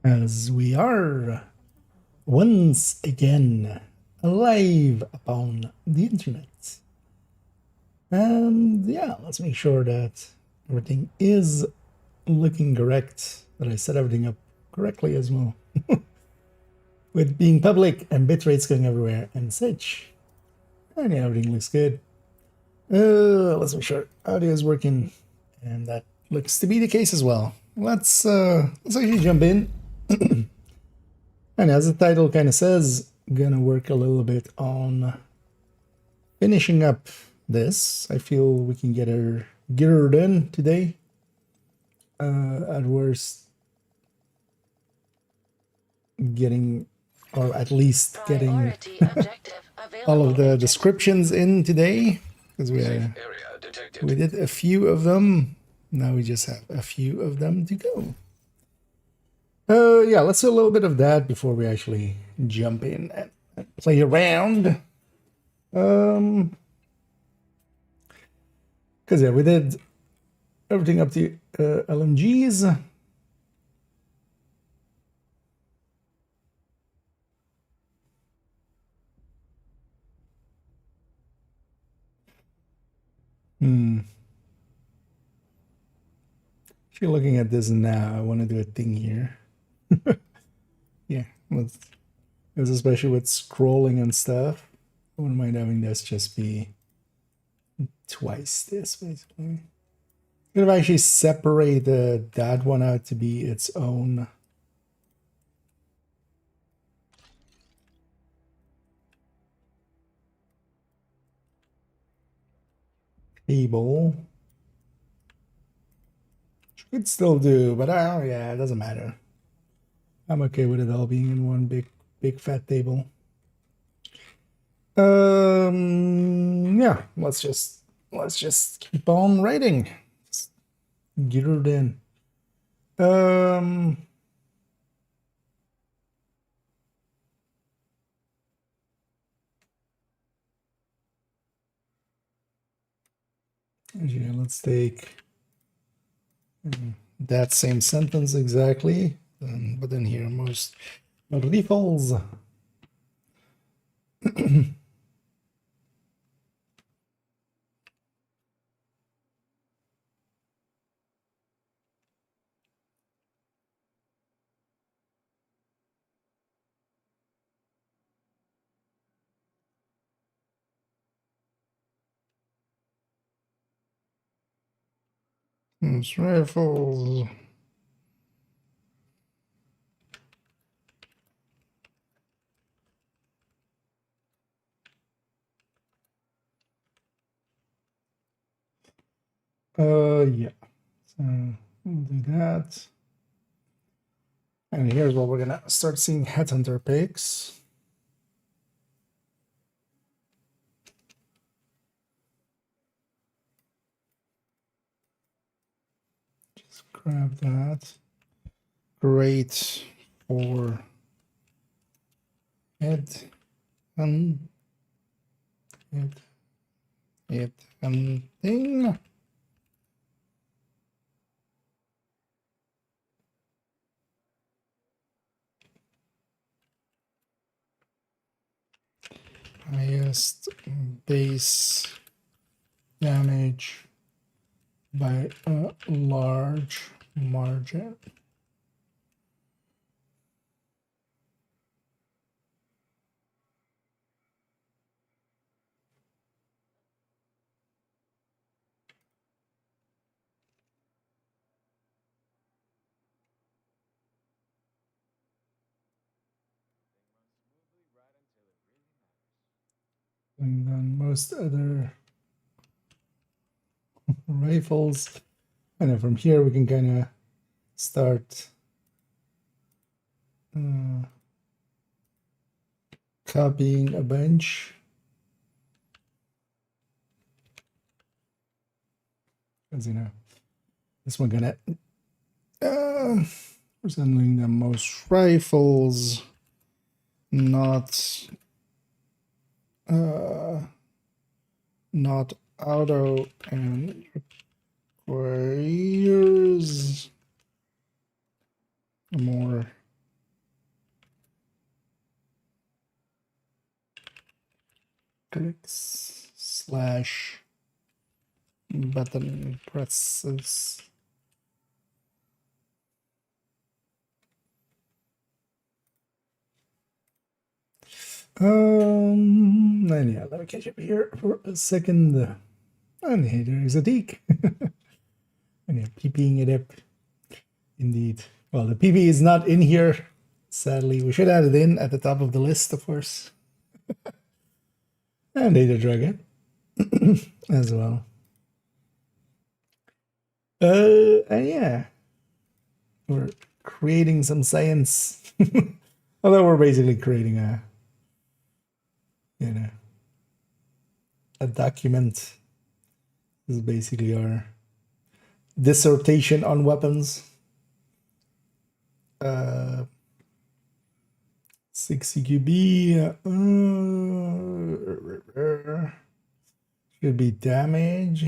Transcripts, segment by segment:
As we are once again alive upon the internet. And yeah, let's make sure that everything is looking correct, that I set everything up correctly as well. With being public and bitrates going everywhere and such. And yeah, everything looks good. Let's make sure audio is working, and that looks to be the case as well. Let's actually jump in. And as the title kind of says, I'm gonna work a little bit on finishing up this. I feel we can get her done today. At worst, getting, or at least getting all of the descriptions in today, because we did a few of them. Now we just have a few of them to go. Yeah, let's do a little bit of that before we actually jump in and play around. Because yeah, we did everything up to LMGs. If you're looking at this now, I want to do a thing here. Yeah, because especially with scrolling and stuff, I wouldn't mind having this just be twice this, basically. Could have actually separated that one out to be its own table. Could still do, but yeah, it doesn't matter. I'm okay with it all being in one big fat table. Yeah, let's just keep on writing. Just get it in. Yeah, let's take that same sentence exactly, but then here most rifles. Most rifles. Yeah. So we'll do that. And here's what we're gonna start seeing headhunter pics. Just grab that. Great for head and thing. Highest base damage by a large margin. And then most other rifles. And then from here we can kind of start copying a bunch. As you know, this one gonna resembling the most rifles, not auto and requires a more clicks slash button presses. And yeah, let me catch up here for a second. And here there is a deek. And yeah, PPing it up. Indeed. Well, the PV is not in here. Sadly, we should add it in at the top of the list, of course. And data dragon as well. And yeah, we're creating some science. Although we're basically creating a, you know, a document. This is basically our dissertation on weapons. 6 CQB should be damage.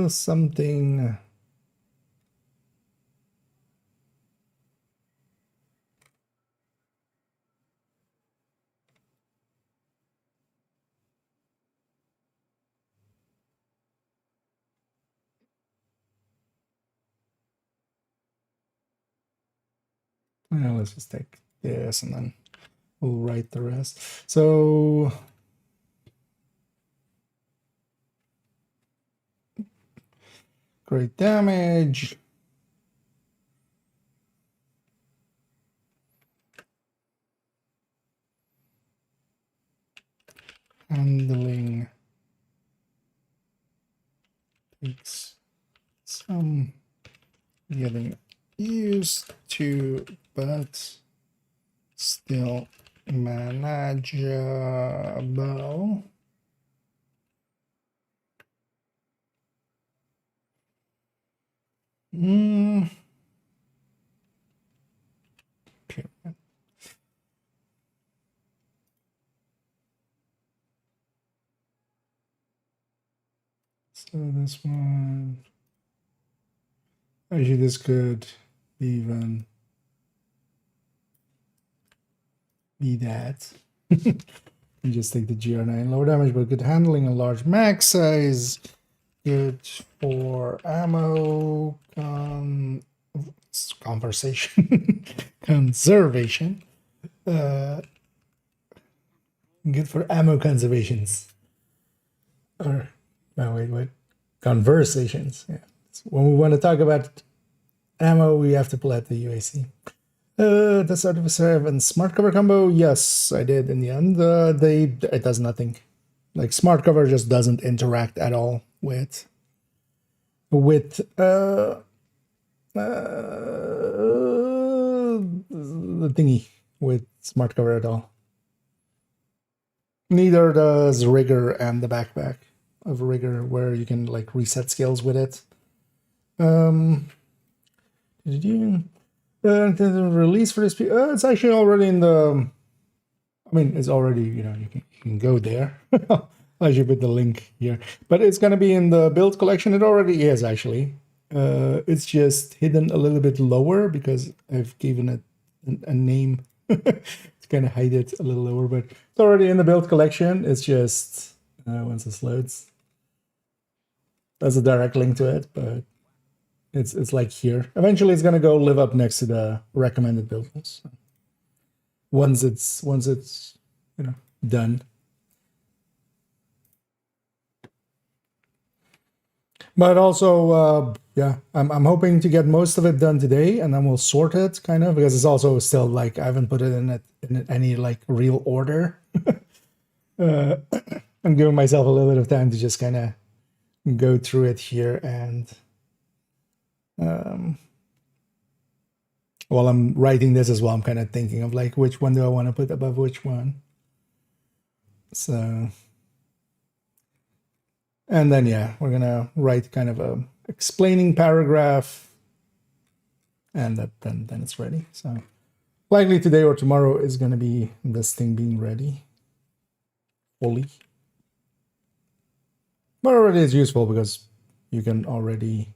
Something. Well, let's just take this and then we'll write the rest. So great damage. Handling takes some getting used to, but still manageable. So this one, actually this could even be that. And just take the GR9, lower damage, but good handling, a large max size, good for ammo, conversation, conservation, good for ammo conservations, or wait, conversations. Yeah, so when we want to talk about ammo, we have to pull out the UAC. The sort of 7 smart cover combo. Yes, I did in the end. It does nothing. Like smart cover just doesn't interact at all with the thingy with smart cover at all. Neither does rigor and the backpack of rigor, where you can like reset skills with it. Did you release for this? It's actually already in the. I mean, it's already, you know, you can go there. I should put the link here, but it's going to be in the build collection. It already is actually. It's just hidden a little bit lower because I've given it a name to kind of hide it a little lower, but it's already in the build collection. It's just once this loads, there's a direct link to it, but it's like here. Eventually, it's gonna go live up next to the recommended builds. So once it's you know done. But also, yeah, I'm hoping to get most of it done today, and then we'll sort it kind of, because it's also still like I haven't put it in any like real order. I'm giving myself a little bit of time to just kind of go through it here, and while I'm writing this as well, I'm kind of thinking of like which one do I want to put above which one. So. And then, yeah, we're going to write kind of a explaining paragraph, and then it's ready. So likely today or tomorrow is going to be this thing being ready fully. But already it's useful because you can already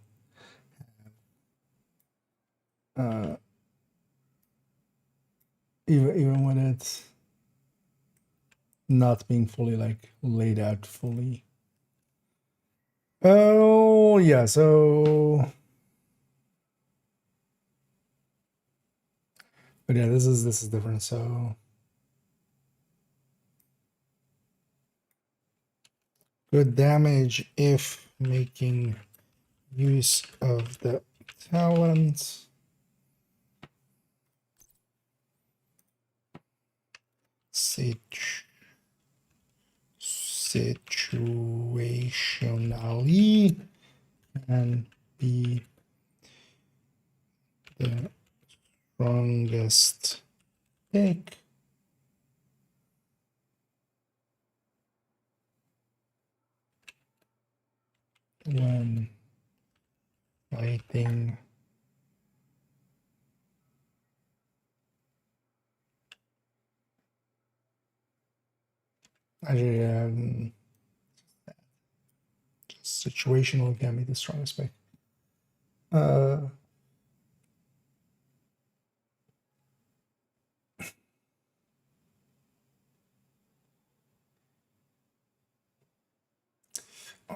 even when it's not being fully like laid out fully. Oh yeah, so but yeah, this is different. So good damage if making use of the talent. Situationally and be the strongest pick when fighting actually situational can be the strongest pick.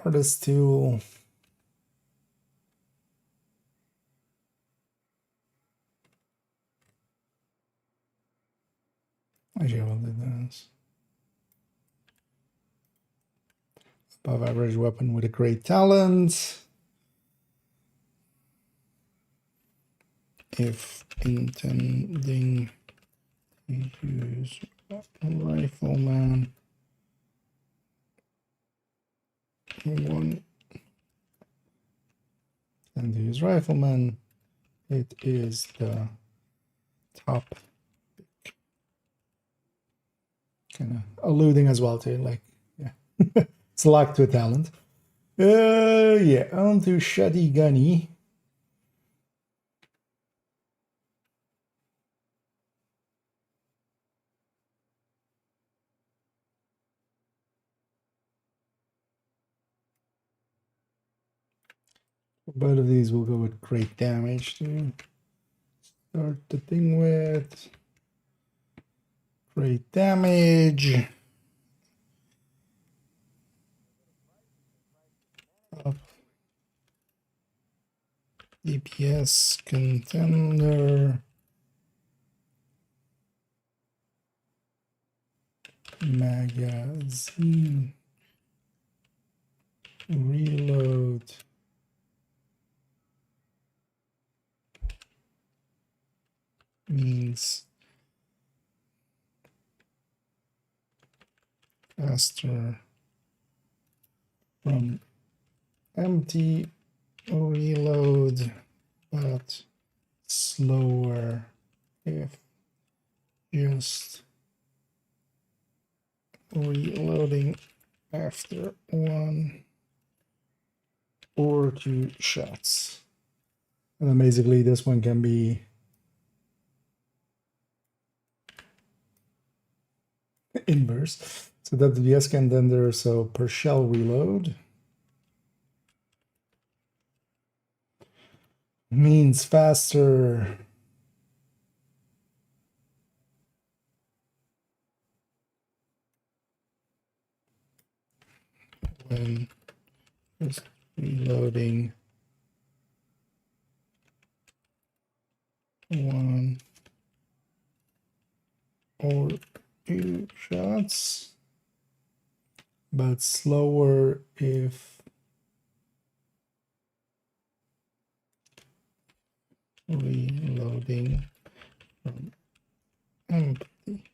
Artist tool. Actually, I will do this. Above average weapon with a great talent. If intending to use rifleman, one and use rifleman, it is the top pick. Kind of alluding as well to like, yeah, it's locked to a talent. Yeah, on to Shadi Gunny. Both of these will go with great damage to start the thing with. Great damage. Up. DPS contender. Magazine. Reload. Means faster from empty reload, but slower if just reloading after 1 or 2 shots. And then basically this one can be inverse. So that the VS contender, so per shell reload means faster when just reloading 1 or 2 shots, but slower if reloading from empty.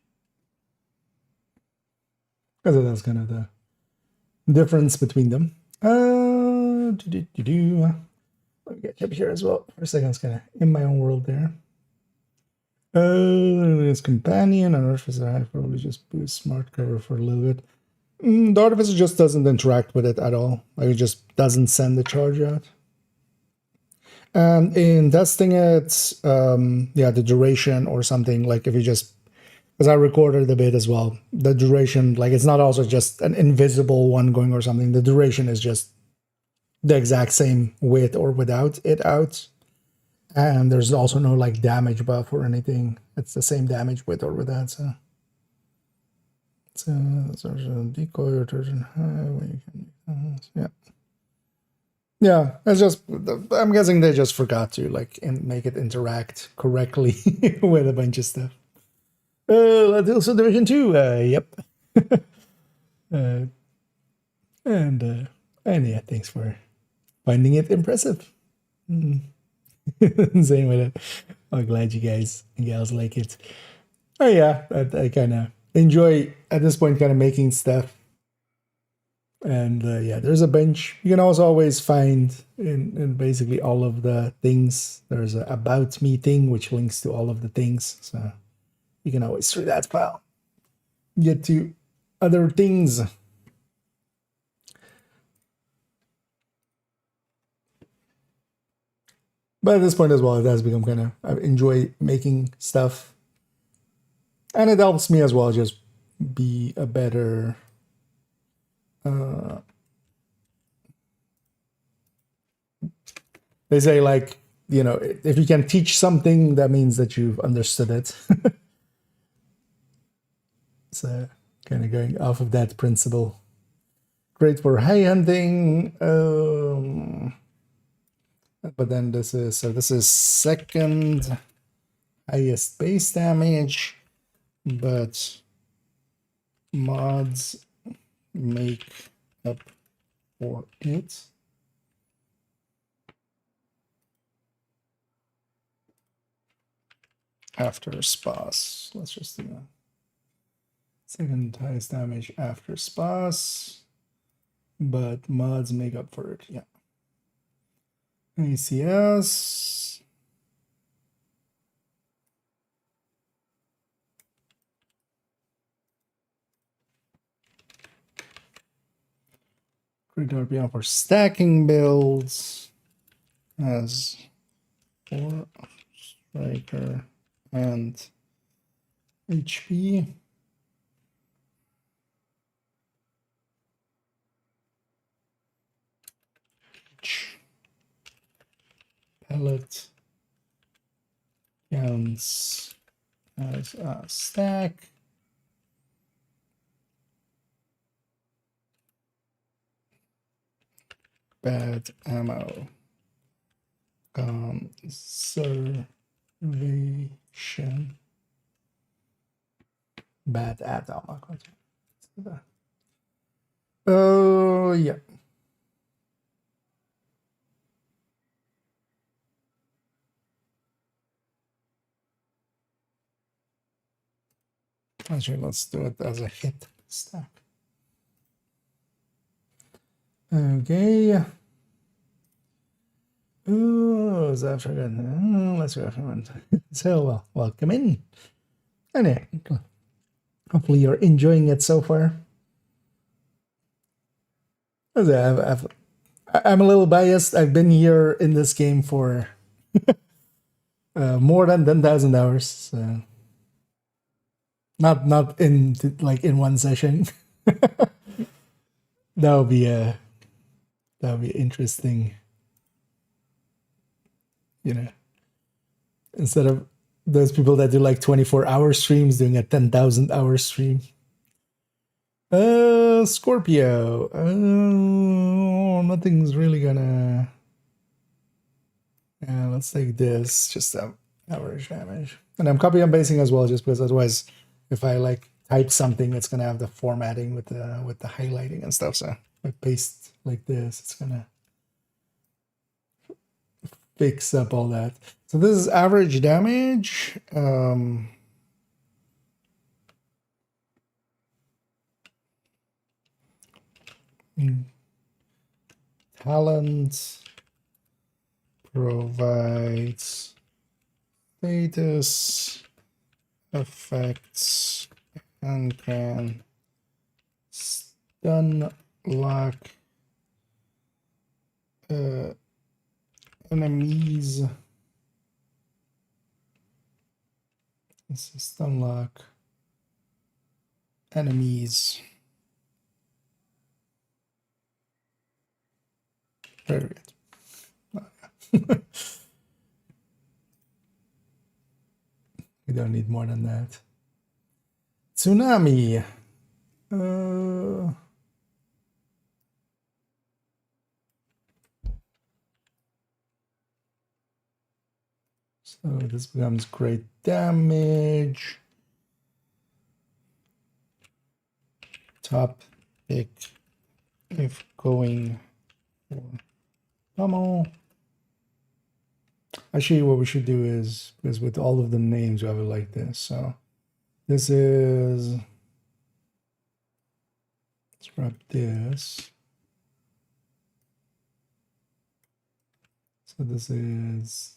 So that's kind of the difference between them. Let me get up here as well. For a second, it's kind of in my own world there. His companion and Artificer I probably just boost smart cover for a little bit. The Artificer just doesn't interact with it at all. Like it just doesn't send the charge out. And in testing it, yeah, the duration or something, like if you just, because I recorded a bit as well, the duration, like it's not also just an invisible one going or something. The duration is just the exact same with or without it out. And there's also no like damage buff or anything. It's the same damage with or without. So there's a decoy or Trojan yeah. Yeah, it's just, I'm guessing they just forgot to like make it interact correctly with a bunch of stuff. Let's also Division 2, yep. And yeah, thanks for finding it impressive. Same with it. I'm glad you guys and gals like it. Oh yeah, I kind of enjoy at this point kind of making stuff. And yeah, there's a bunch. You can also always find in basically all of the things. There's a about me thing, which links to all of the things. So you can always through that file get to other things. But at this point as well, it has become kind of, I enjoy making stuff. And it helps me as well just be a better they say like, you know, if you can teach something, that means that you've understood it. So kind of going off of that principle. Great for high hunting. But then this is second highest base damage, but mods make up for it. After spas. Let's just do that. Second highest damage after spas, but mods make up for it. Yeah. ACS. Great RPM for stacking builds. As 4 striker and HP. Pellet counts as a stack. Bad ammo. Conservation. Bad ammo. Oh, yeah. Actually, let's do it as a hit stack. Okay. Oh, is that forgotten? Let's go. So, welcome in. Anyway, hopefully you're enjoying it so far. I'm a little biased. I've been here in this game for more than 10,000 hours. So not in like in one session. That would be interesting. You know, instead of those people that do like 24-hour streams, doing a 10,000-hour stream. Scorpio. Nothing's really gonna. Yeah, let's take this. Just average damage, and I'm copy and pasting as well, just because otherwise, if I like type something, it's gonna have the formatting with the highlighting and stuff. So if I paste like this, it's gonna fix up all that. So this is average damage. Talent provides status effects and can stun lock enemies. This is stun lock enemies. Very good. We don't need more than that. Tsunami. So this becomes great damage. Top pick if going for pummel. Actually, what we should do is, because with all of the names, we have it like this. So this is, let's grab this. So this is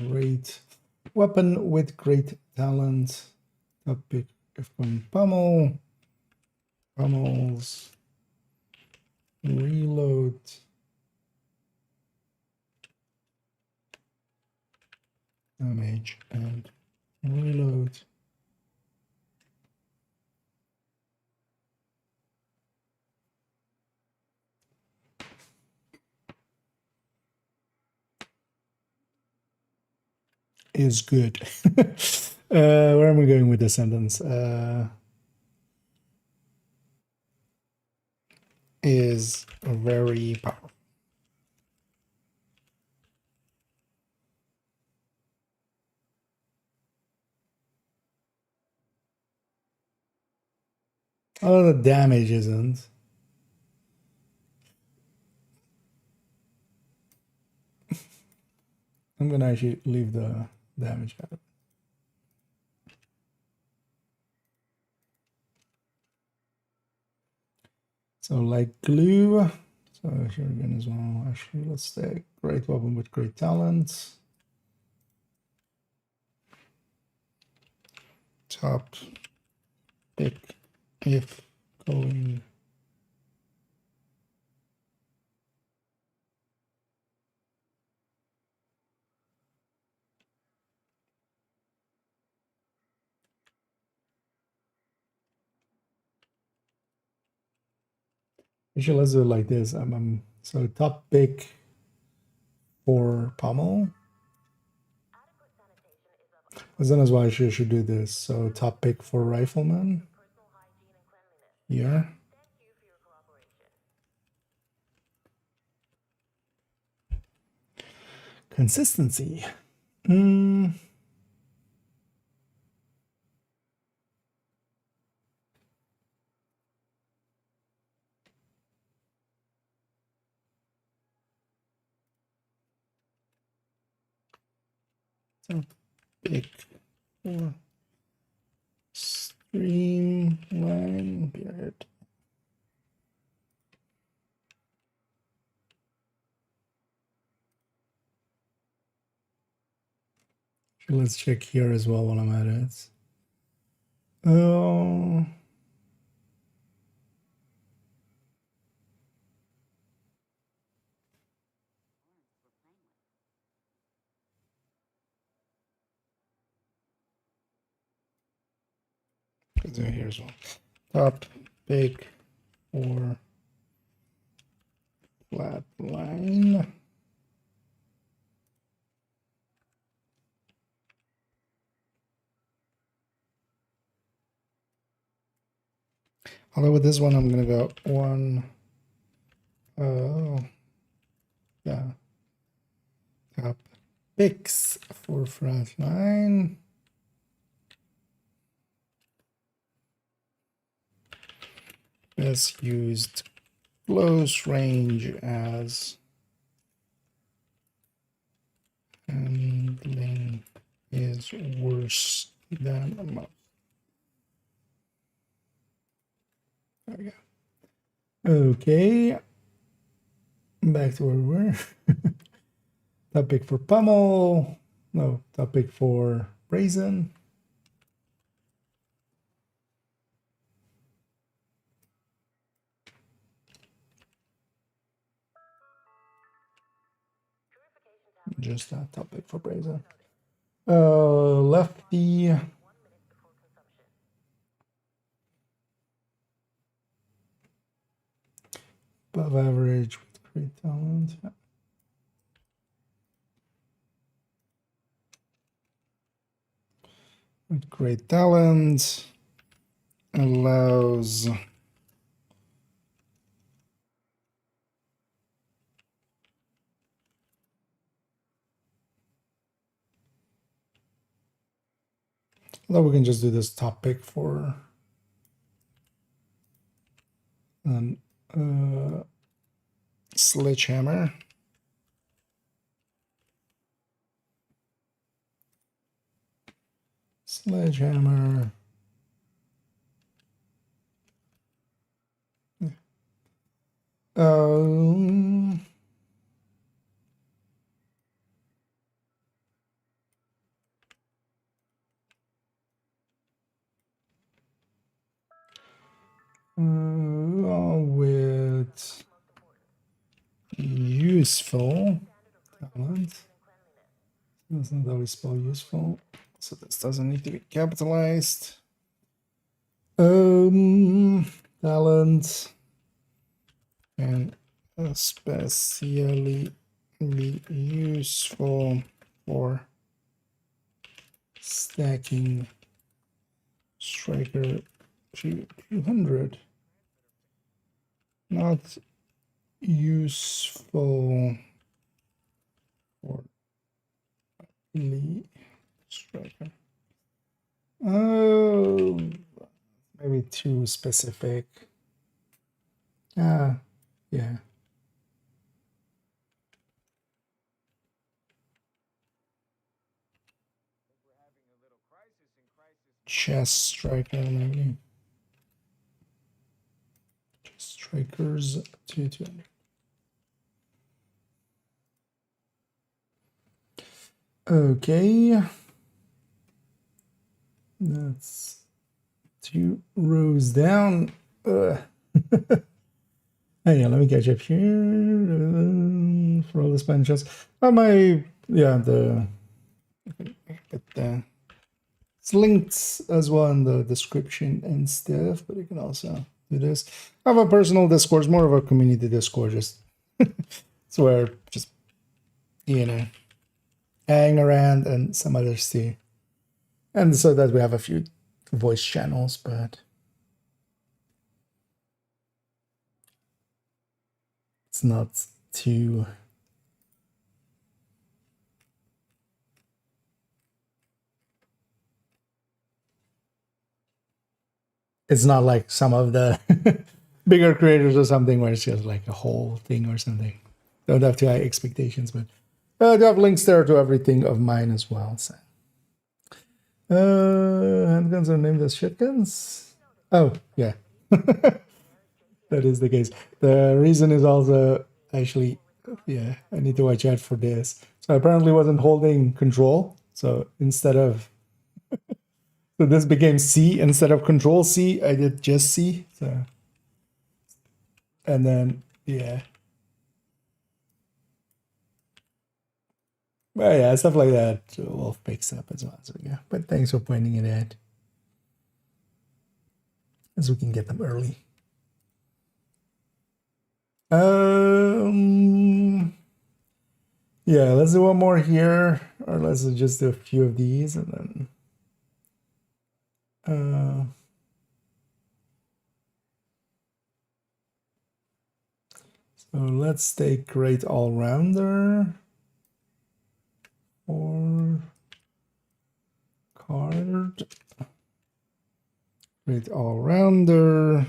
great weapon with great talent. Top pick if going pummel. Pummels. Reload. Damage and reload. Is good. Where am I going with this sentence? Is very powerful. Oh, the damage isn't. I'm gonna actually leave the damage out. So like glue. So here again as well. Actually, let's take great weapon with great talent. Top pick if going. Actually, let's do it like this. So top pick for pommel. But then as well, I should do this. So top pick for rifleman. Here. Consistency. So pick for streamline period. Let's check here as well while I'm at it. Oh. Do it here as well. Top pick for flat line. Although with this one, I'm gonna go one. Yeah. Top picks for flat line. Best used close range as handling is worse than most. There we go. Okay. Back to where we were. Topic for pummel. No, topic for brazen. Just a topic for brazen. Lefty. Above average with great talent. Yeah. with great talent allows although we can just do this topic for an sledgehammer. Sledgehammer. Um, with useful talent. That's not how we spell useful. So this doesn't need to be capitalized. Talent and especially be useful for stacking striker to 200. Not useful for elite striker. Oh, maybe too specific. Yeah. Chess striker, maybe. Chess strikers 200. Okay. That's 2 rows down. Hang on, let me catch up here. For all the Spanish. Oh, my, yeah, it's linked as well in the description and stuff, but you can also do this. I have a personal Discord, it's more of a community Discord, just it's where just, you know, hang around and some others too. And so that we have a few voice channels, but it's not too. It's not like some of the bigger creators or something where it's just like a whole thing or something. Don't have too high expectations, but I have links there to everything of mine as well. So. Handguns are named as shotguns? Oh, yeah. That is the case. The reason is also actually, yeah, I need to watch out for this. So I apparently wasn't holding control. So instead of, so this became C instead of control C, I did just C. So, and then, yeah. Well, yeah, stuff like that we'll fix up as well as we go. But thanks for pointing it out. As we can get them early. Yeah, let's do one more here, or let's just do a few of these and then so let's take great all-rounder or card. Great all-rounder.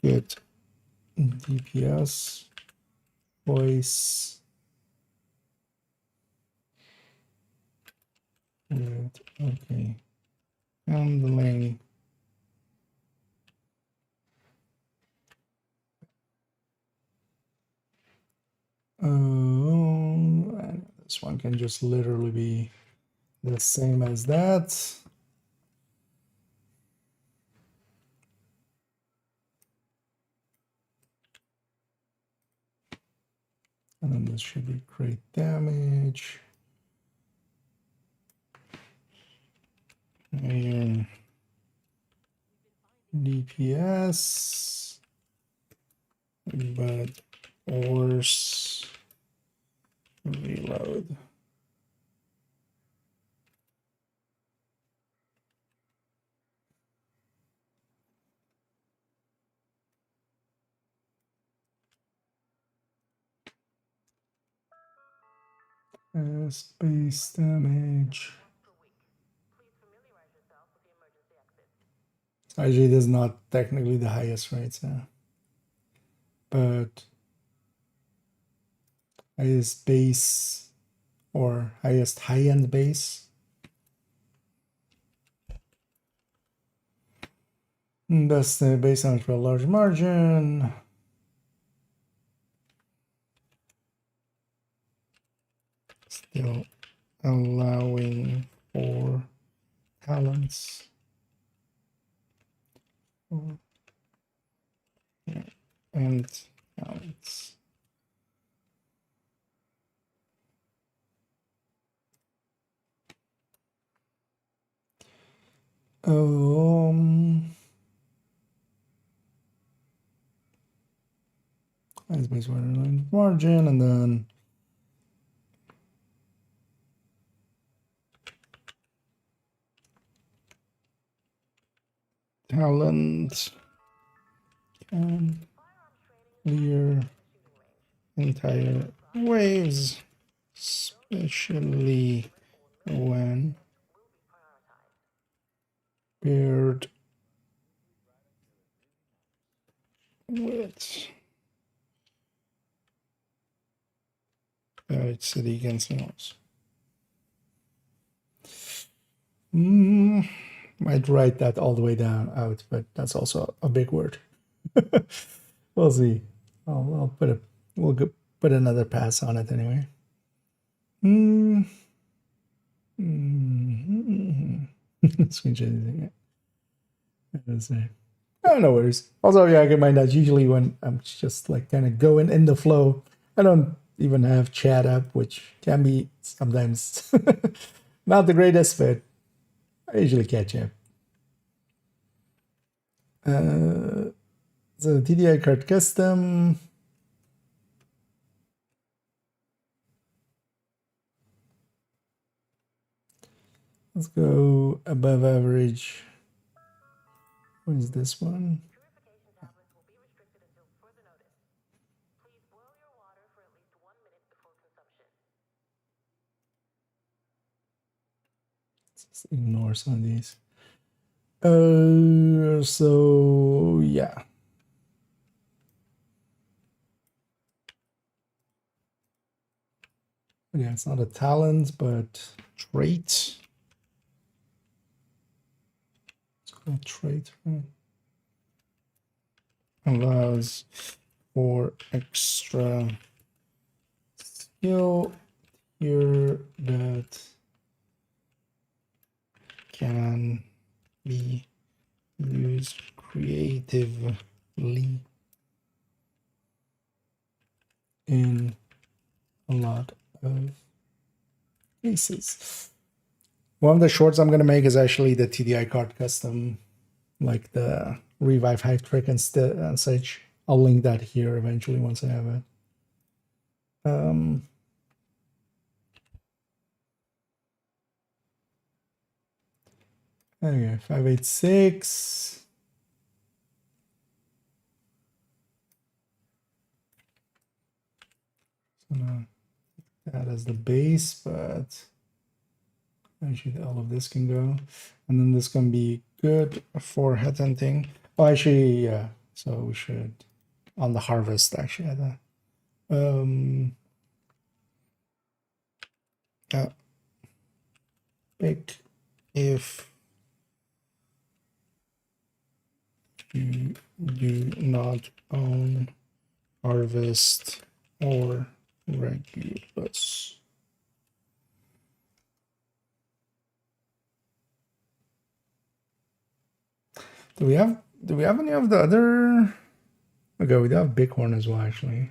Good DPS. Voice. Good. Okay. Handling. And this one can just literally be the same as that. And then this should be great damage. And DPS. But force reload. Space damage. So actually, this is not technically the highest, right? So, but highest base or highest high-end base. That's the base damage for a large margin. Still allowing for talents. And talents. That's base margin, and then talent can clear entire waves, especially when paired with city against noise. Might write that all the way down out, but that's also a big word. We'll see. I'll put a we'll put another pass on it anyway. Screenshot. Oh, no worries. Also, yeah, I get mind that usually when I'm just like kind of going in the flow, I don't even have chat up, which can be sometimes not the greatest, but I usually catch up. So TDI card custom. Let's go above average. What is this one? Let's ignore some of these. So yeah. Yeah, it's not a talent, but trait. It's called trait, right? Allows for extra skill here that can be used creatively in a lot of cases. One of the shorts I'm going to make is actually the TDI card custom, like the revive hype trick and such. I'll link that here eventually once I have it. Okay, 586. So now that as the base, but actually all of this can go. And then this can be good for headhunting. Oh, actually, yeah. So we should, on the harvest, actually, pick if you do not own harvest or regulus. Do we have any of the other? Okay, we do have bighorn as well, actually.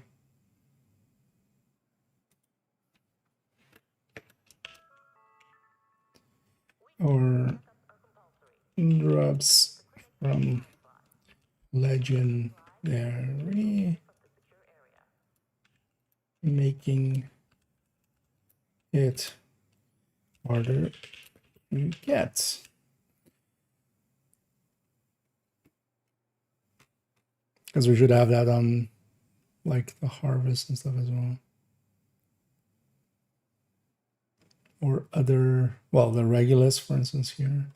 Or drops from legendary, making it harder to get. Because we should have that on like the harvest and stuff as well. or other, well, the Regulus, for instance, here.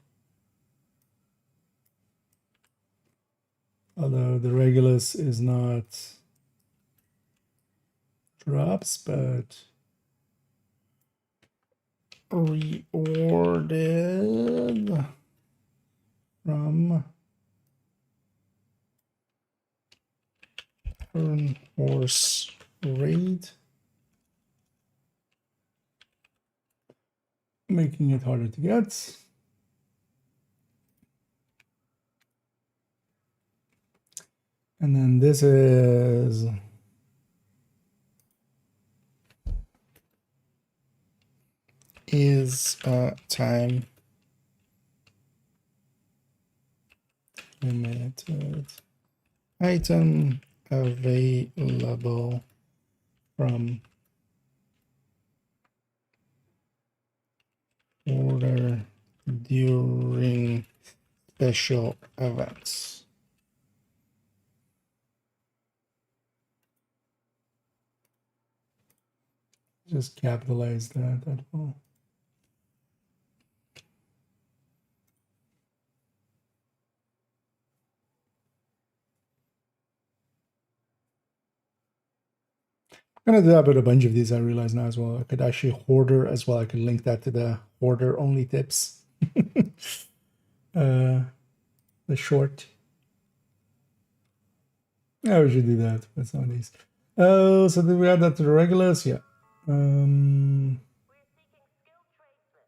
Although the Regulus is not drops, but reordered from turn horse raid, making it harder to get. And then this is time limited item available from order during special events. Just capitalize that well. I'm gonna do that with a bunch of these. I realize now as well. I could actually hoarder as well. I could link that to the hoarder only tips. The short. Yeah, we should do that with some of these. Oh, so did we add that to the regulars? Yeah. We're seeking skilled tradesmen.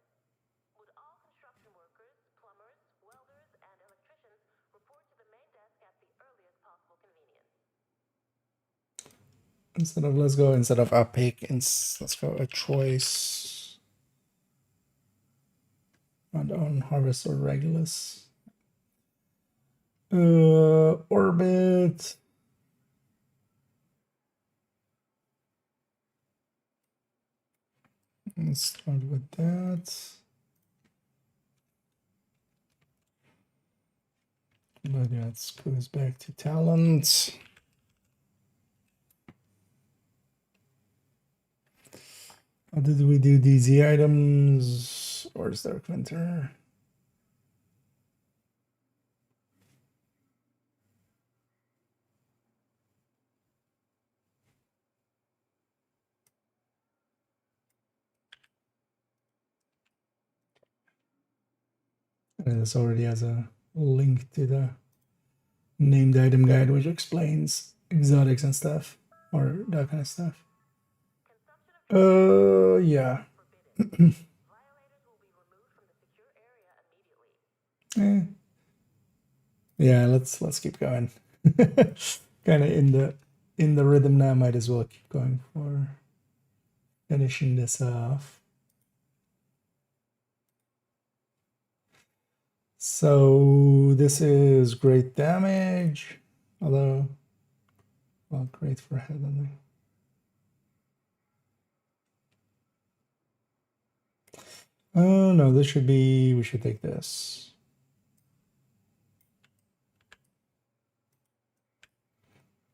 Would all construction workers, plumbers, welders, and electricians report to the main desk at the earliest possible convenience? Instead of a pick, let's go a choice. And on harvest or regulars. Orbit. Let's start with that. But yeah, it goes back to talent. How did we do DZ items? Or is there a printer? And this already has a link to the named item guide, which explains exotics and stuff, or that kind of stuff. Yeah. Violators will be removed from the secure area immediately. Yeah, let's keep going. Kind of in the rhythm now. Might as well keep going for finishing this off. So this is great damage, although, well, great for headhunting. Oh no, this should be, we should take this.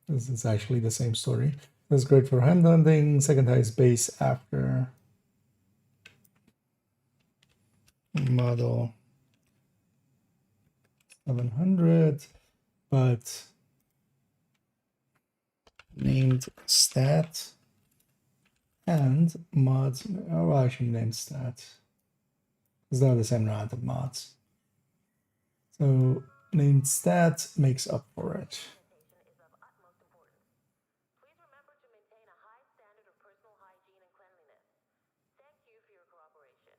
This is actually the same story. That's great for handhunting, second highest base after model 700, but named stat and mods. Oh, well, I should name stat because they're the same amount of mods. So named stat makes up for it. Sanitation is of utmost importance. Please remember to maintain a high standard of personal hygiene and cleanliness. Thank you for your cooperation.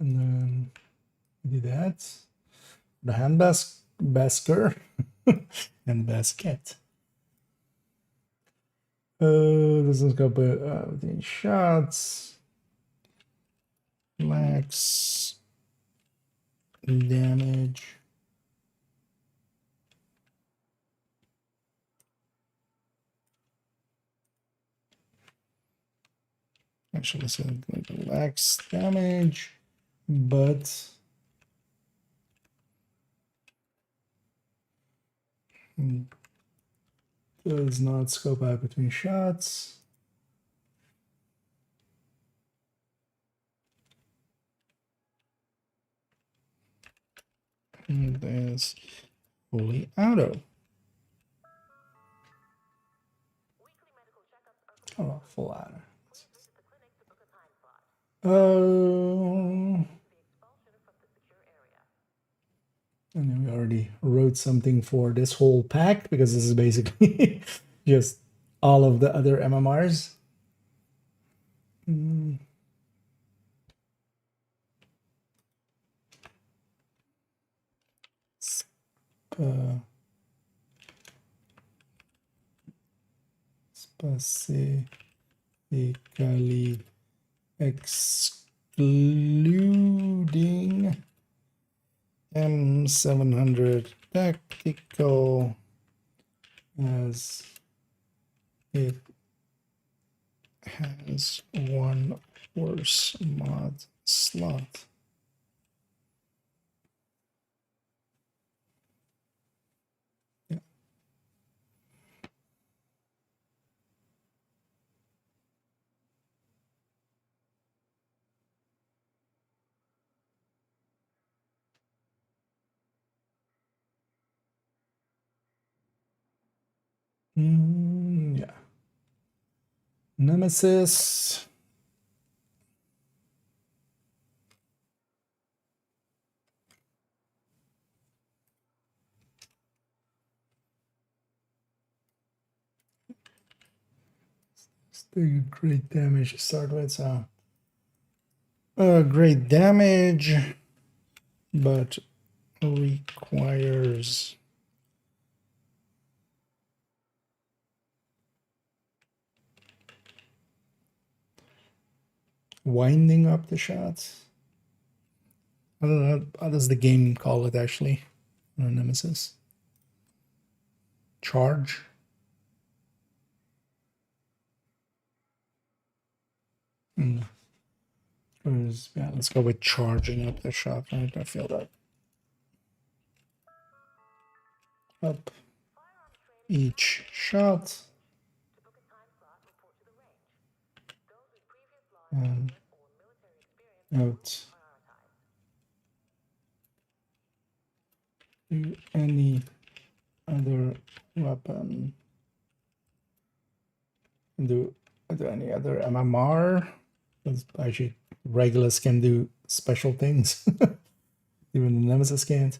And then we do that. The hand basker and basket. This is got the shots. Max damage. Actually, so max damage, but Does not scope out between shots. And there's fully auto. Oh, full auto. Oh. And then we already wrote something for this whole pack because this is basically just all of the other MMRs. Specifically excluding M700 tactical as it has one worse mod slot. Yeah. Yeah. Nemesis. Still great damage to start with, so great damage, but requires winding up the shots. I don't know, how does the game call it actually? Nemesis. Charge. Yeah, let's go with charging up the shot. Right? I feel that. Up each shot. And out to any other weapon. Do any other MMR? Because actually, Regulus can do special things. Even the Nemesis can't.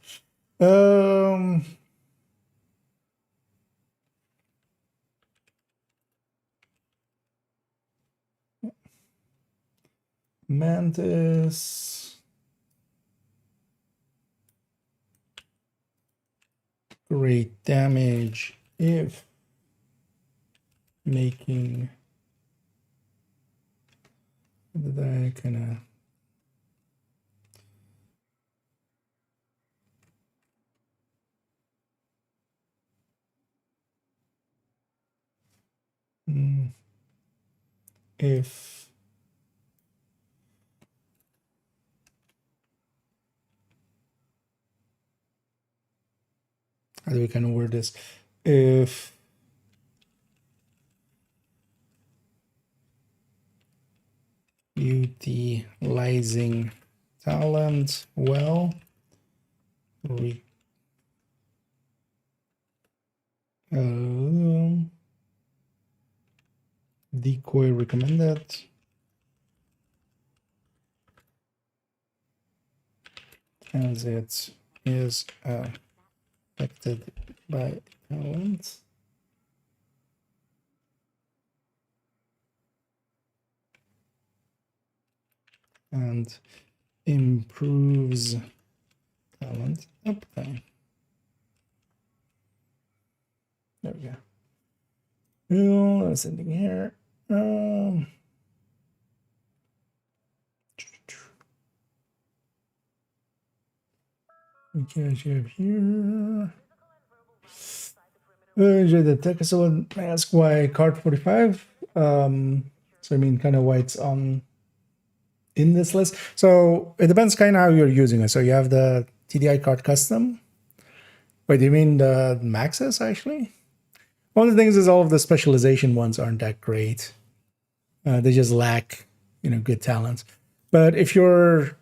Mantis. Great damage if making. Did I kind of. If how do we kind of word this? If utilizing talent well, decoy recommended. As it is affected by talent. And improves talent uptime. There we go. Oh, that's something here. We can have here. Enjoy the tech. Someone may ask why card 45. So I mean, kind of why it's on in this list. So it depends kind of how you're using it. So you have the TDI card custom, Wait, do you mean the maxes actually? One of the things is all of the specialization ones aren't that great. They just lack, good talents. But if you're,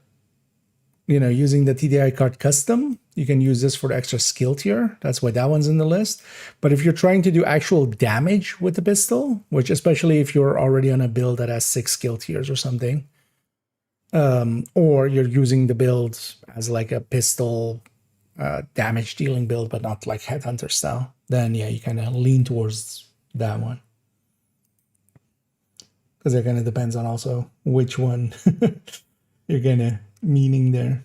using the TDI card custom, you can use this for the extra skill tier. That's why that one's in the list. But if you're trying to do actual damage with the pistol, which especially if you're already on a build that has 6 skill tiers or something, or you're using the build as like a pistol damage dealing build, but not like headhunter style, then yeah, you kind of lean towards that one. Because it kind of depends on also which one you're kind of meaning there.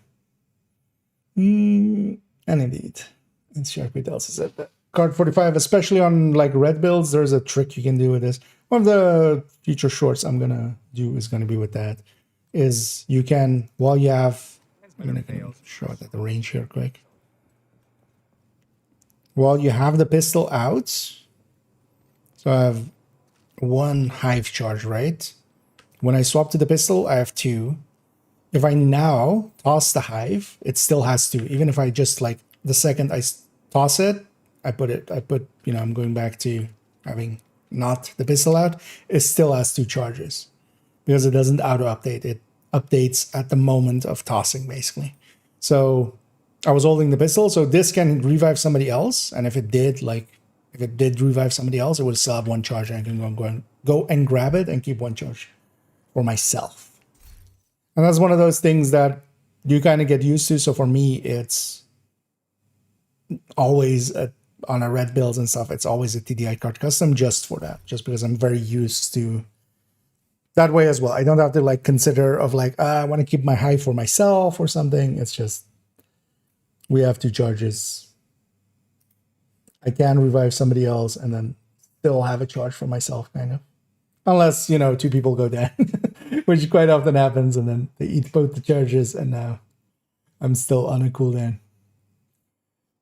And indeed, let's check what else is it. Card 45, especially on like red builds, there's a trick you can do with this. One of the future shorts I'm going to do is going to be with that. Is you can, while you have, I'm going to show it at the range here quick. While you have the pistol out, so I have 1 hive charge, right? When I swap to the pistol, I have 2. If I now toss the hive, it still has 2. Even if I just like the second I toss it, I'm going back to having not the pistol out, it still has 2 charges because it doesn't auto update. It updates at the moment of tossing basically. So I was holding the pistol, so this can revive somebody else. And if it did revive somebody else, it would still have 1 charge, and I can go and grab it and keep 1 charge for myself. And that's one of those things that you kind of get used to. So for me, it's always on a red builds and stuff, it's always a TDI card custom just for that, just because I'm very used to that way as well. I don't have to like consider of like, I want to keep my hive for myself or something. It's just, we have 2 charges. I can revive somebody else and then still have a charge for myself, kind of. Unless, 2 people go down, which quite often happens, and then they eat both the charges, and now I'm still on a cooldown.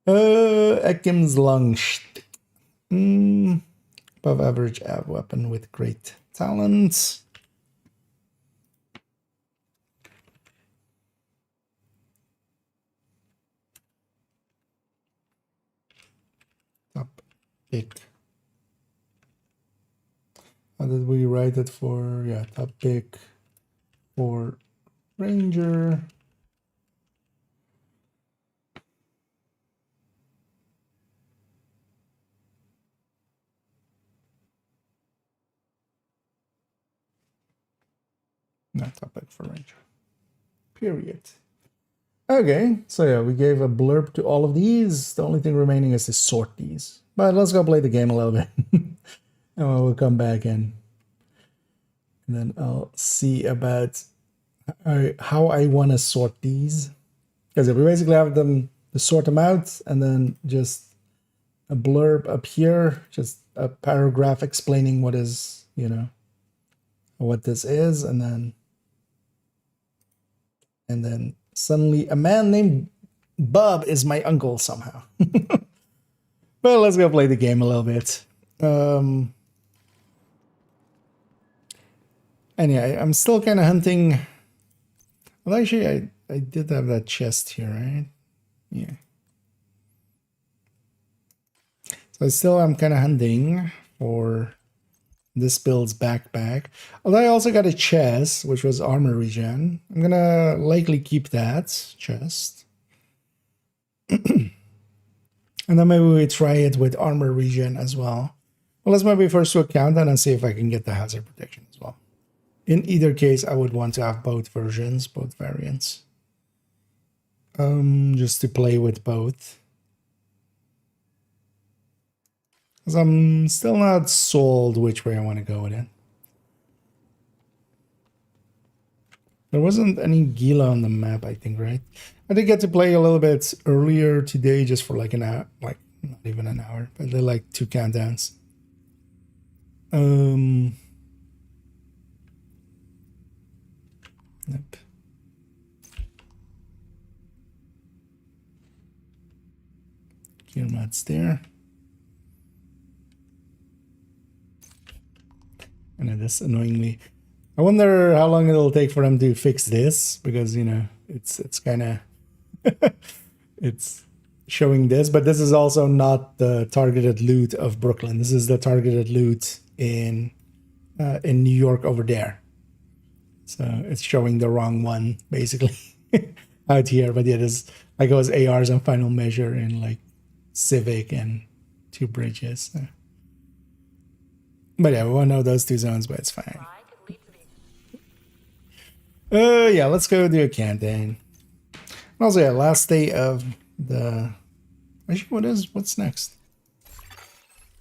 Ekim's Langst. Above average ab weapon with great talent. Top pick. How did we write it for? Yeah, top pick for Ranger. Not top pick for Ranger. Period. Okay, so yeah, we gave a blurb to all of these. The only thing remaining is to sort these. But let's go play the game a little bit. And we'll come back in. And then I'll see about how I want to sort these. Because we basically have them to sort them out, and then just a blurb up here, just a paragraph explaining what is, what this is, and then suddenly a man named Bob is my uncle somehow. But let's go play the game a little bit. And yeah, I'm still kind of hunting. Well, actually, I did have that chest here, right? Yeah. So I'm kind of hunting for this build's backpack. Although I also got a chest, which was armor regen. I'm gonna likely keep that chest. And then maybe we try it with armor regen as well. Well, let's maybe first do a countdown and see if I can get the hazard protection as well. In either case, I would want to have both versions, both variants. Just to play with both. Because I'm still not sold which way I want to go with it. There wasn't any Gila on the map, I think, right? I did get to play a little bit earlier today, just for like an hour, like not even an hour, but they're like 2 countdowns. Yep. Gear mats there. And it is annoyingly. I wonder how long it'll take for them to fix this, because it's kind of it's showing this, but this is also not the targeted loot of Brooklyn. This is the targeted loot in New York over there. So it's showing the wrong one basically out here. But yeah, there's like those ARs on Final Measure in like Civic and Two Bridges. So. But yeah, we won't know those two zones, but it's fine. I could lead to the Yeah, let's go do a campaign. Also, yeah, last day of the. Actually, what's next?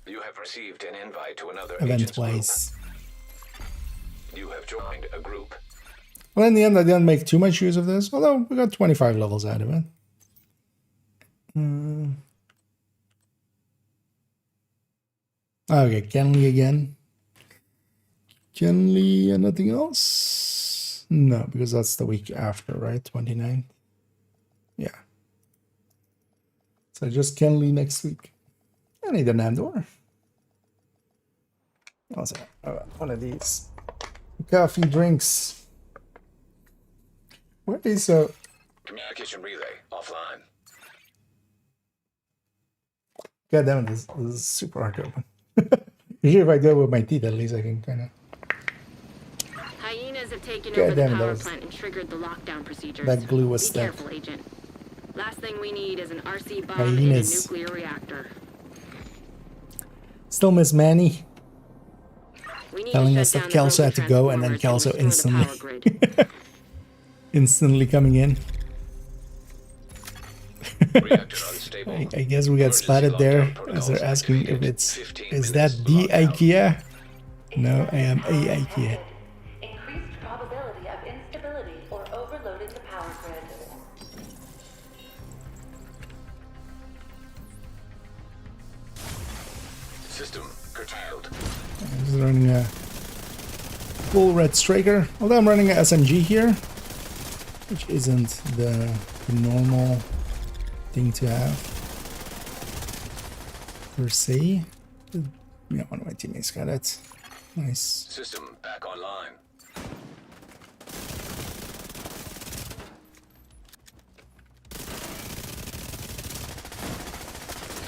You have received an invite to another Event agent's group. wise. You have joined a group. Well, in the end, I didn't make too much use of this, although we got 25 levels out of it. Okay, Kenley again. Kenley and nothing else? No, because that's the week after, right? 29th? Yeah. So just Kenley next week. I need an Andor. Also, one of these coffee drinks. What is Communication relay offline. God damn it, this is super hard to open. Usually if I do it with my teeth, at least I can kind of. Hyenas have taken God over the damn it, power plant and triggered the lockdown procedures. that glue was Be stuck. careful, Agent. Last thing we need is an RC bomb Hyenas. in a nuclear reactor. Still miss Manny We need telling to us shut that down the Kelso broken had to go, and then transformers Kelso and restore the instantly, power grid. instantly coming in. Reactor unstable. I guess we got Emergency spotted there lockdown as they're protocols asking if activated. it's 15 is that minutes the lockdown. IKEA? No, I am a IKEA. increased probability of instability or overloading the power grid. System curtailed. I'm just running a full red striker. Although I'm running a SMG here, which isn't the normal thing to have per se. Yeah, one of my teammates got it. Nice. System back online.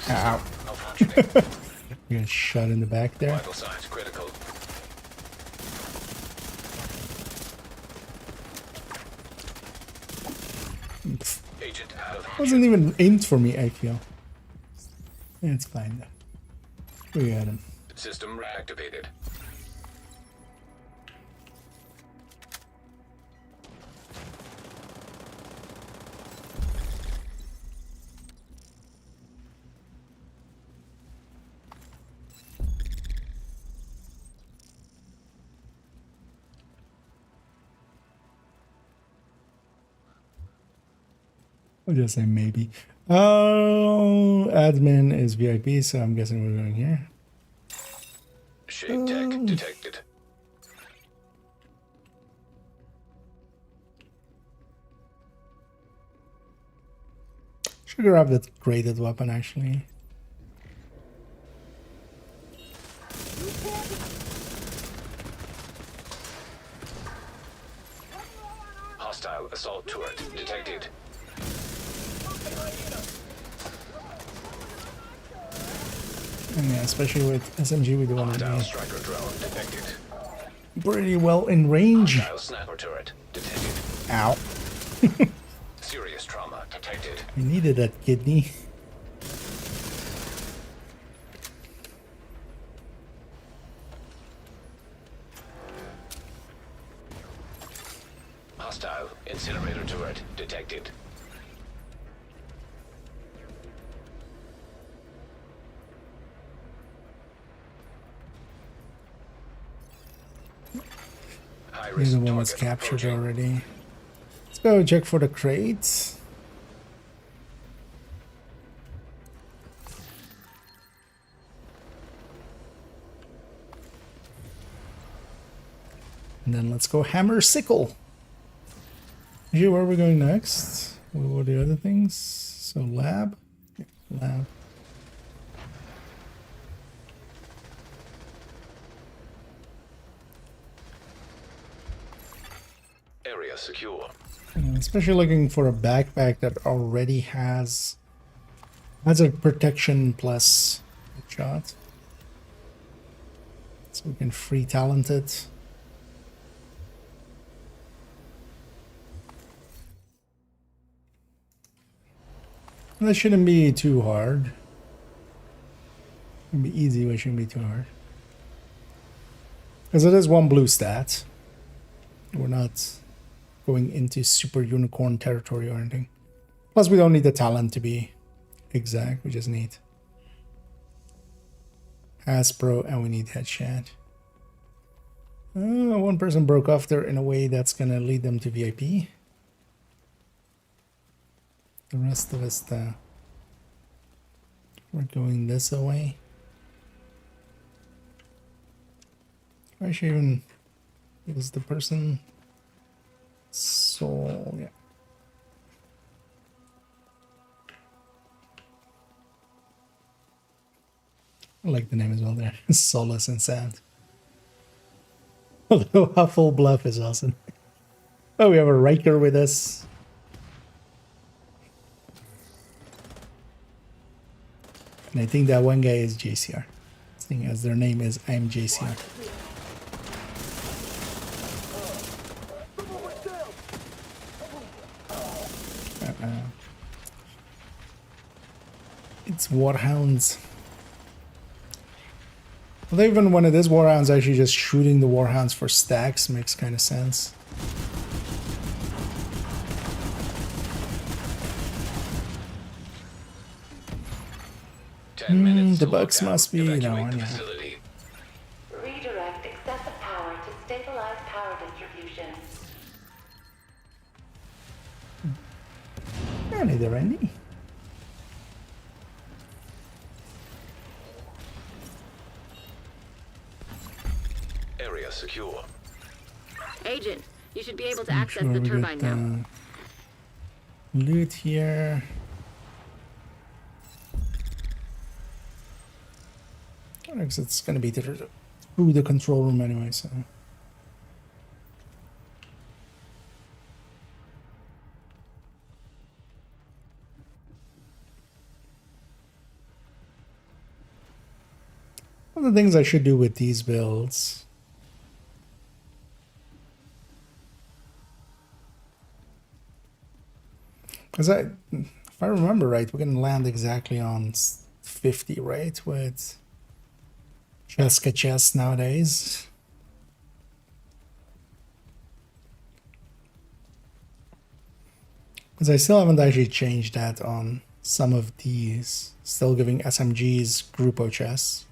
Ow. Malfunctioning. You got shot in the back there. Vital signs critical. Agent out of Wasn't even aimed for me, I feel. It's fine though. We got him. system reactivated. I'll just say maybe. Oh, admin is VIP, so I'm guessing we're going here. Shade tech detected. Should grab that graded weapon actually. Hostile assault turret detected. And yeah, especially with SMG, we do want to Hostile be striker drone detected. pretty well in range. Hostile sniper turret detected. Ow. Serious trauma detected. I needed that kidney. Hostile incinerator turret detected. High Here's risk the one that's target captured approaching. already. Let's go check for the crates. And then let's go hammer sickle. Here, where are we going next? What were the other things? So lab. Yeah, lab. Area secure. Especially looking for a backpack that already has That's a protection plus a shot. So we can free talent it. That shouldn't be too hard. It'll be easy, but it shouldn't be too hard. Because it is one blue stat. We're not going into super unicorn territory or anything. Plus, we don't need the talent to be exact. We just need Hasbro and we need headshot. One person broke off there in a way that's going to lead them to VIP. The rest of us, we're going this way. I should even is the person soul, yeah. I like the name as well there. Solace and Sound. Although Huffle Bluff is awesome. Oh, we have a Riker with us. And I think that one guy is JCR. Seeing as their name is I'm JCR. It's Warhounds. Well, even when it is Warhounds, actually just shooting the Warhounds for stacks makes kind of sense. The bugs must be, you know, yeah. Redirect excessive power to stabilize power distribution. Neither Randy. Area secure. Agent, you should be able to access the turbine now. Loot here. Because it's going to be through the control room anyway, so. One of the things I should do with these builds. Because if I remember right, we can land exactly on 50, right? With Cheska chest nowadays. Because I still haven't actually changed that on some of these. Still giving SMGs Grupo chests.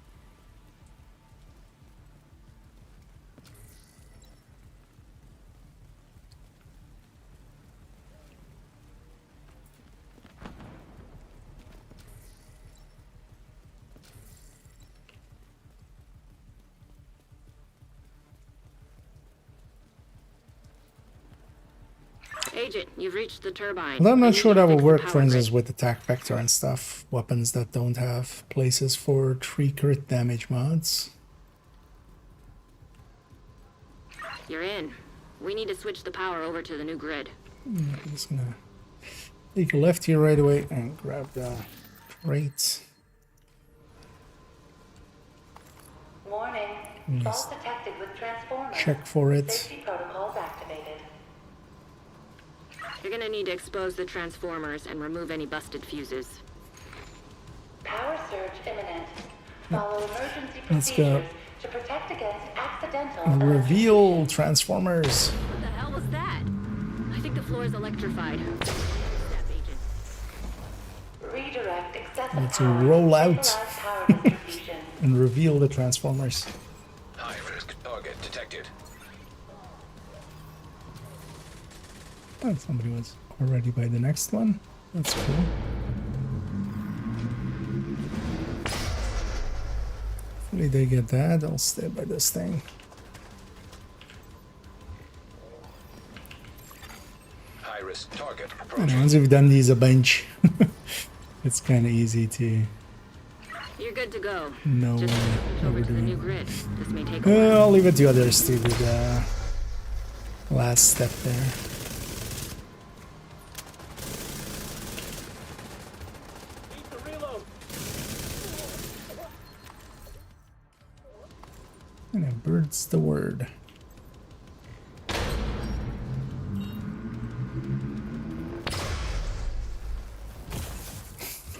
Agent, you've reached the turbine. Although I'm not sure that will work, for power instance, grid. with attack vector and stuff. Weapons that don't have places for 3 crit damage mods. You're in. We need to switch the power over to the new grid. I'm just gonna take a left here right away and grab the crate. Warning. Fault detected with transformer. Check for it. Safety protocols activated. You're gonna need to expose the transformers and remove any busted fuses. Power surge imminent. Follow emergency Let's go. procedures to protect against accidental Reveal transformers. What the hell was that? I think the floor is electrified. Step, Agent. redirect excessive Let's power to roll out. stabilize power distribution. And reveal the transformers. High risk target detected. Oh, somebody was already by the next one. That's cool. Hopefully they get that. I'll stay by this thing. High risk target And approaching. once we've done these a bunch, it's kind of easy to You're good to go. know Just switch what over we're to the new doing. grid. This may take a while. I'll leave it to others to do the last step there. Need to reload. And a bird's the word.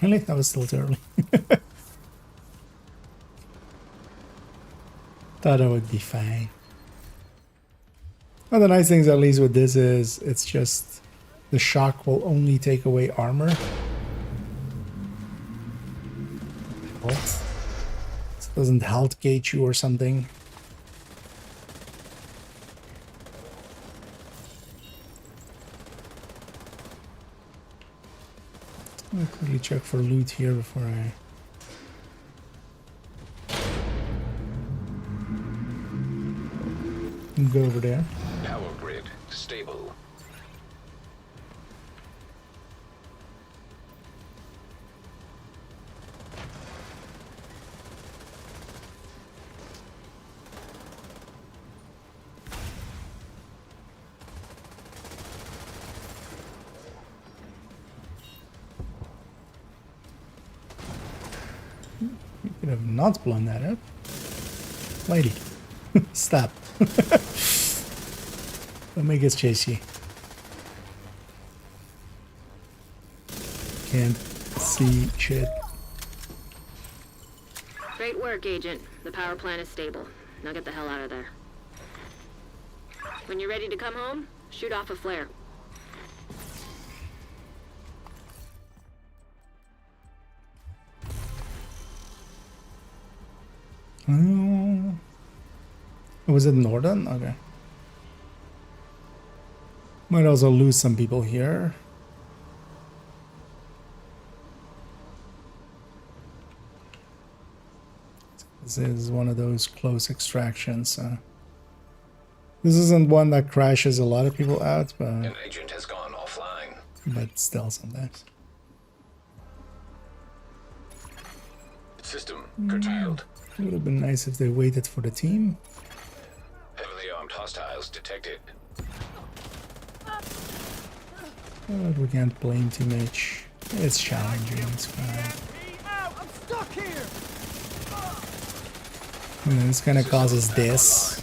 Really? That was still too early. Thought I would be fine. One of the nice things, at least with this, is it's just the shock will only take away armor. What? It doesn't health gauge you or something. I'll quickly check for loot here before I... go over there. Power grid stable. You could have not blown that up. Lady, stop. Don't make us chase you. Can't see shit. Great work, Agent. The power plant is stable. Now get the hell out of there. When you're ready to come home, shoot off a flare. Was it Northern? Okay. Might also lose some people here. This is one of those close extractions. This isn't one that crashes a lot of people out, but An agent has gone offline. still sometimes. System curtailed. It would have been nice if they waited for the team. Heavily armed hostiles detected. But we can't blame too much. It's challenging, it's fine. I'm stuck here. This kind of causes this.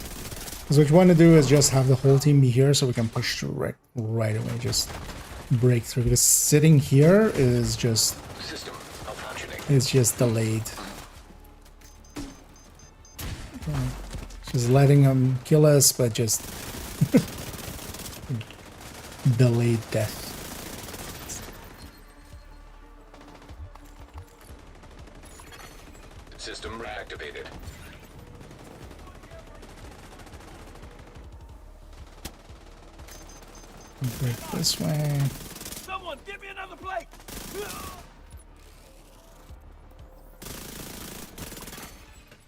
Because what you want to do is just have the whole team be here so we can push through right away. Just break through. Because sitting here is just... System malfunctioning. it's just delayed. Just letting them kill us, but just... delayed death. System reactivated. Break this way. Someone give me another plate.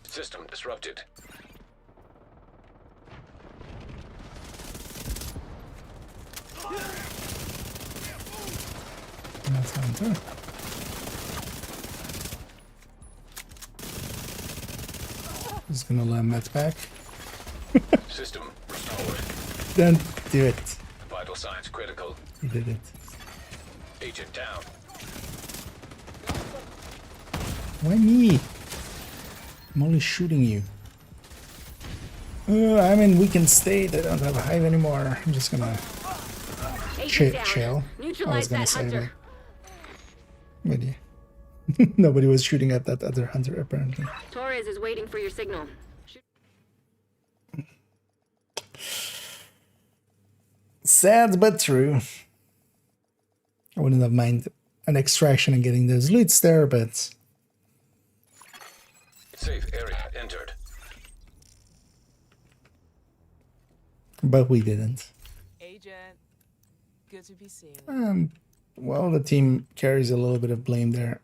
System disrupted. That's Hunter. Just gonna let Matt back. System restored. Don't do it. Vital signs critical. He did it. Agent down. Why me? I'm only shooting you. I'm in weakened state. I don't have a hive anymore. I'm just gonna Agent down. chill. I was Neutralize gonna that say hunter. that. But yeah. Nobody was shooting at that other hunter apparently. Torres is waiting for your signal. Shoot. Sad but true. I wouldn't have minded an extraction and getting those loots there, but Safe area entered. we didn't. Agent, good to be seen. Well, the team carries a little bit of blame there.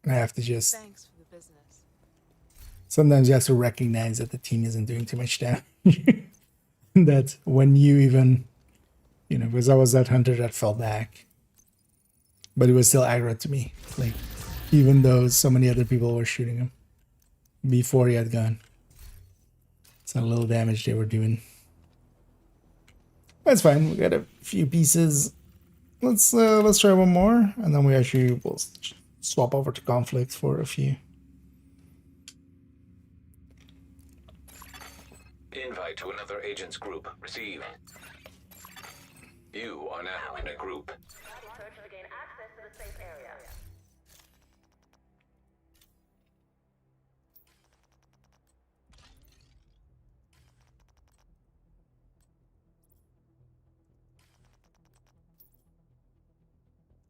I have to just... Thanks for the business. sometimes you have to recognize that the team isn't doing too much damage. That when you even... you know, because I was that hunter that fell back. But it was still aggro to me. Like, even though so many other people were shooting him. Before he had gone. It's not a little damage they were doing. That's fine. We got a few pieces. Let's try one more, and then we actually will swap over to conflict for a few. Invite to another agent's group received. You are now in a group. Search to gain access to the safe area.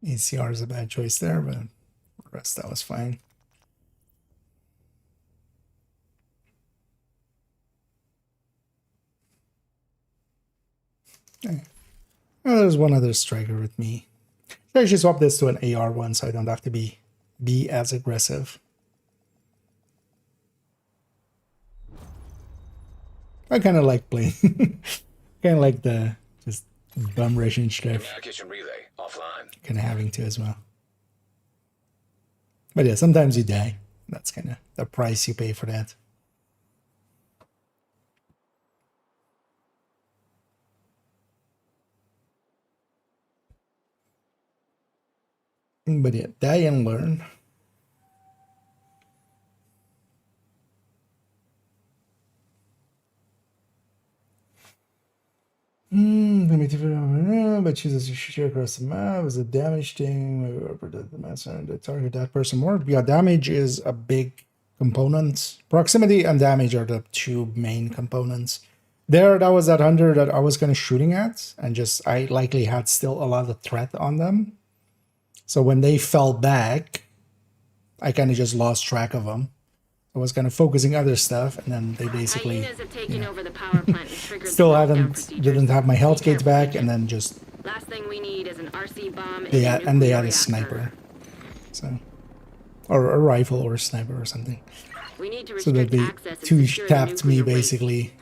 ACR is a bad choice there, but the rest that was fine. Okay. Oh, there's one other striker with me. I should swap this to an AR one so I don't have to be as aggressive. I kind of like playing. Kind of like the just bum rushing stuff. Communication relay offline. Kind of having to as well. But yeah, sometimes you die. That's kind of the price you pay for that. But yeah, die and learn. But chooses to shoot across the map. Is a damage thing? The master to target that person more. Yeah, damage is a big component. Proximity and damage are the two main components. There, that was that hunter that I was kind of shooting at, and just I likely had still a lot of threat on them. So when they fell back, I kind of just lost track of them. I was kind of focusing other stuff, and then they basically Hyenas have taken over the power plant and triggered still the lockdown didn't procedures. have my health Be gates careful, back, Agent. and then just Last thing we need is an RC bomb they had a reactor. sniper, so or a rifle or a sniper or something. We need to So that restrict they access and two secure the tapped me nuclear waste. basically.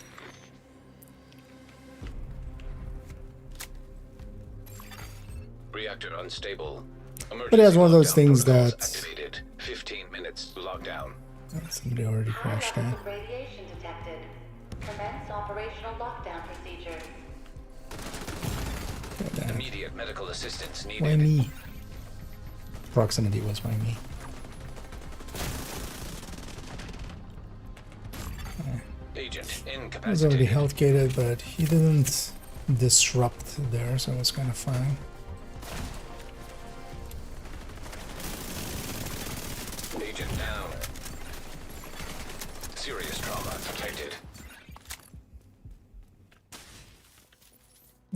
Reactor unstable. But it has one of those Emergency things lockdown that- protocols activated. 15 minutes lockdown. Somebody already crashed that. Radiation detected. Commence operational lockdown procedures. Immediate medical assistance needed. Why me? Proximity was why me. Agent He was already incapacitated. health gated, but he didn't disrupt there, so it was kind of fine. Agent down. Serious trauma detected.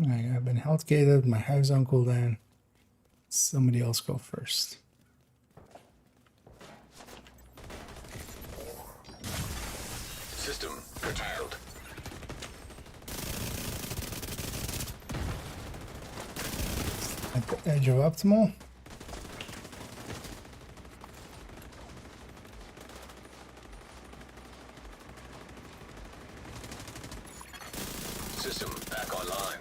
I've been health gated, my hive's on cooldown. Somebody else go first. System curtailed. At the edge of optimal. System back online.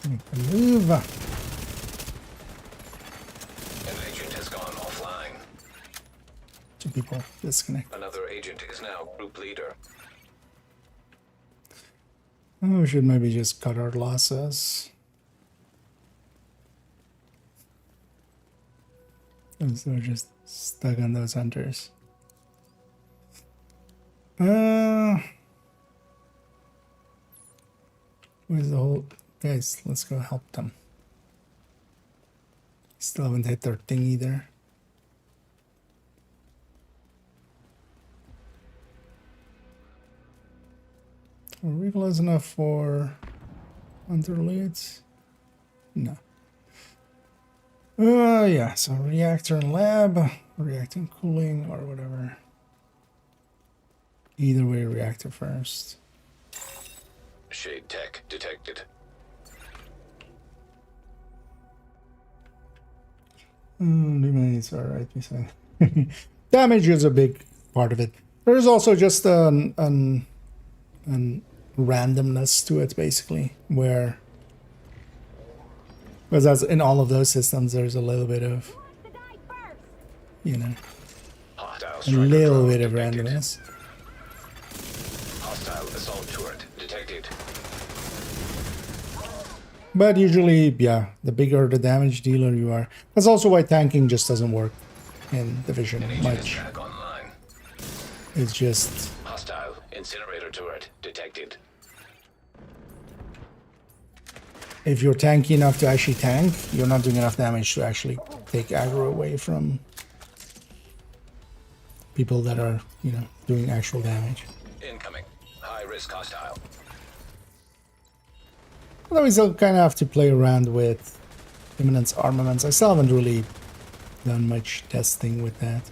Make a move. An agent has gone offline. Two people disconnect. Another agent is now group leader. Oh, we should maybe just cut our losses. Because they're just stuck on those hunters. Where's the whole... Guys, let's go help them. Still haven't hit their thing either. Are we close enough for hunter leads? No. Yeah, so reactor and lab, reactor and cooling, or whatever. Either way, reactor first. Shade tech detected. It's alright, we say. Damage is a big part of it. There is also just an randomness to it, basically, where, because as in all of those systems, there's a little bit of, you know, Hostile a striker little drone bit of detected. randomness. Hostile assault turret detected. But usually, yeah, the bigger the damage dealer you are. That's also why tanking just doesn't work in Division An agent is much. back online. It's just Hostile incinerator turret detected. if you're tanky enough to actually tank, you're not doing enough damage to actually take aggro away from people that are, you know, doing actual damage. Incoming. High risk hostile. Although we still kind of have to play around with imminence armaments. I still haven't really done much testing with that.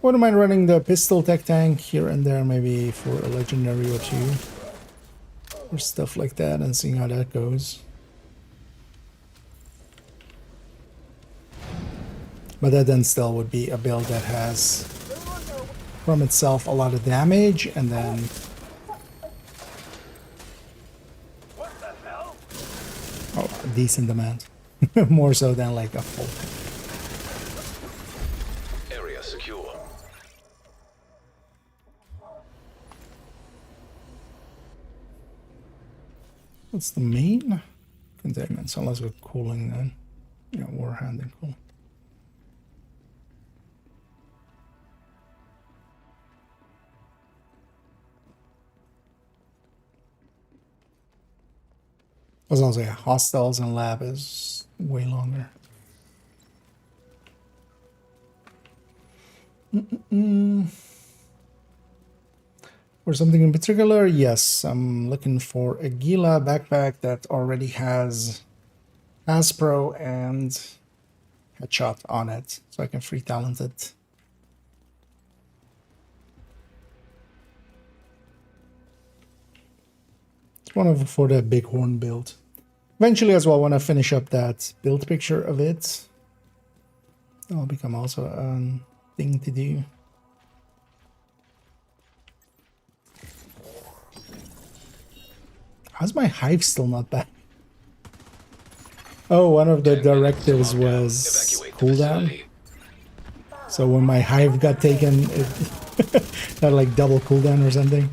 Wouldn't mind running the pistol tech tank here and there, maybe for a legendary or two. Or stuff like that, and seeing how that goes. But that then still would be a build that has from itself a lot of damage, and then What the hell? a decent amount. More so than like a full tank. Area secure. What's the main? Containment, so let's go cooling then. Yeah, war hand and cool. As also, yeah, hostiles and lab is way longer. For something in particular, yes, I'm looking for a Gila backpack that already has Aspro and Headshot on it, so I can free talent it. It's one of for the Bighorn build. Eventually as well, when I finish up that build picture of it, that'll become also a thing to do. How's my hive still not back? Oh, one of the directives was cooldown. So when my hive got taken, it had like double cooldown or something.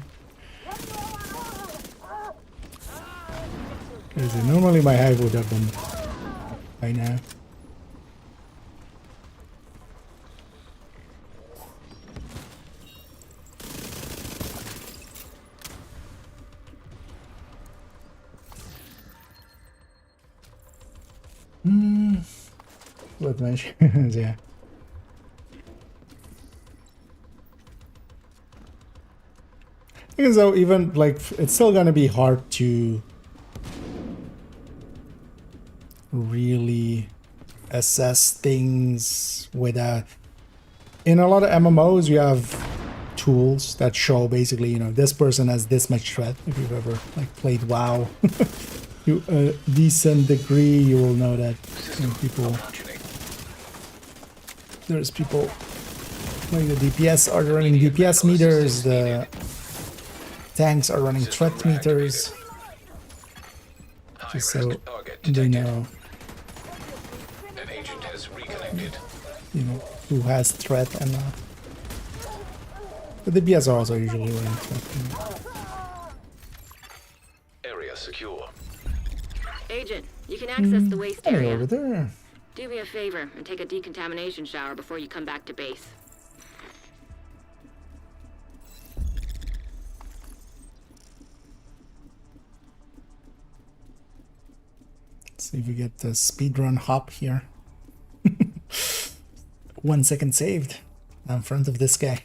Crazy. Normally my hive would have been by now. What mentions, yeah. Because though even like it's still gonna be hard to really assess things without. In a lot of MMOs, you have tools that show basically, you know, this person has this much threat. If you've ever like played WoW to a decent degree, you will know that, you know, people. There's people playing the DPS are running DPS meters. The tanks are running threat meters. Just so they know, An agent has reconnected. you know, who has threat and not. The DPS are also usually running threat. Area secure. Agent, you can access the waste Hey, area. over there. Do me a favor and take a decontamination shower before you come back to base. Let's see if we get the speedrun hop here. 1 second saved. I'm in front of this guy.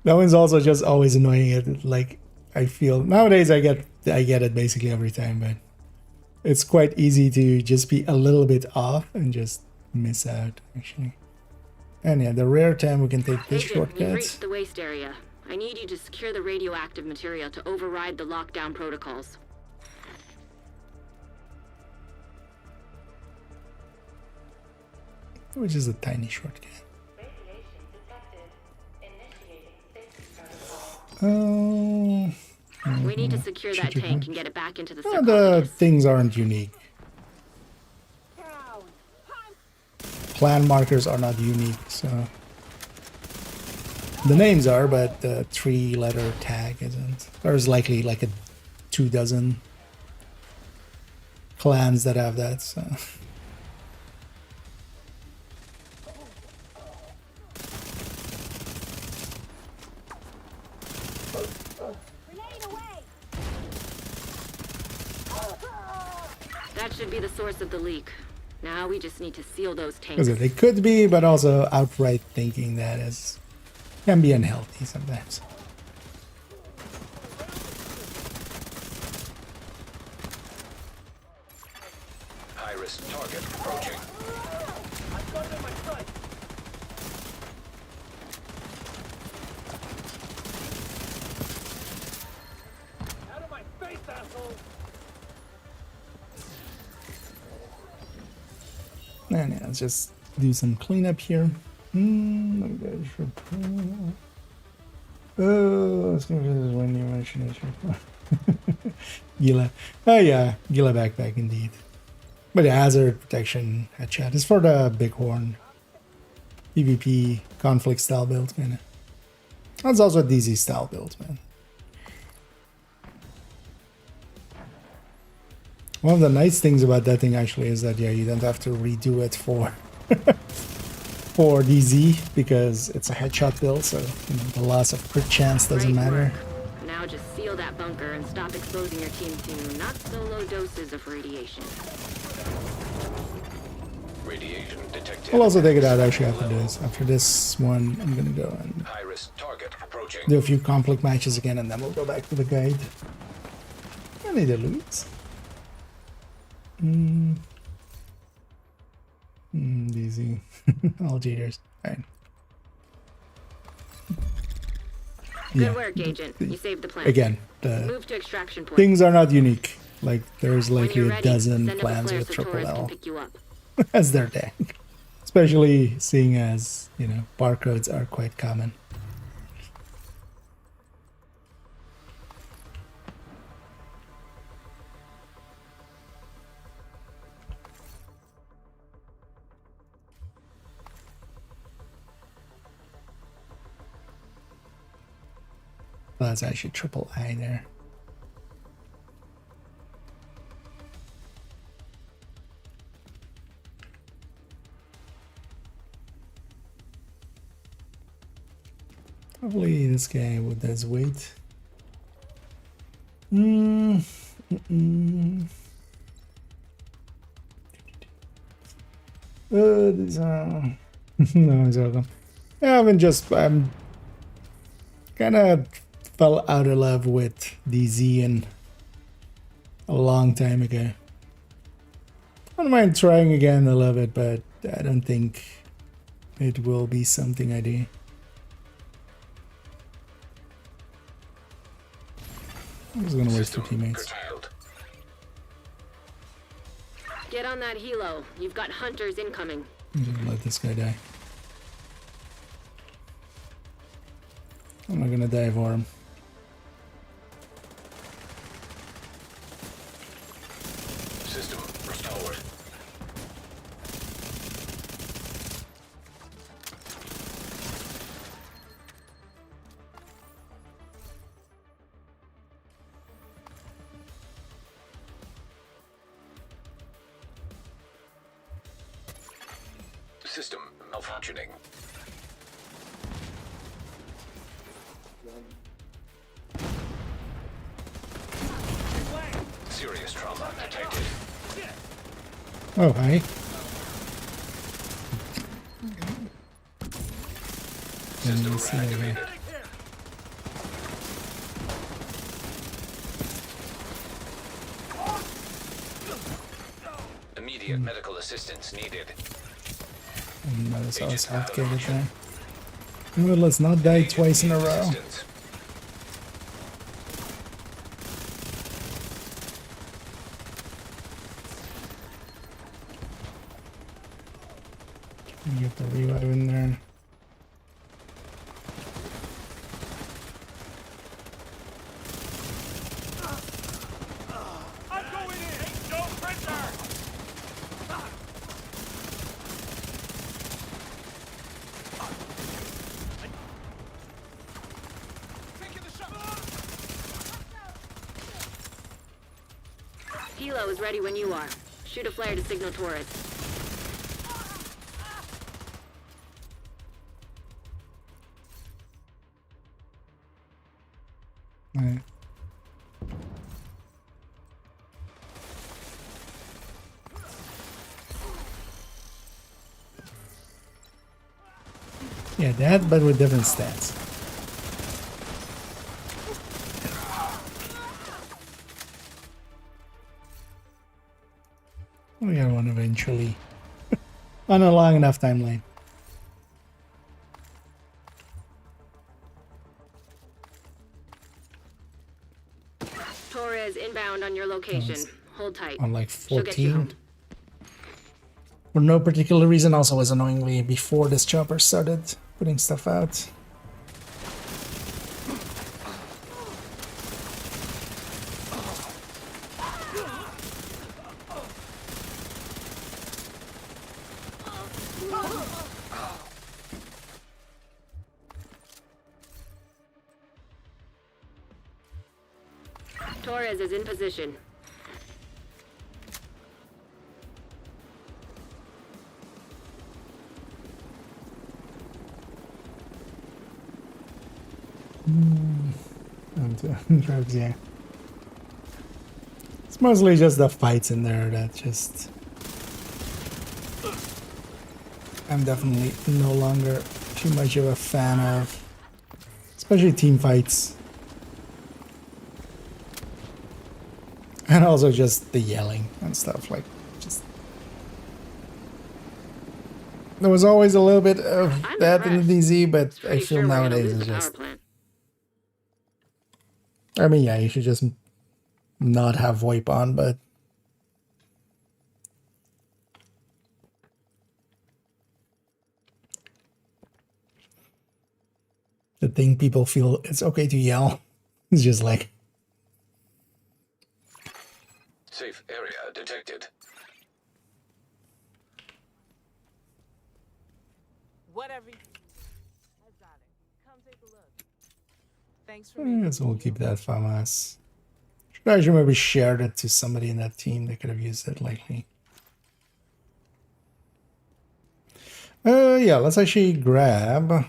That one's also just always annoying. It like I feel nowadays I get it basically every time, but it's quite easy to just be a little bit off and just miss out actually. And yeah, the rare time we can take this Agent, we've shortcut. reached the waste area. I need you to secure the radioactive material to override the lockdown protocols. Which is a tiny shortcut. Radiation detected. Initiating safety protocol. Oh, We need to secure that Should you tank have- and get it back into the the sarcophagus. things aren't unique. Clan markers are not unique, so the names are, but the 3-letter tag isn't. There's likely like 24 clans that have that, so. That should be the source of the leak. Now we just need to seal those tanks. Because they could be, but also outright thinking that is can be unhealthy sometimes. High-risk target approaching. I've got it in my sight. Out of my face, asshole! And yeah, let's just do some cleanup here. Let me go for. Oh, let's go for this one new imagination. Gila. Oh yeah, Gila backpack indeed. But yeah, hazard protection headshot is for the bighorn PvP conflict style build, kind of. That's also a DZ style build, man. One of the nice things about that thing actually is that yeah, you don't have to redo it for for DZ because it's a headshot build, so you know, the loss of crit chance doesn't Great matter. work. Now just seal that bunker and stop exposing your team to not so low doses of radiation. Radiation detected. I'll also take it out actually after this. After this one, I'm gonna go and High-risk target approaching. do a few conflict matches again, and then we'll go back to the guide. I need a loot. DZ. All cheaters. Alright. Good work, Agent. You saved the planet. Again, the Move to extraction point. things are not unique. Like, there's When likely you're a ready, dozen send up a plans flare with so triple Taurus can L pick you up. as their tank. Especially seeing as, you know, barcodes are quite common. Well, that's actually triple I there. Probably this guy with his weight. These are no, it's welcome. Yeah, I'm kind of fell out of love with DZ and a long time ago. I don't mind trying again a little bit, but I don't think it will be something I do. I'm just gonna waste two teammates. Curtailed. Get on that helo. You've got hunters incoming. I'm just gonna let this guy die. I'm not gonna die for him. System restored. System malfunctioning. Serious trauma detected. Oh, hi. System see that reactivated. Immediate medical assistance needed. Notice I was health-gated there. Well, let's not die twice in a row. Assistance. You get the revive in there. I'm going in! No printer! Taking the shot! Helo is ready when you are. Shoot a flare to signal Taurus. Right. Yeah, that, but with different stats. We got one eventually. On a long enough timeline. Torres inbound on your location. Hold tight. On like She'll get you 14. home. For no particular reason, also was annoyingly before this chopper started putting stuff out. Torres is in position. And drugs, yeah. It's mostly just the fights in there that just... I'm definitely no longer too much of a fan of. Especially team fights. And also just the yelling and stuff, like, just... There was always a little bit of I'm that in the impressed. DZ, but I Pretty feel sure we're gonna nowadays lose it's the power just... plant. I mean, yeah, you should just not have VoIP on, but... The thing people feel it's okay to yell is just like... Safe area detected. Whatever you I got it. Come take a look. Thanks for I making guess we'll me keep feel that from us. I should maybe shared it to somebody in that team that could have used it lately. Yeah, let's actually grab...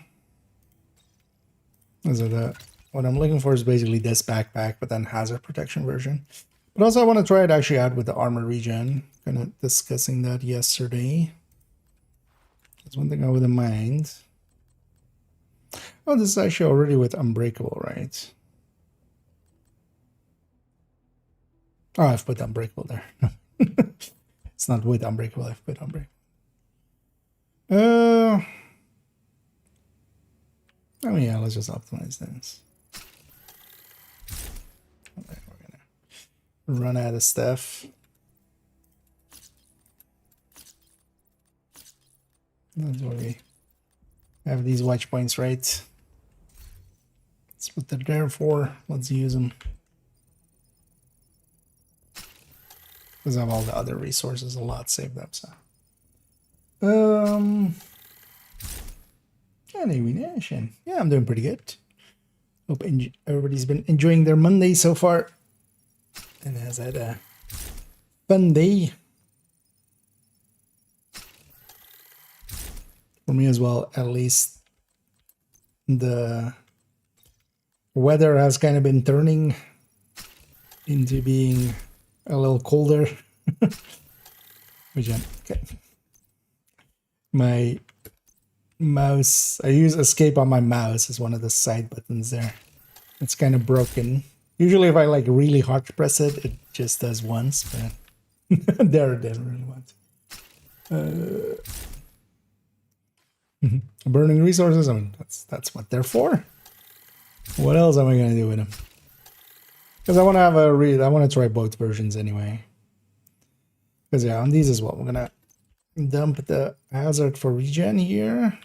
Is it what I'm looking for is basically this backpack, but then hazard protection version. But also I want to try it actually out with the armor regen. Kind of discussing that yesterday. That's one thing I wouldn't mind. Oh, this is actually already with Unbreakable, right? Oh, I've put Unbreakable there. It's not with Unbreakable, I've put Unbreakable. Oh yeah, let's just optimize this. Okay, we're gonna run out of stuff. That's where we have these watch points, right? That's what they're there for. Let's use them. Because I have all the other resources a lot saved up, so. Animation. Yeah, I'm doing pretty good. Hope everybody's been enjoying their Monday so far. And has had a fun day. For me as well, at least. The weather has kind of been turning into being a little colder. Which I'm, okay. My mouse, I use escape on my mouse as one of the side buttons there. It's kind of broken. Usually if I like really hard press it, it just does once, but there it didn't really want. Burning resources, I mean, that's what they're for. What else am I gonna do with them? Because I want to have a read. I want to try both versions anyway. Because yeah, on these as well, we're gonna dump the hazard for regen here.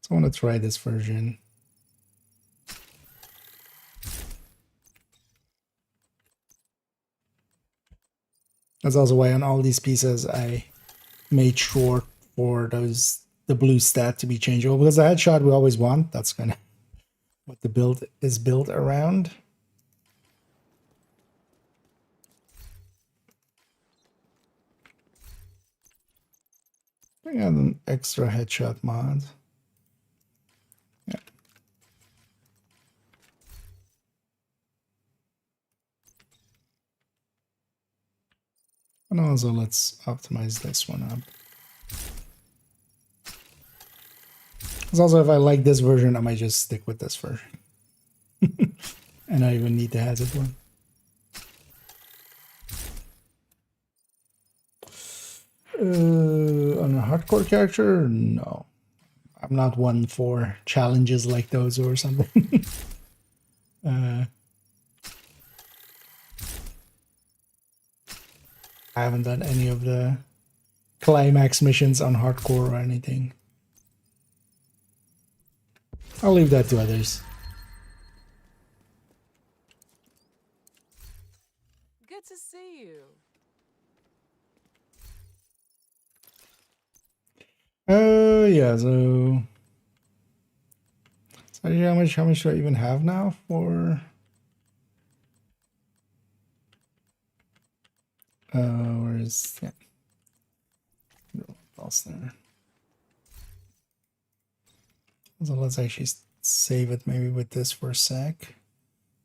So I want to try this version. That's also why on all these pieces I made sure for the blue stat to be changeable, because the headshot we always want. That's kind of what the build is built around. I got an extra headshot mod. Yeah. And also let's optimize this one up. Because also if I like this version, I might just stick with this version. And I even need the hazard one. On a hardcore character, no. I'm not one for challenges like those or something. I haven't done any of the climax missions on hardcore or anything. I'll leave that to others. Good to see you. Yeah, so yeah, how much do I even have now for where is yeah. What else there? So let's actually save it maybe with this for a sec.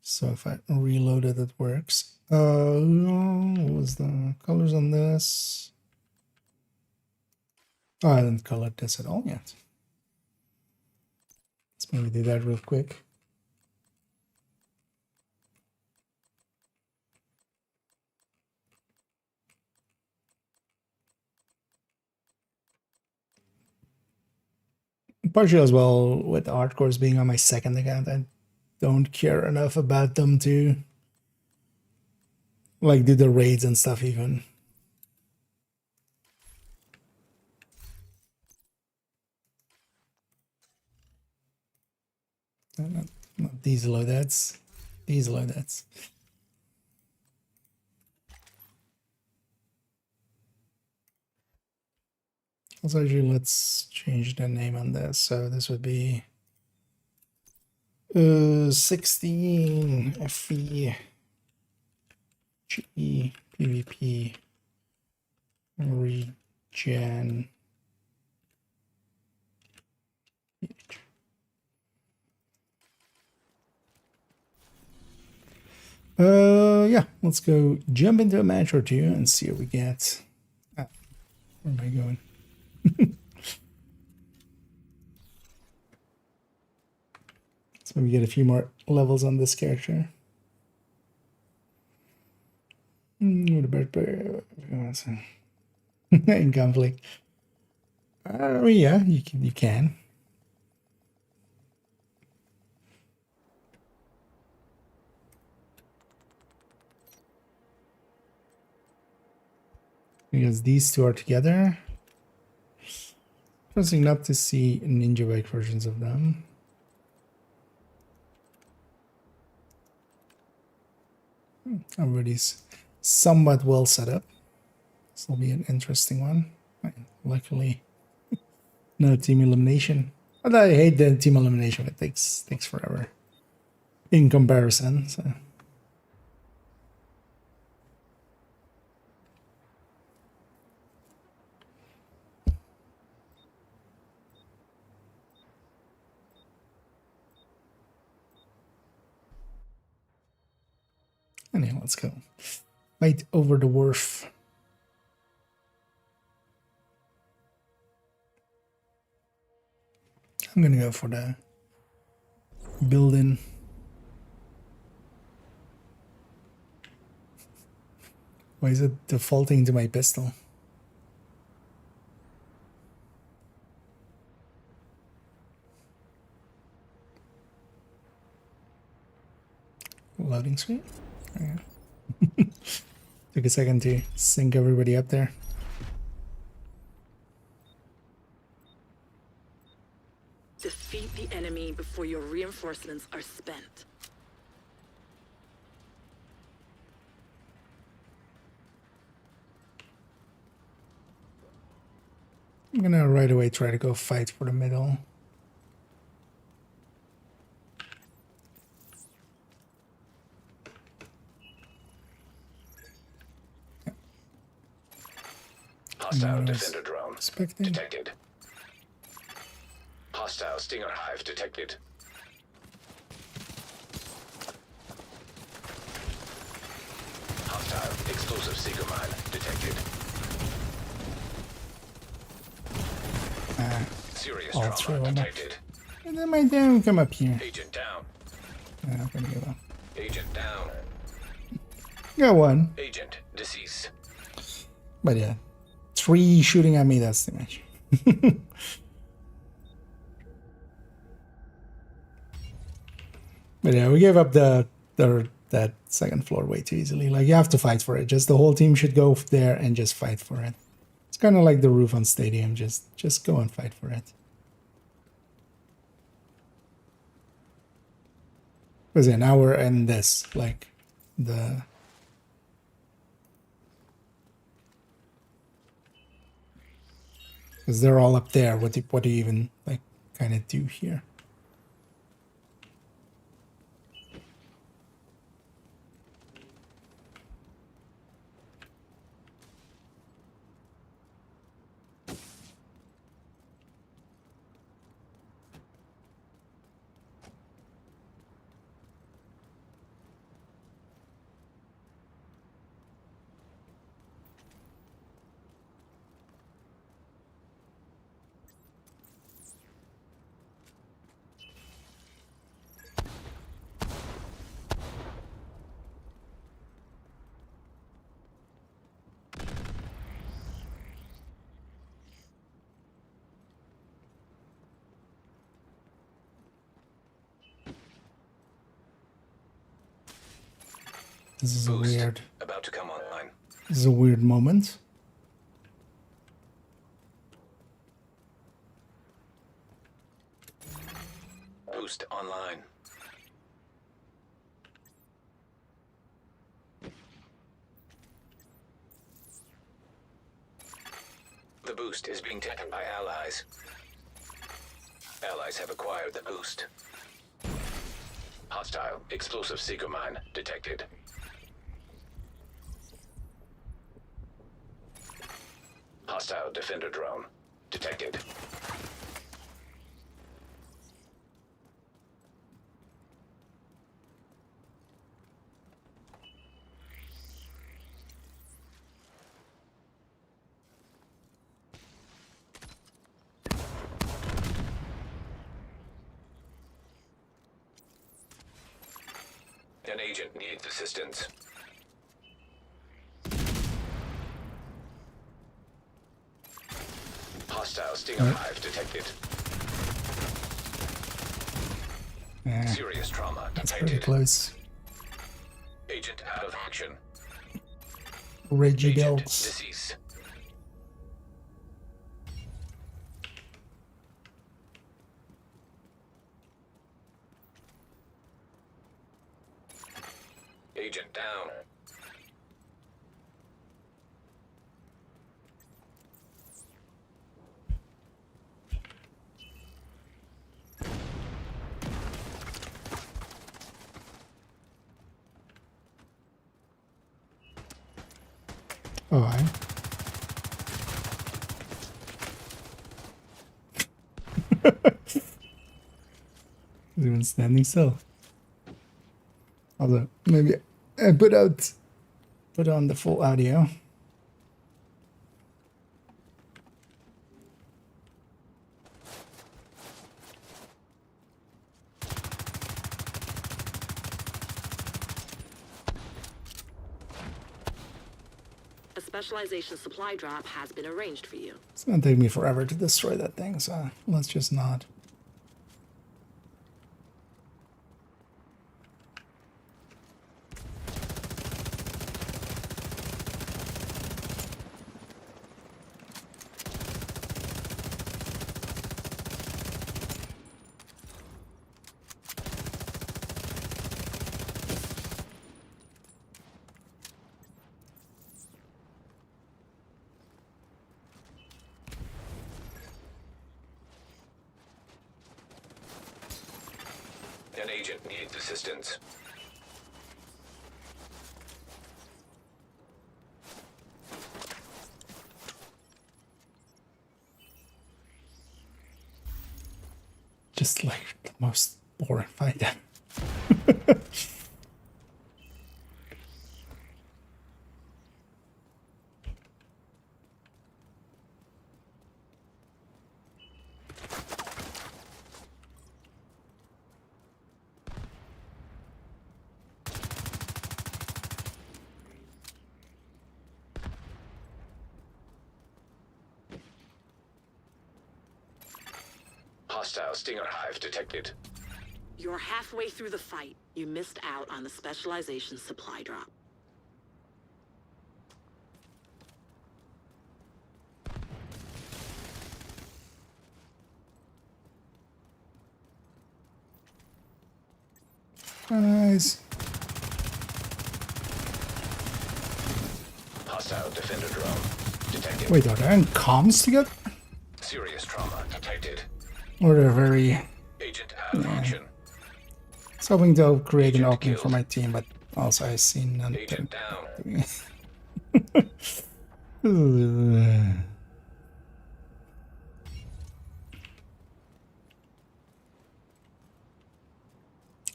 So if I reload it, it works. What was the colors on this? Oh, I didn't color this at all yet. Let's maybe do that real quick. Partially as well with hardcores being on my second account, I don't care enough about them to like do the raids and stuff even. Not these loadeouts. These loadeouts. Also, actually, let's change the name on this. So this would be 16 FE GE PvP regen. Yeah, let's go jump into a match or two and see what we get. Ah, where am I going? Let's maybe get a few more levels on this character. What about in conflict? Yeah, you can. You can. Because these two are together. Interesting not to see ninja bike versions of them. Everybody's somewhat well set up. This will be an interesting one. Luckily, no team elimination. But I hate the team elimination. It takes forever in comparison. So. Anyhow, let's go. Fight over the wharf. I'm gonna go for the building. Why is it defaulting to my pistol? Loading screen? Okay. Took a second to sync everybody up there. Defeat the enemy before your reinforcements are spent. I'm gonna right away try to go fight for the middle. Hostile defender drone Expecting. detected. Hostile stinger hive detected. Hostile explosive seeker mine detected. Serious all trauma three of them. detected. And then my damn come up here. Agent down. I'm gonna give up. Agent down. Got one. Agent deceased. But yeah, 3 shooting at me, that's too much. But yeah, we gave up that second floor way too easily. Like, you have to fight for it. Just the whole team should go there and just fight for it. It's kind of like the roof on Stadium. Just go and fight for it. Because yeah, now we're in this, like, the... Because they're all up there. What do you even, like, kind of do here? This is Boost a weird... about to come online. This is a weird moment. Boost online. The boost is being taken by allies. Allies have acquired the boost. Hostile explosive seeker mine detected. Hostile defender drone detected. An agent needs assistance. Hostile Stinger Hive detected. Yeah, Serious trauma that's pretty detected. close. Agent out of action. Reggie Agent Bells. deceased. Agent down. Oh, I... He's even standing still. Although, maybe I put on the full audio. A specialization supply drop has been arranged for you. It's gonna take me forever to destroy that thing, so let's just not. An agent needs assistance. Just like the most boring fight. Hostile Stinger Hive detected. You're halfway through the fight. You missed out on the specialization supply drop. Nice. Hostile Defender drone detected. Wait, are they in comms together? Serious trauma detected. Or they're very... Agent malfunction. I was hoping to create an Agent opening for killed. my team, but also I see none. Agent down.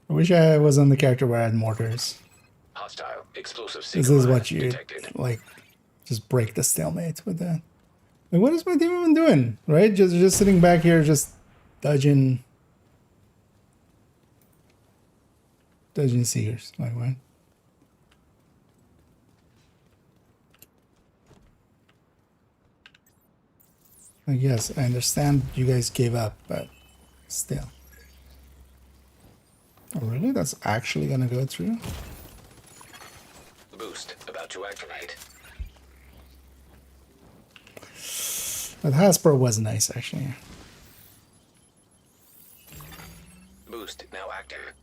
I wish I was on the character where I had mortars. Hostile explosive This Stinger is Hive what you detected. like. Just break the stalemate with that. Like, what is my team even doing? Right? Just sitting back here, just dodging seekers. Like what? Like, yes, I understand you guys gave up, but still. Oh, really? That's actually gonna go through? Boost about to activate. But Hasbro was nice, actually. Boost now active.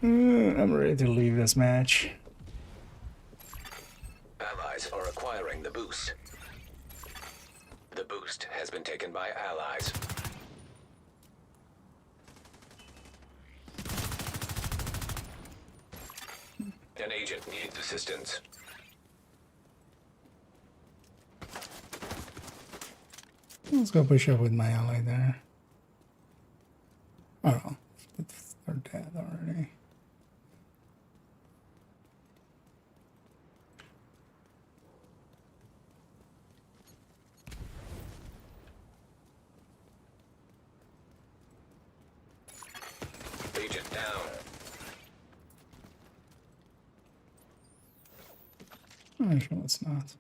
I'm ready to leave this match. Allies are acquiring the boost. The boost has been taken by allies. An agent needs assistance. Let's go push up with my ally there. Oh, they're dead already. Agent down. Oh, sure, it's not.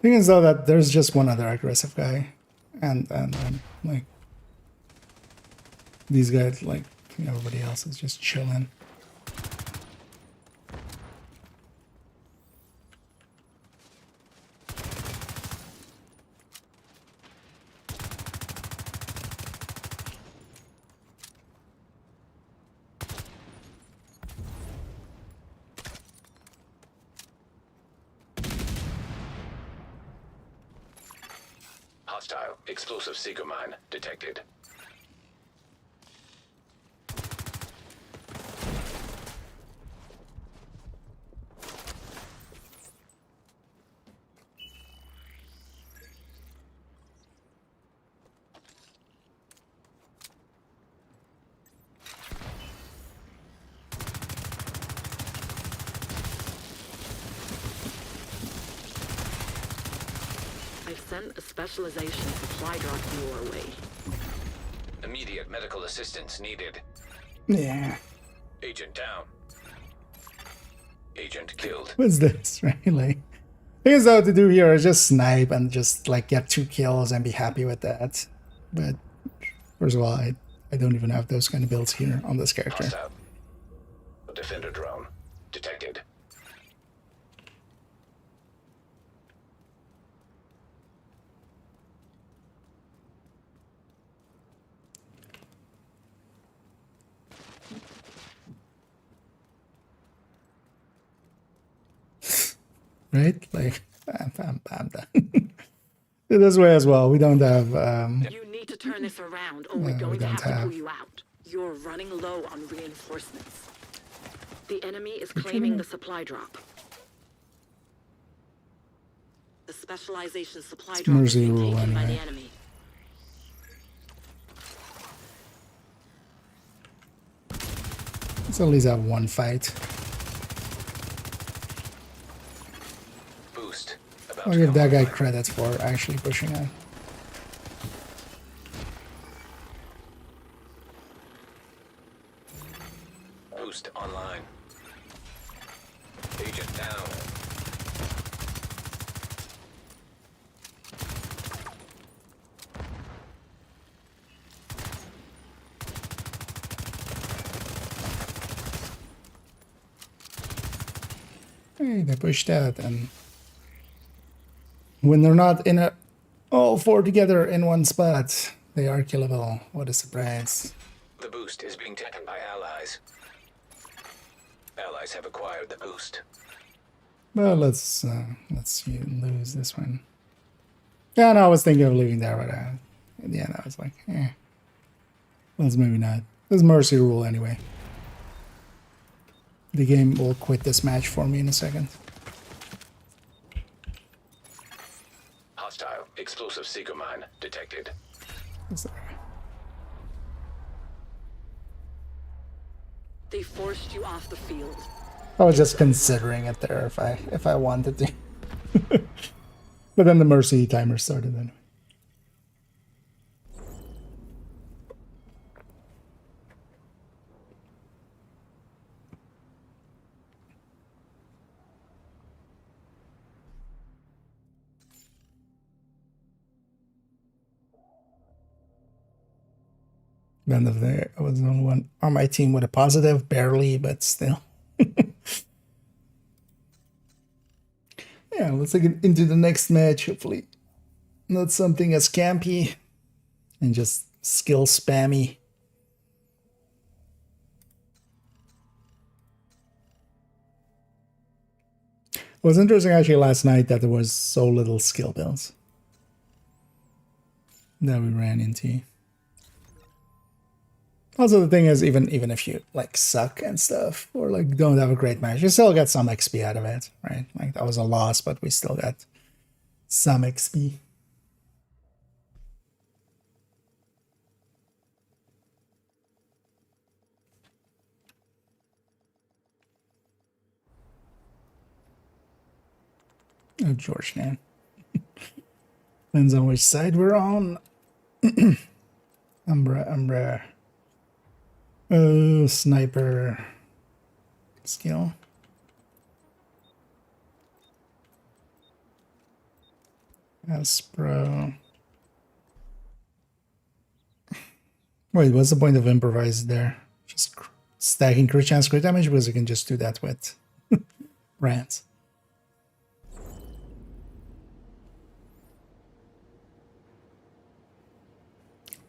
Thing is though that there's just one other aggressive guy, and like these guys, like everybody else is just chilling. Hostile explosive seeker mine detected. I've sent a specialization supply drop your way. Immediate medical assistance needed. Yeah. Agent down. Agent killed. What's this, right? Like, thing is though to do here is just snipe and just like get 2 kills and be happy with that. But first of all, I don't even have those kind of builds here on this character. Hostile defender drone detected. Right? Like, bam, done. This way as well. We don't have. You need to turn this around, or we're we going to don't have to have. pull you out. You're running low on reinforcements. The enemy is claiming the supply drop. The specialization supply drop is Mercy being rule taken by anyway. the enemy. Let's at least have one fight. Boost about I'll to give come that guy online. credit for actually pushing it. boost online. Agent down. Hey, they pushed out, and when they're not in a all four together in one spot, they are killable. What a surprise. The boost is being taken by allies. Allies have acquired the boost. Well, let's lose this one. Yeah, no, I was thinking of leaving there, but in the end, I was like, let's maybe not. There's mercy rule anyway. The game will quit this match for me in a second. Hostile explosive seeker mine detected. What's that? They forced you off the field. I was just considering it there if I wanted to. But then the mercy timer started anyway. End of the day, I was the only one on my team with a positive, barely, but still. Yeah, let's take it into the next match, hopefully. Not something as campy and just skill spammy. It was interesting actually last night that there was so little skill builds that we ran into. Also, the thing is, even if you like suck and stuff, or like don't have a great match, you still get some XP out of it, right? Like that was a loss, but we still got some XP. Oh, George, man. Depends on which side we're on. Umbra. Oh, sniper skill. Aspro. Wait, what's the point of improvised there? Just stacking crit chance, crit damage, because you can just do that with rants.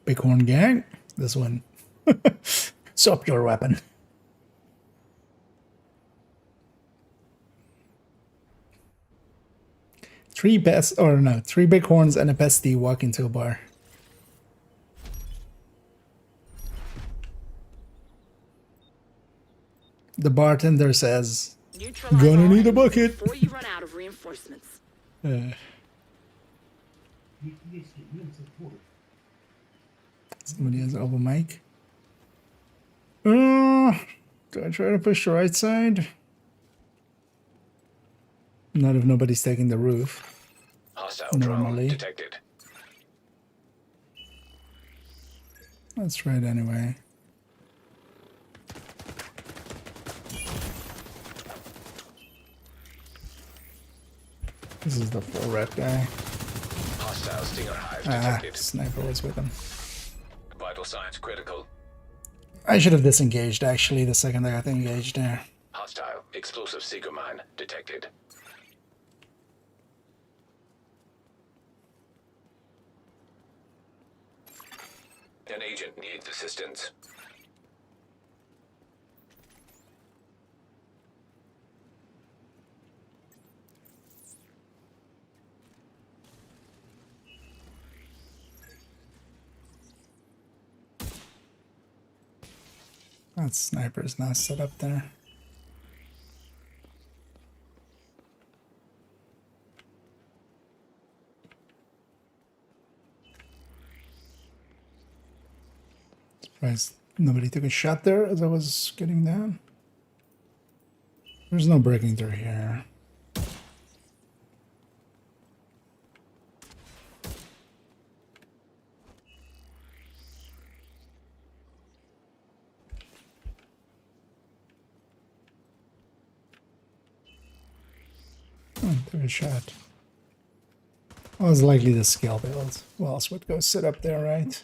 Bighorn gang. This one. Swap your weapon. Three bighorns and a bestie walk into a bar. The bartender says, Neutralize "Gonna all need a enemies bucket." before you run out of reinforcements. Somebody has open mic. Do I try to push the right side? Not if nobody's taking the roof. Hostile Normally. drone detected. Let's try it anyway. This is the full red guy. Hostile stinger hive Ah, detected. sniper was with him. Vital signs critical. I should have disengaged actually the second I got engaged there. Hostile explosive seeker mine detected. An agent needs assistance. That sniper's not set up there. Surprised nobody took a shot there as I was getting down. There's no breaking through here. Took a shot. Most likely the skill build. Who else would go sit up there, right?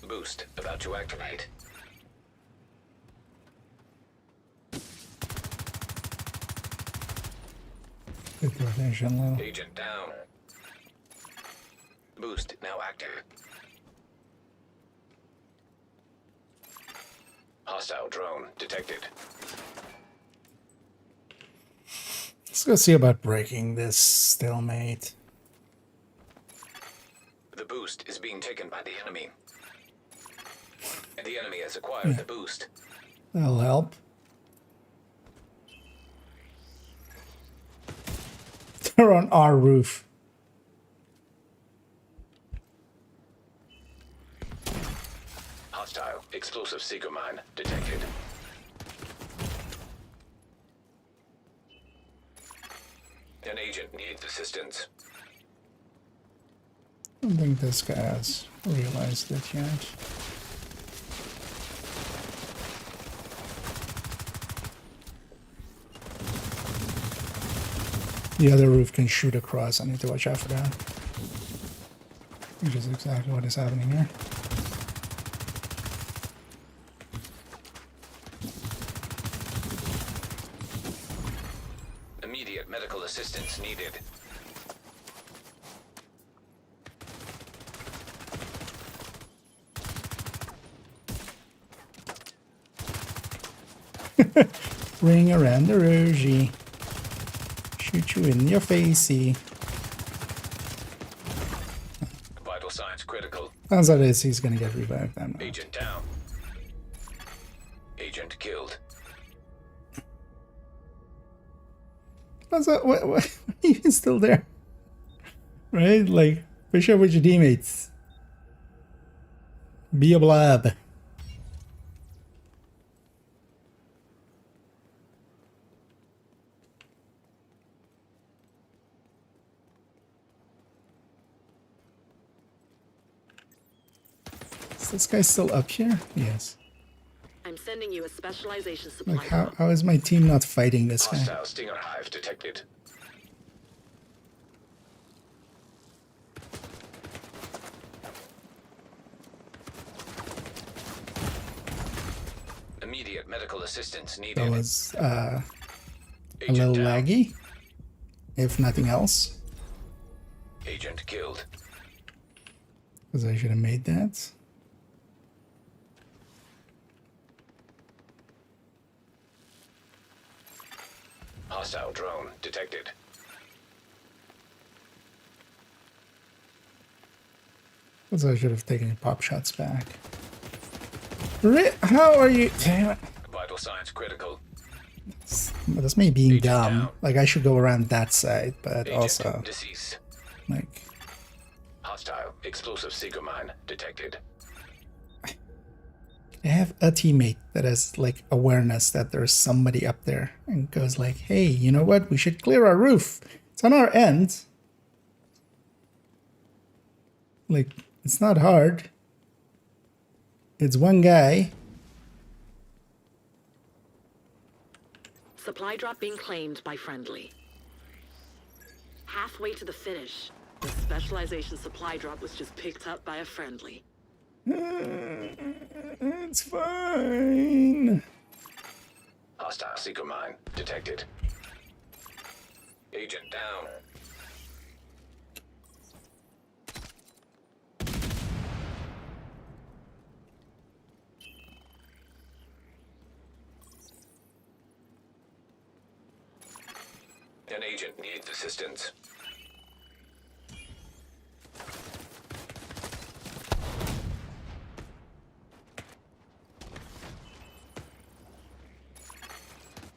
Boost about to activate. Good rotation low. Agent down. Boost now active. Hostile drone detected. Let's go see about breaking this stalemate. The boost is being taken by the enemy. And the enemy has acquired the boost. That'll help. They're on our roof. Hostile explosive seeker mine detected. An agent needs assistance. I don't think this guy has realized it yet. The other roof can shoot across. I need to watch out for that. Which is exactly what is happening here. Immediate medical assistance needed. Ring around the rosy. Shoot you in your facey. Vital signs critical. Sounds like this, he's gonna get revived. I'm not. Agent down. Agent killed. How's that? What? He's still there. Right? Like, push up with your teammates. Be a blob. Is this guy still up here? Yes. I'm sending you a specialization supply Like, drop. how is my team not fighting this guy? Hostile stinger hive detected. Immediate medical assistance needed. That was a Agent little down. laggy, if nothing else. Agent killed. Because I should have made that. Hostile drone detected. Because I should have taken pop shots back. How are you? Damn it. Vital signs critical. That's me being Agent dumb. down. Like, I should go around that side, but Agent also, deceased. like, Hostile explosive seeker mine detected. I have a teammate that has, like, awareness that there's somebody up there and goes like, hey, you know what? We should clear our roof. It's on our end. Like, it's not hard. It's one guy. Supply drop being claimed by friendly. Halfway to the finish, the specialization supply drop was just picked up by a friendly. It's fine. Hostile seeker mine detected. Agent down. An agent needs assistance.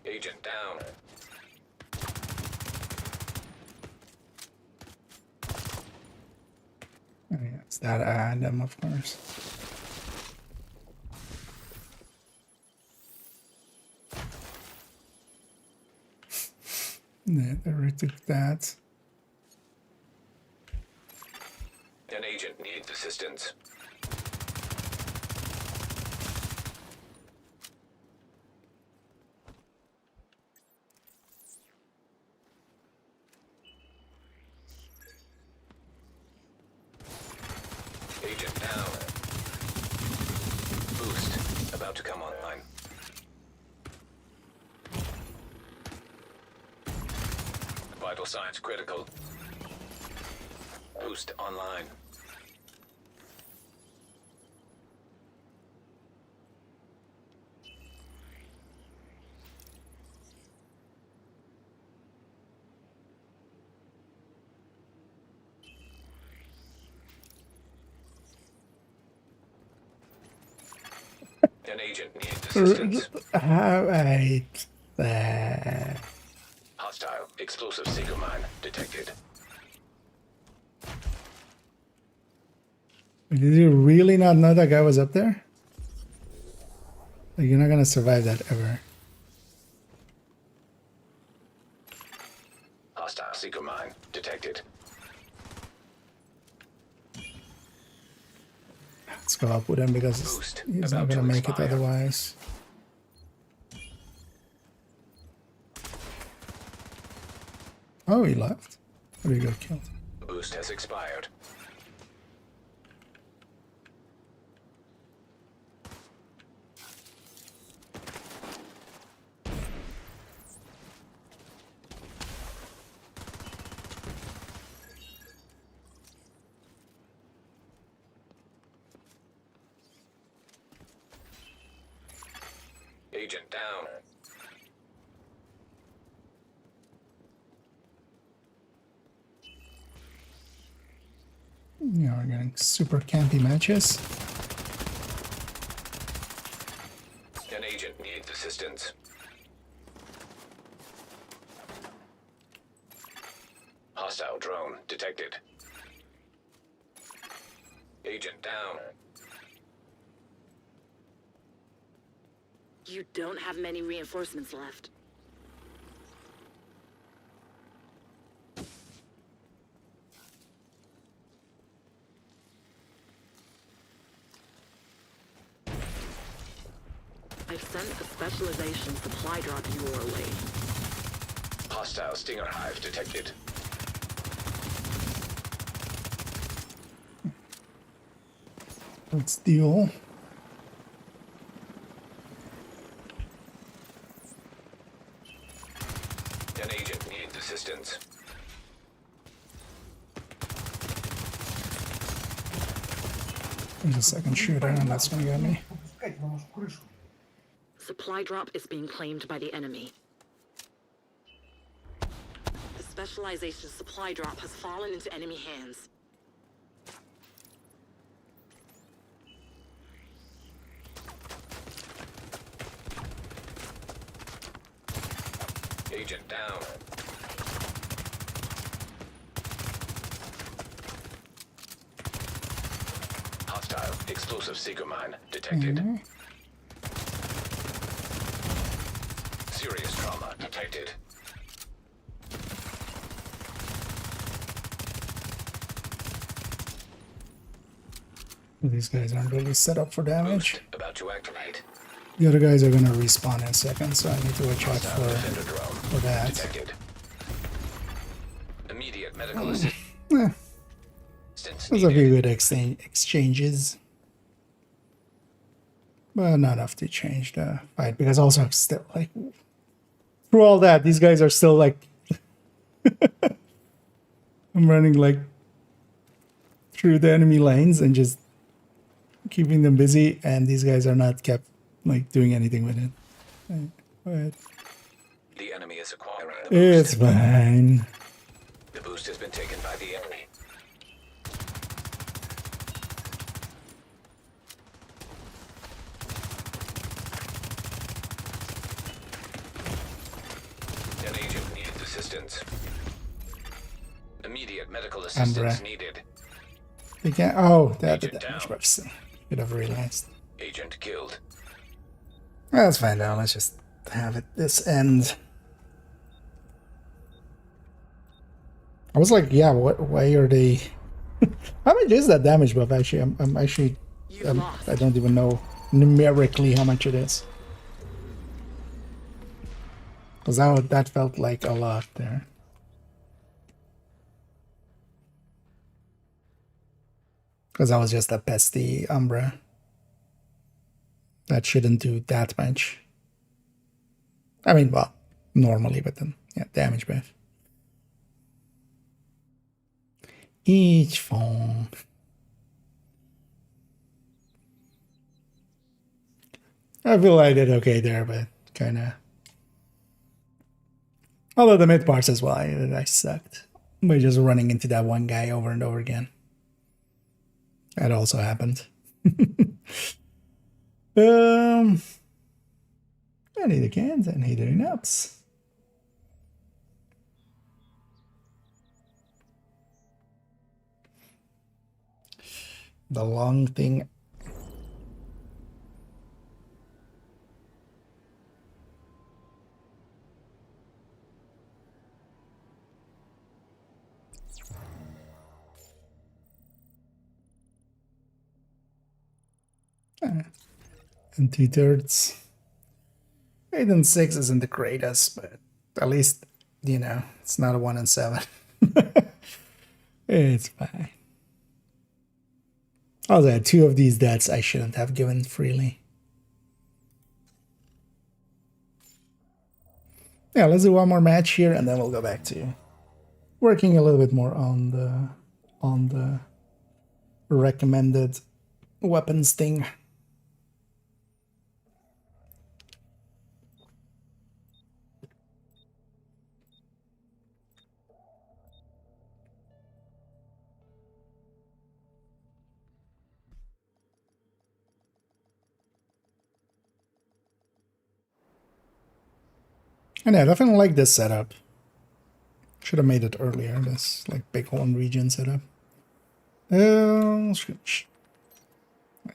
Agent down. It's that random, of course. Yeah, they retook that. An agent needs assistance. Agent down. Boost about to come online. Vital signs critical. Boost online. An agent needs assistance. Alright. Hostile explosive seeker mine detected. Did you really not know that guy was up there? Like, you're not gonna survive that ever. Hostile seeker mine detected. Let's go up with him because Boost he's not about gonna to make it expire. otherwise. Oh, he left. Or he got killed. Boost has expired. Agent down. Yeah, we're getting super campy matches. An agent needs assistance. Hostile drone detected. Agent down. You don't have many reinforcements left. I've sent a specialization supply drop your way. Hostile stinger hive detected. Let's deal. An agent needs assistance. There's a second shooter, and that's gonna get me. Supply drop is being claimed by the enemy. The specialization supply drop has fallen into enemy hands. Agent down. Hostile explosive seeker mine detected. Serious trauma detected. These guys aren't really set up for damage. Boost about to activate. The other guys are gonna respawn in a second, so I need to watch out Hostile defender drone for that. detected. Immediate medical assistance There's a needed. few good exchanges. But not enough to change the fight, because also I'm still like, through all that, these guys are still like, I'm running like through the enemy lanes and just keeping them busy, and these guys are not kept like doing anything with it. But The enemy is acquiring the boost. it's fine. The boost has been taken by the enemy. An agent needs assistance. Immediate medical assistance Umbra. needed. They can't. Oh, that the Agent damage down. buffs. Should have realized. Agent killed. That's fine now. Let's just have it this end. I was like, yeah, what? Why are they? How much is that damage buff? Actually, I'm actually, You've lost. I don't even know numerically how much it is. Because that felt like a lot there. Because that was just a pesty Umbra. That shouldn't do that much. I mean, well, normally, but then, yeah, damage buff. Each phone. I feel I did okay there, but kind of. Although the mid parts as well, I sucked by just running into that one guy over and over again. That also happened. I need the cans, I need the nuts. The long thing. And 2/3. 8 and 6 isn't the greatest, but at least, you know, it's not a 1 and 7. It's fine. Also, I had 2 of these deaths I shouldn't have given freely. Yeah, let's do one more match here, and then we'll go back to working a little bit more on the recommended weapons thing. And yeah, I definitely like this setup. Should have made it earlier, this like Bighorn region setup.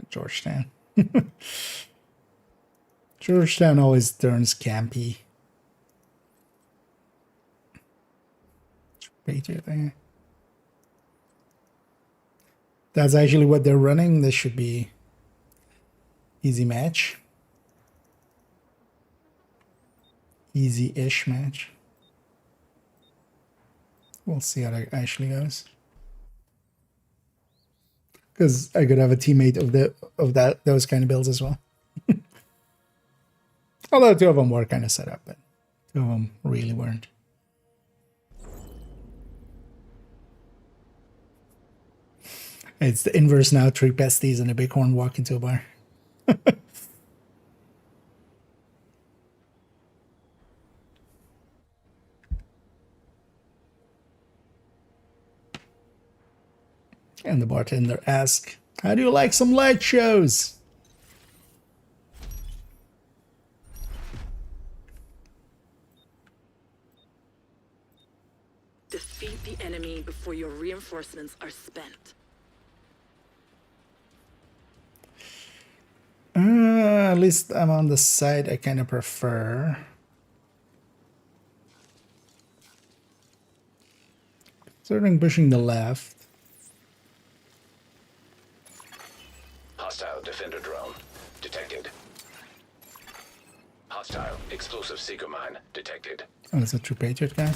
Georgetown. Georgetown always turns campy. Patriot thing. That's actually what they're running. This should be easy match. Easy-ish match. We'll see how that actually goes. Because I could have a teammate of those kind of builds as well. Although 2 of them were kind of set up, but 2 of them really weren't. It's the inverse now. 3 pesties and a bighorn walk into a bar. And the bartender asks, how do you like some light shows? Defeat the enemy before your reinforcements are spent. At least I'm on the side I kind of prefer. Starting pushing the left. Hostile defender drone detected. Hostile explosive seeker mine detected. Oh, that's a true Patriot guy.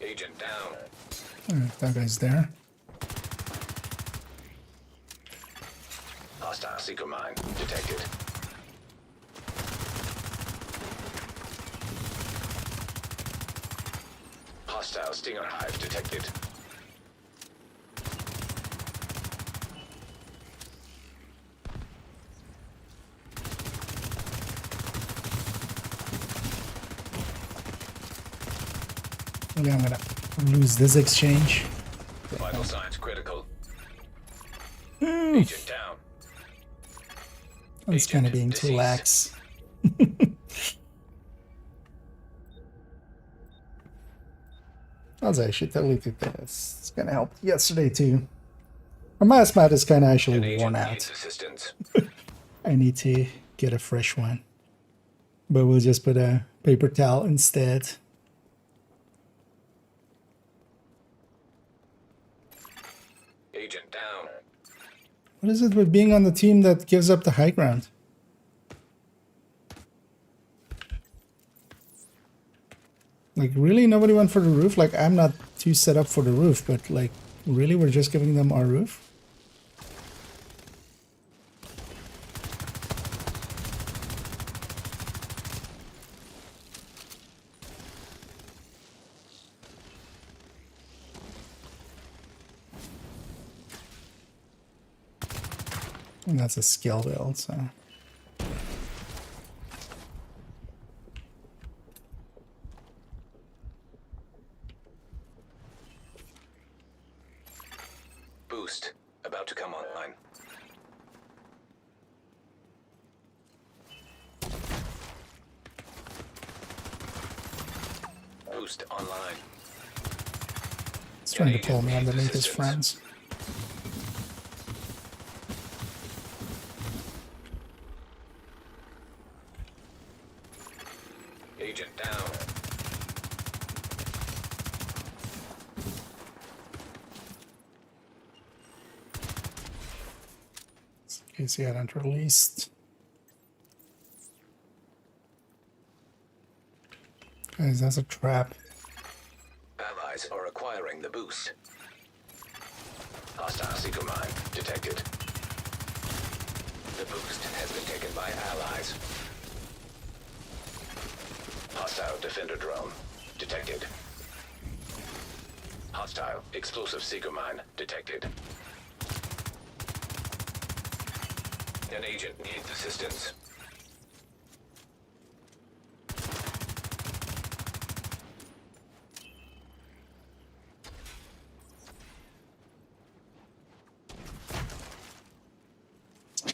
Agent down. Alright, that guy's there. Hostile seeker mine detected. Hostile stinger hive detected. Okay, I'm gonna lose this exchange. Vital signs critical. Agent down. It's kind of Agent being too deceased. lax. I should totally do this. It's gonna help yesterday too. My mask mat is kind of An actually agent worn needs out. assistance. I need to get a fresh one. But we'll just put a paper towel instead. Agent down. What is it with being on the team that gives up the high ground? Like, really? Nobody went for the roof? Like, I'm not too set up for the roof, but like, really? We're just giving them our roof? And that's a skill build, so. Boost about to come online. Boost online. He's trying to pull me underneath his friends. Agent down. In case he hadn't released. Guys, that's a trap. Allies are acquiring the boost. Hostile seeker mine detected. The boost has been taken by allies. Hostile defender drone detected. Hostile explosive seeker mine detected. An agent needs assistance.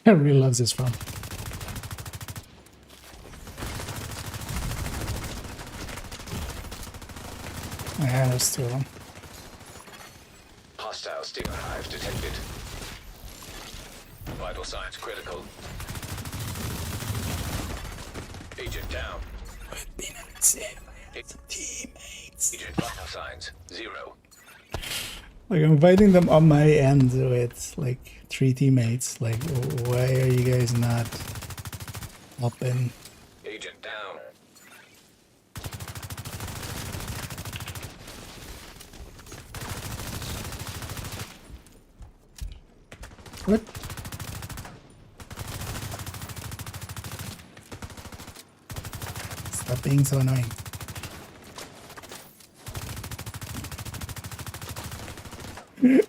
I really loves this phone. Yeah, there's two of them. Hostile stinger hive detected. Vital signs critical. Agent down. Teammates. Agent vital signs 0. Like, I'm fighting them on my end with like 3 teammates. Like, why are you guys not helping? Agent down. What? Stop being so annoying.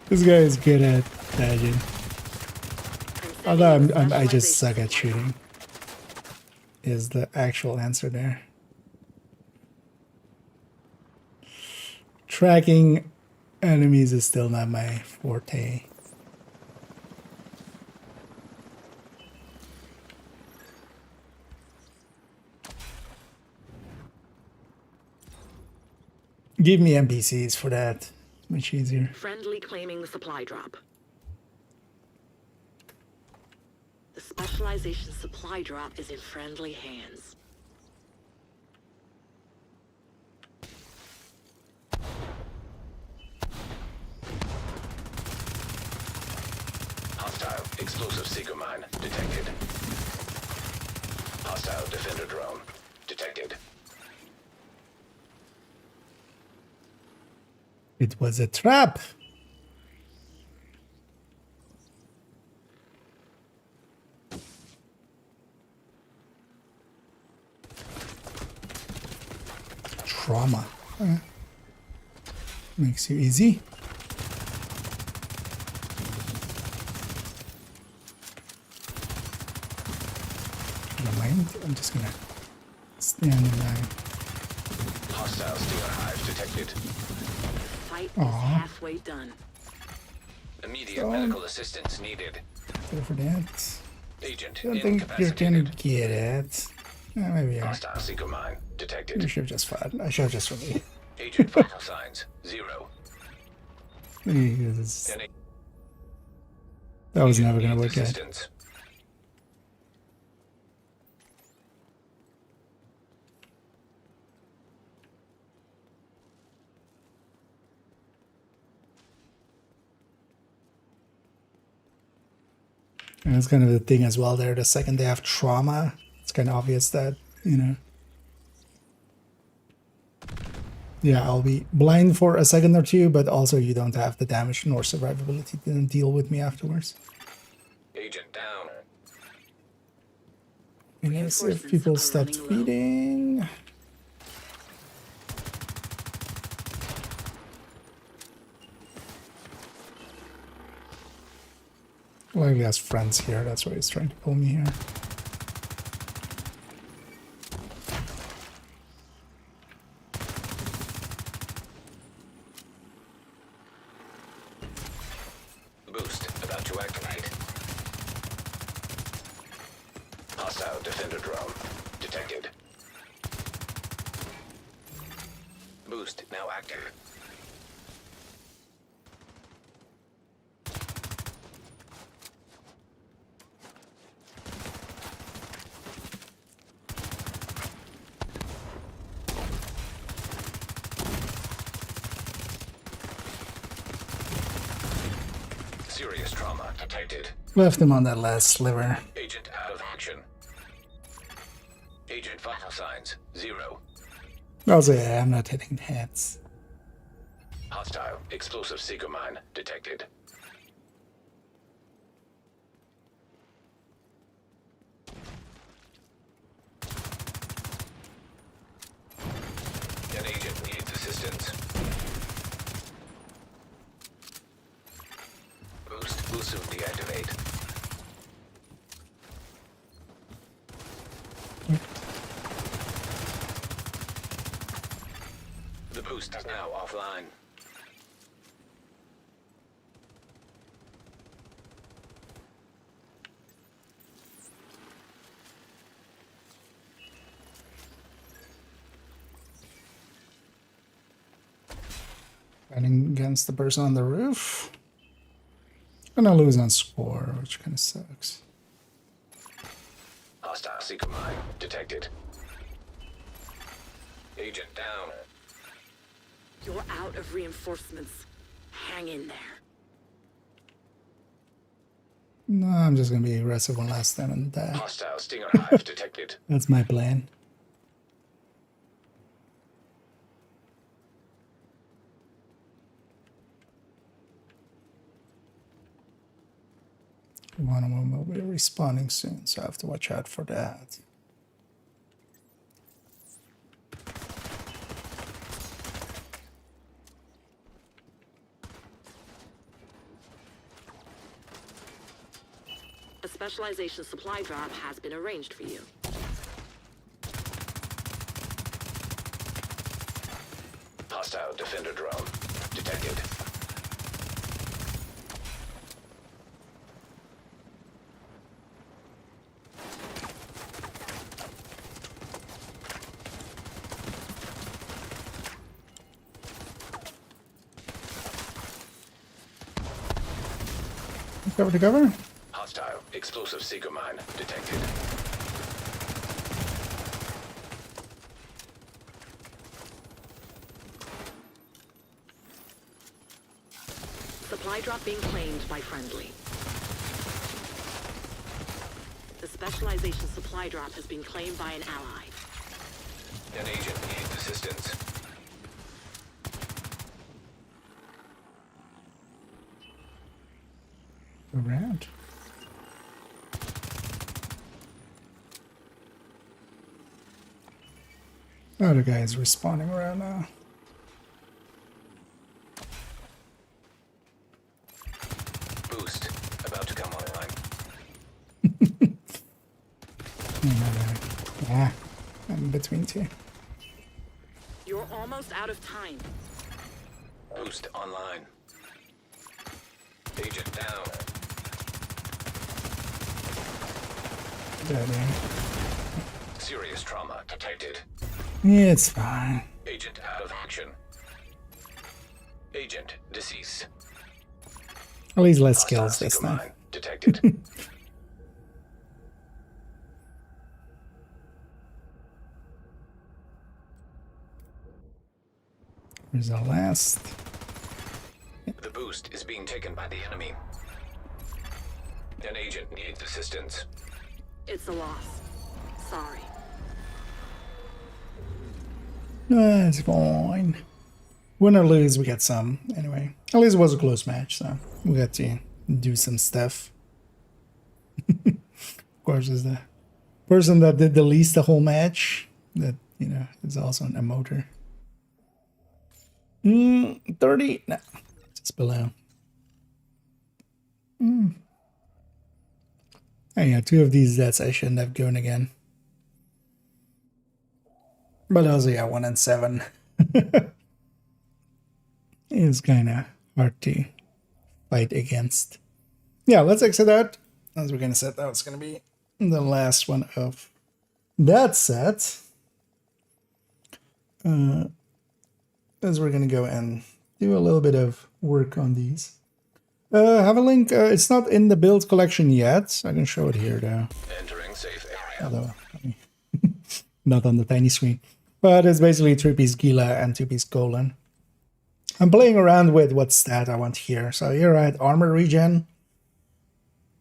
This guy is good at dodging. Although I just suck at shooting. Is the actual answer there. Tracking enemies is still not my forte. Give me NPCs for that. Much easier. Friendly claiming the supply drop. The specialization supply drop is in friendly hands. Hostile explosive seeker mine detected. Hostile defender drone detected. It was a trap. Trauma. Makes you easy. Never mind. I'm just gonna stand in line. Hostile stinger hive detected. Fight is halfway done. Immediate medical assistance needed. Go for that. Agent I don't think you're gonna incapacitated. get it. Maybe I Hostile seeker mine detected. should have just fired. I should have just released. Agent vital signs 0. Yes. An That was agent never gonna needs work out. assistance. And it's kind of the thing as well there. The second they have trauma, it's kind of obvious that, you know. Yeah, I'll be blind for a second or two, but also you don't have the damage nor survivability to deal with me afterwards. Agent down. And let's see if Reinforcements people are stopped running low. feeding. Well, he has friends here, that's why he's trying to pull me here. Boost about to activate. Hostile defender drone detected. Boost now active. Serious trauma detected. Left him on that last sliver. Agent out of action. Agent vital signs 0. Also, yeah, I'm not hitting heads. Hostile explosive seeker mine detected. An agent needs assistance. Boost will soon deactivate. The boost is now offline. Fighting against the person on the roof. Gonna lose on score, which kind of sucks. Hostile seeker mine detected. Agent down. You're out of reinforcements. Hang in there. No, I'm just gonna be aggressive one last time and die. Hostile stinger hive detected. That's my plan. One of them will be respawning soon, so I have to watch out for that. A specialization supply drop has been arranged for you. Hostile defender drone detected. Cover to cover. Hostile explosive seeker mine detected. Supply drop being claimed by friendly. The specialization supply drop has been claimed by an ally. An agent needs assistance. Around. Oh, the guy is respawning around now. Boost about to come online. Yeah, I'm in between two. You're almost out of time. Boost online. Agent down. Dead, Serious trauma detected. yeah, it's fine. Agent out of action. Agent deceased. At least less Hostile skills this single time. mine detected. Here's the last. The boost is being taken by the enemy. An agent needs assistance. It's a loss. Sorry. It's fine. Win or lose, we get some. Anyway, at least it was a close match, so we got to do some stuff. Of course, is the person that did the least the whole match. That, you know, is also an emoter. 30? No, just below. Oh yeah, 2 of these deaths I shouldn't have gone again. But also, yeah, 1 and 7. It's kind of hard to fight against. Yeah, let's exit out. As we're gonna set, that's gonna be the last one of that set. As we're gonna go and do a little bit of work on these. Have a link. It's not in the build collection yet. I can show it here though. Entering safe area. Although not on the tiny screen. But it's basically 3-piece Gila and 2-piece Golan. I'm playing around with what stat I want here. So you're right, armor regen.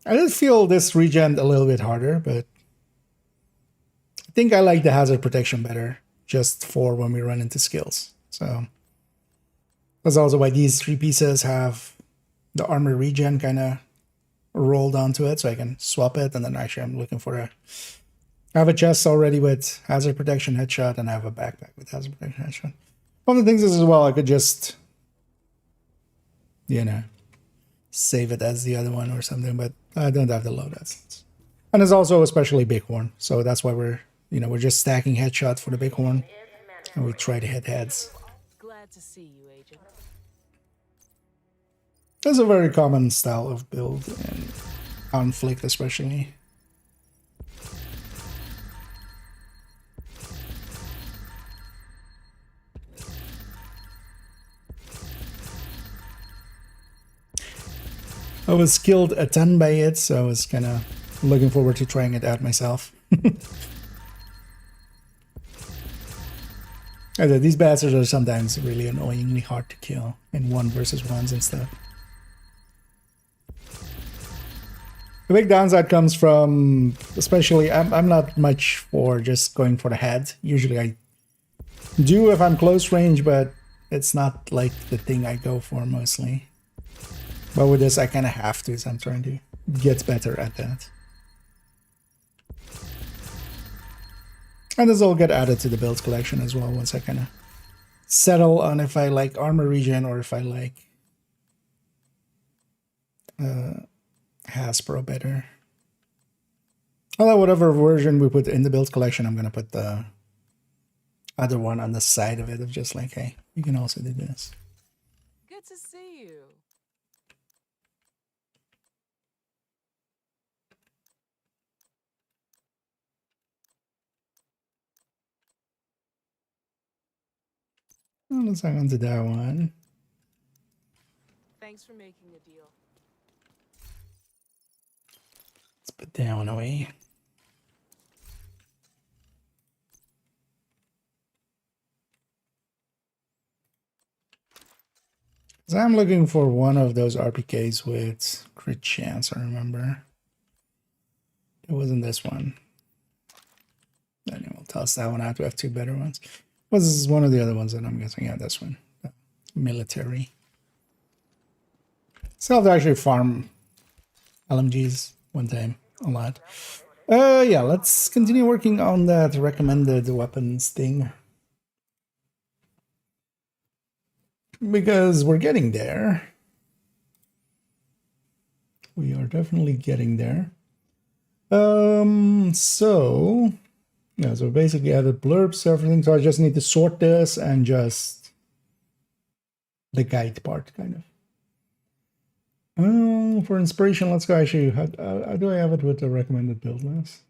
I did feel this regen a little bit harder, but I think I like the hazard protection better, just for when we run into skills. So that's also why these 3 pieces have the armor regen kind of rolled onto it, so I can swap it. And then actually I'm looking for I have a chest already with hazard protection headshot, and I have a backpack with hazard protection headshot. One of the things is as well, I could just, you know, save it as the other one or something, but I don't have the loadouts. And it's also especially bighorn, so that's why we're just stacking headshots for the bighorn, and we try to hit heads. Glad to see you, Agent. That's a very common style of build in conflict, especially. I was skilled a ton by it, so I was kind of looking forward to trying it out myself. Although these bastards are sometimes really annoyingly hard to kill in 1 versus 1s and stuff. The big downside comes from, especially, I'm not much for just going for the head. Usually I do if I'm close range, but it's not like the thing I go for mostly. But with this, I kind of have to, so I'm trying to get better at that. And this will get added to the build collection as well once I kind of settle on if I like armor regen or if I like Hasbro better. Although whatever version we put in the build collection, I'm going to put the other one on the side of it of just like, hey, you can also do this. Good to see you. Well, let's hang on to that one. Thanks for making a deal. Let's put that one away. So I'm looking for one of those RPKs with crit chance, I remember. It wasn't this one. Then we'll toss that one out. We have 2 better ones. Well, this is one of the other ones that I'm guessing. Yeah, this one. Military. So I have to actually farm LMGs one time a lot. Yeah, let's continue working on that recommended weapons thing. Because we're getting there. We are definitely getting there. So yeah, so basically I added blurbs, everything. So I just need to sort this and just the guide part, kind of. For inspiration, let's go actually. How do I have it with the recommended build list?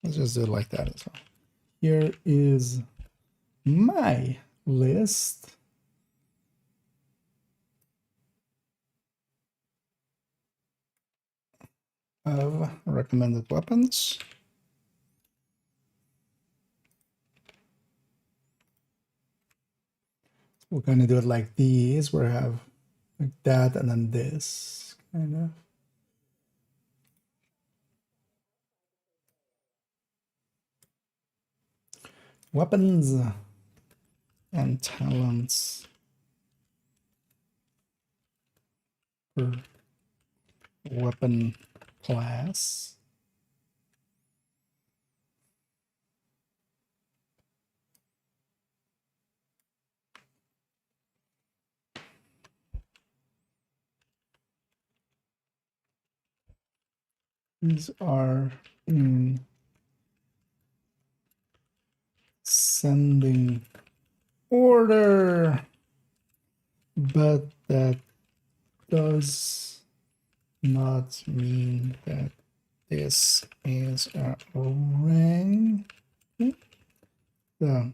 let's just do it like that as well. Here is my list of recommended weapons. We're going to do it like these, where I have like that and then this kind of. Weapons and talents per weapon class. These are in sending order, but that does not mean that this is a rank. The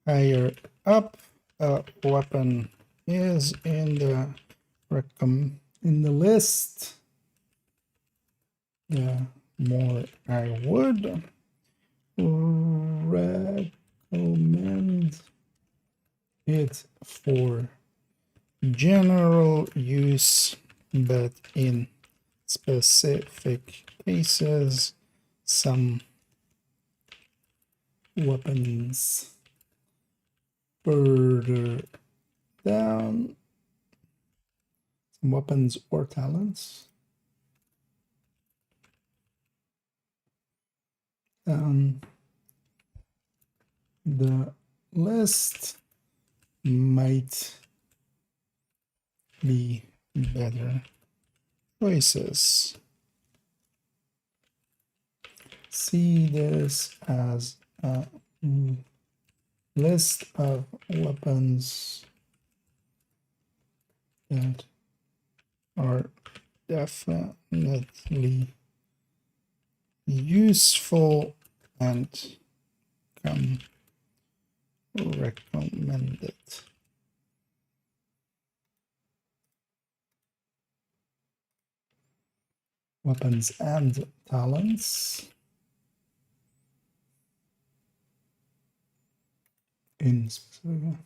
higher up a weapon is in the list, the more I would recommend it for general use, but in specific cases, some weapons further down, some weapons or talents down the list might be better choices. See this as a list of weapons that are definitely useful and come recommended. Weapons and talents in specific.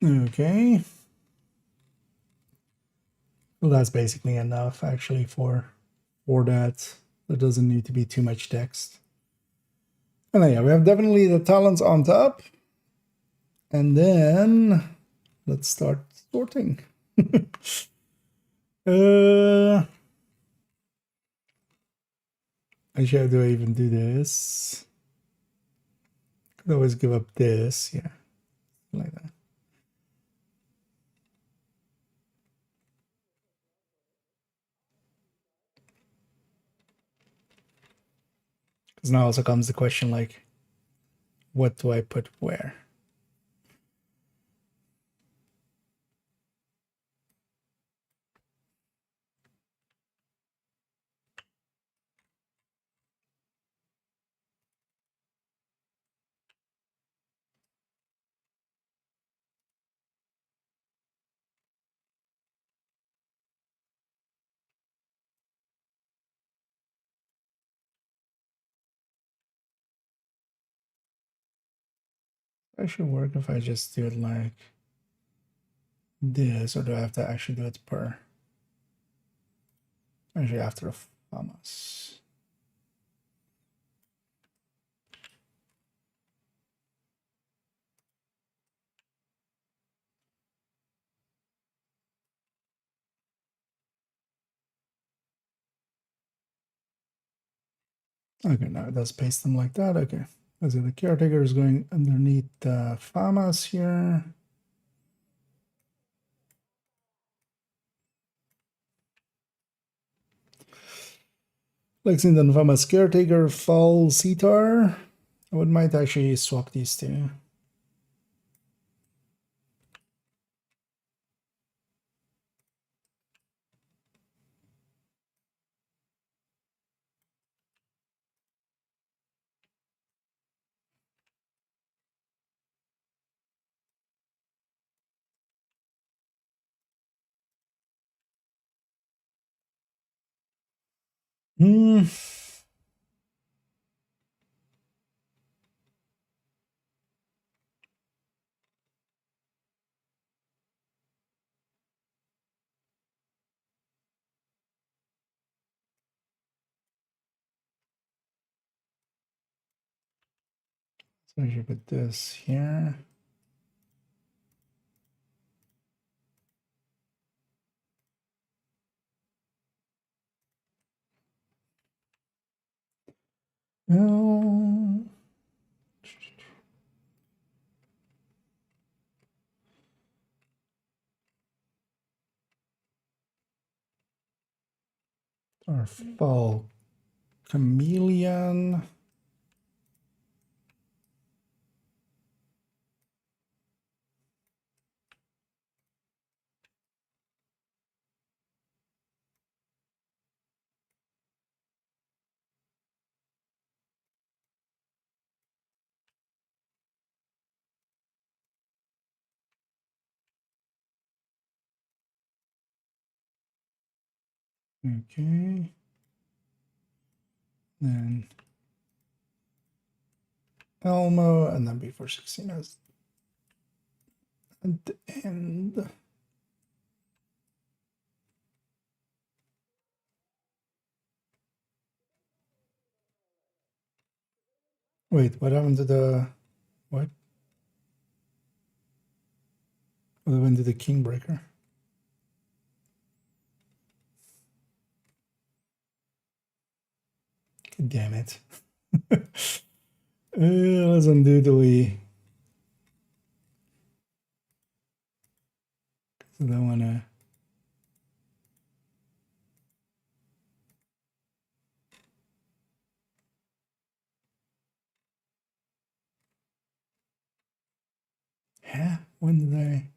Okay. Well, that's basically enough actually for that. There doesn't need to be too much text. And then, yeah, we have definitely the talents on top. And then let's start sorting. Actually, how do I even do this? Could always give up this, yeah, like that. Because now also comes the question like, what do I put where? It should work if I just do it like this, or do I have to actually do it per? Actually, after the FAMAS. Okay, now it does paste them like that. Okay, so the caretaker is going underneath the FAMAS here. Lexington Farmers Caretaker, Fall Seatar. I would might actually swap these two. Hmm. So I should put this here. Oh. Our Fall Chameleon. Okay. Then Elmo, and then before 16 is at the end. Wait, what happened to the what? What happened to the Kingbreaker? God damn it. Let's undo delete. I don't wanna. Huh? When did I?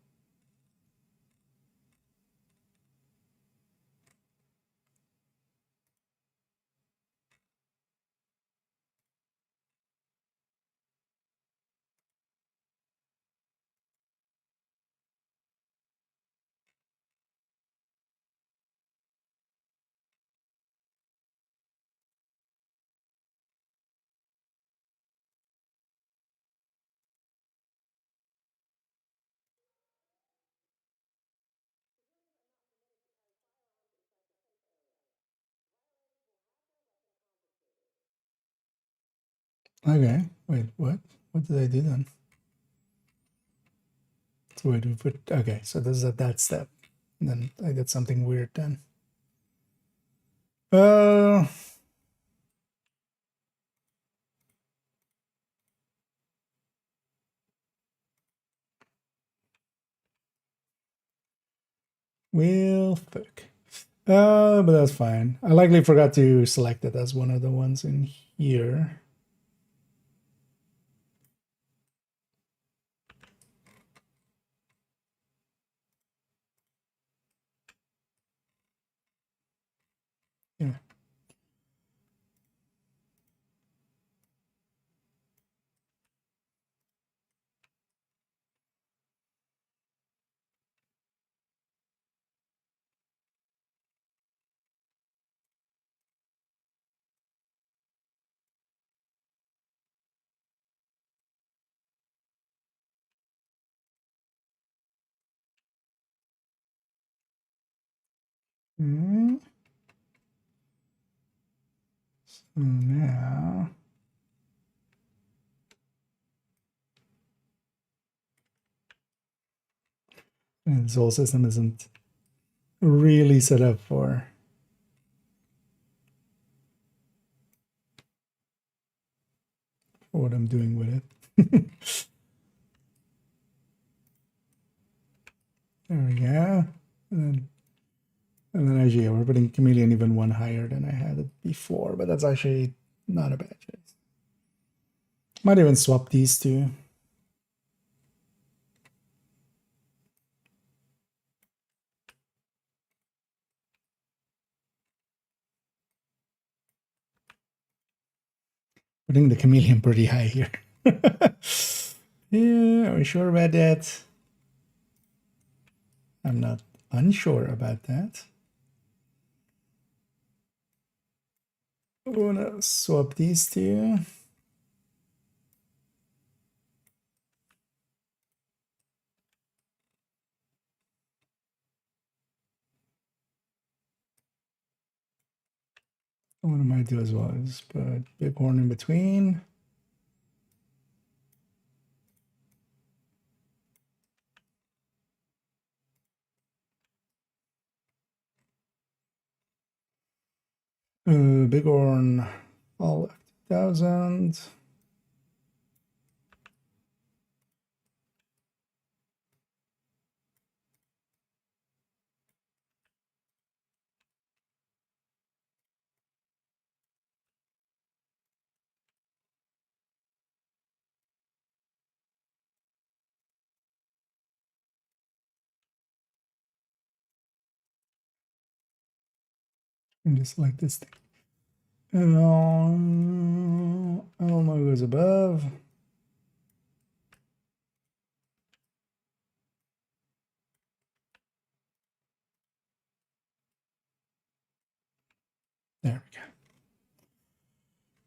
Okay. Wait, what? What did I do then? So wait, we put. Okay, so this is at that step. And then I did something weird then. Uh. Well, fuck. But that's fine. I likely forgot to select it as one of the ones in here. Yeah. Hmm. So now. And this whole system isn't really set up for what I'm doing with it. There we go. And then And then actually, we're putting chameleon even one higher than I had it before, but that's actually not a bad choice. Might even swap these two. Putting the chameleon pretty high here. Yeah, are we sure about that? I'm not unsure about that. I'm gonna swap these two. What I might do as well is put bighorn in between. Bighorn all 1000. And just like this thing. Elmo goes above. There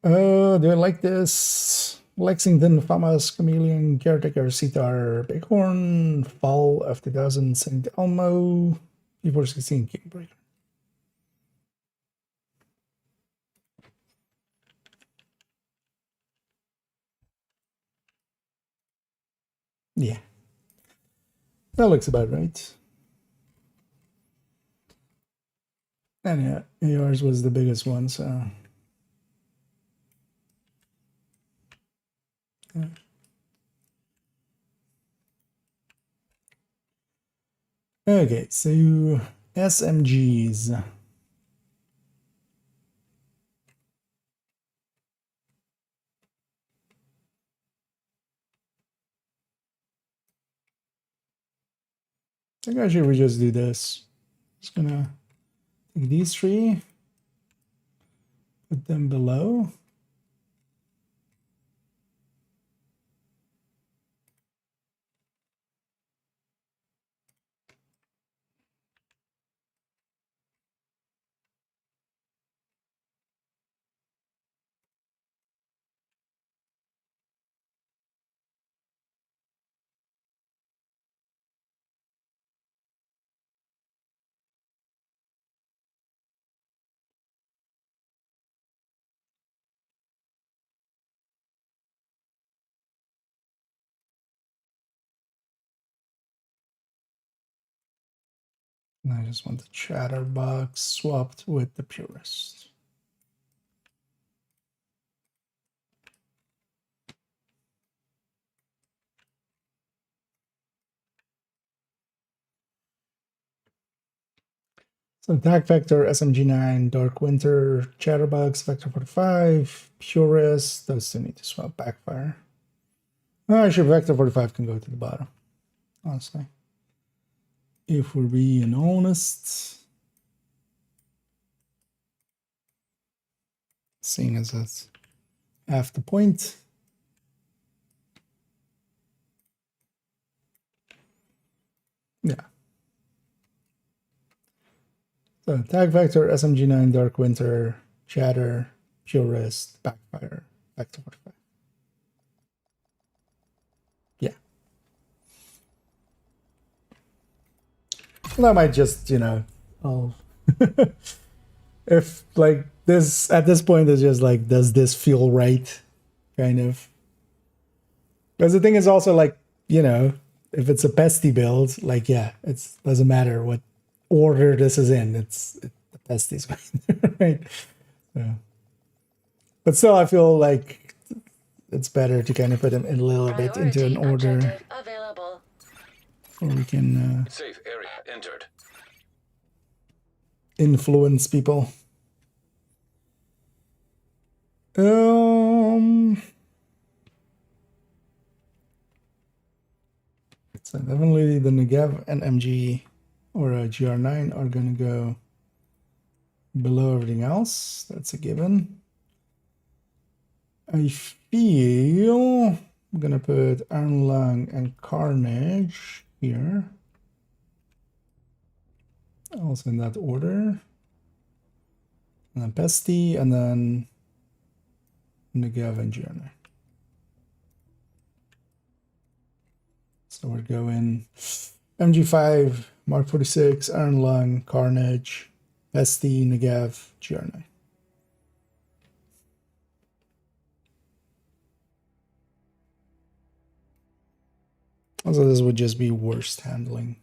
we go. Do I like this? Lexington, Famas, Chameleon, Caretaker, Sitar, Bighorn, Fall of 2000, Saint Elmo, P416, Kingbreaker. Yeah. That looks about right. And yeah, yours was the biggest one, so. Yeah. Okay, so SMGs. I think actually we just do this. Just gonna take these three, put them below. And I just want the chatterbox swapped with the purist. So attack vector, SMG9, Dark Winter, Chatterbox, Vector 45, Purist. Those two need to swap backfire. Oh, actually, Vector 45 can go to the bottom, honestly. If we're being honest. Seeing as that's half the point. Yeah. So attack vector, SMG9, Dark Winter, Chatter, Purist, Backfire, Vector 45. Yeah. Well, I might just, I'll if like this at this point is just like, does this feel right? Kind of. Because the thing is also like, if it's a pesty build, like, yeah, it doesn't matter what order this is in. The pesty's going there, right? So, but still, I feel like it's better to kind of put them in a little bit into an order. Available. Or we can. Safe area entered. influence people. So definitely the Negev and MG or GR9 are gonna go below everything else. That's a given. I feel I'm gonna put Iron Lung and Carnage here. Also in that order. And then Pesty, and then Negev and GR9. So we're going MG5, Mark 46, Iron Lung, Carnage, Pesty, Negev, GR9. Also, this would just be worst handling.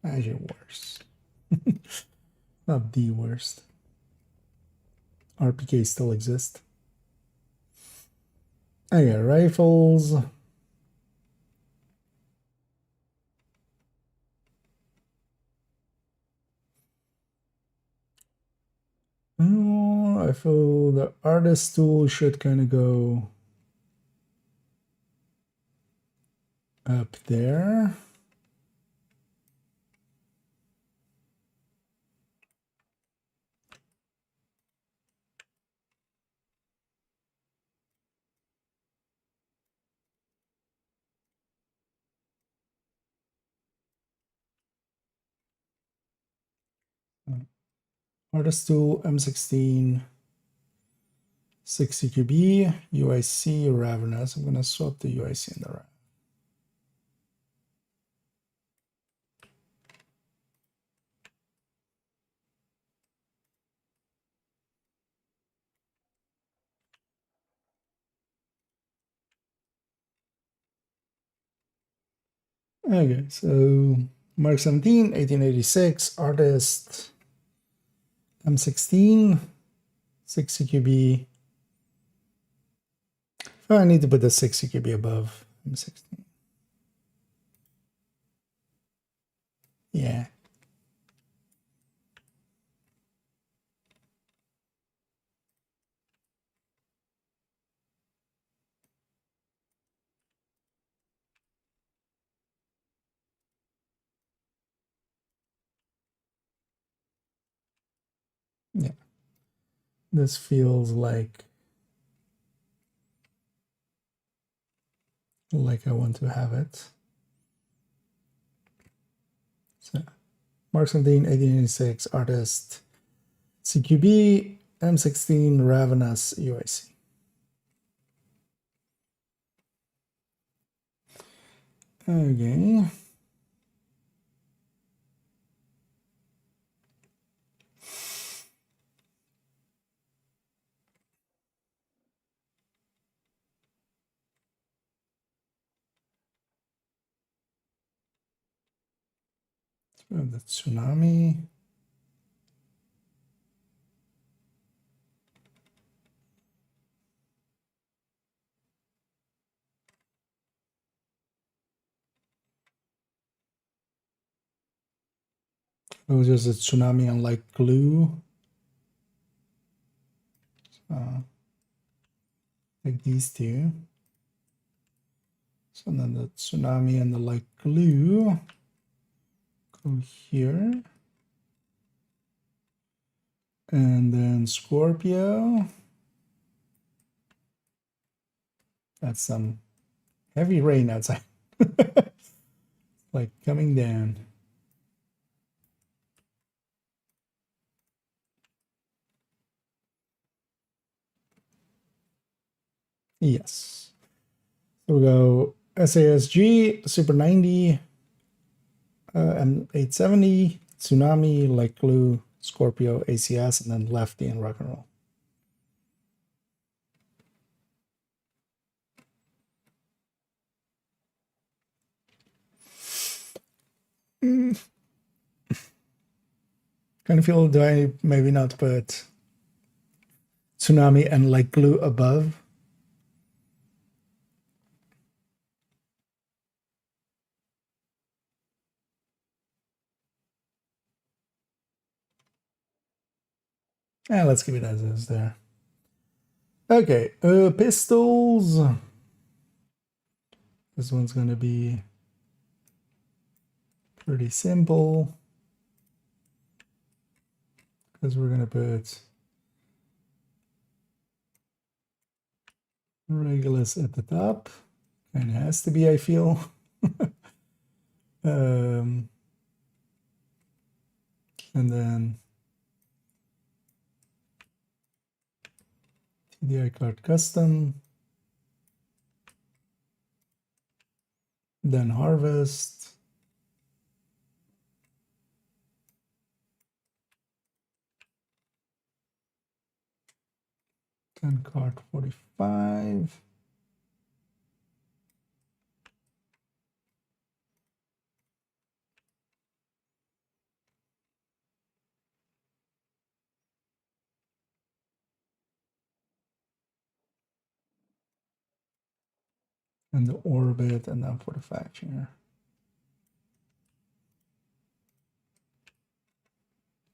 Actually, worse. Not the worst. RPK still exist. Okay, rifles. Oh, I feel the artist tool should kind of go up there. Artist tool, M16, 60 QB, UIC, Ravenous. I'm gonna swap the UIC in the Ravenous. Okay, so Mark 17, 1886, artist, M16, 60 QB. Oh, I need to put the 60 QB above M16. Yeah. Yeah. This feels like I want to have it. So Mark 17, 1886, artist, CQB, M16, Ravenous, UIC. Okay. The tsunami. It was just a tsunami and like glue. Like these two. So then the tsunami and the light glue go here. And then Scorpio. That's some heavy rain outside. Like coming down. Yes. So we'll go SASG, Super 90, M870, Tsunami, Light Glue, Scorpio, ACS, and then Lefty and Rock and Roll. Kind of feel, do I maybe not put Tsunami and Light Glue above? Let's keep it as is there. Okay, pistols. This one's gonna be pretty simple because we're gonna put Regulus at the top. Kind of has to be, I feel. And then TDI card custom, then harvest, then card 45. And the orbit, and then for the facture.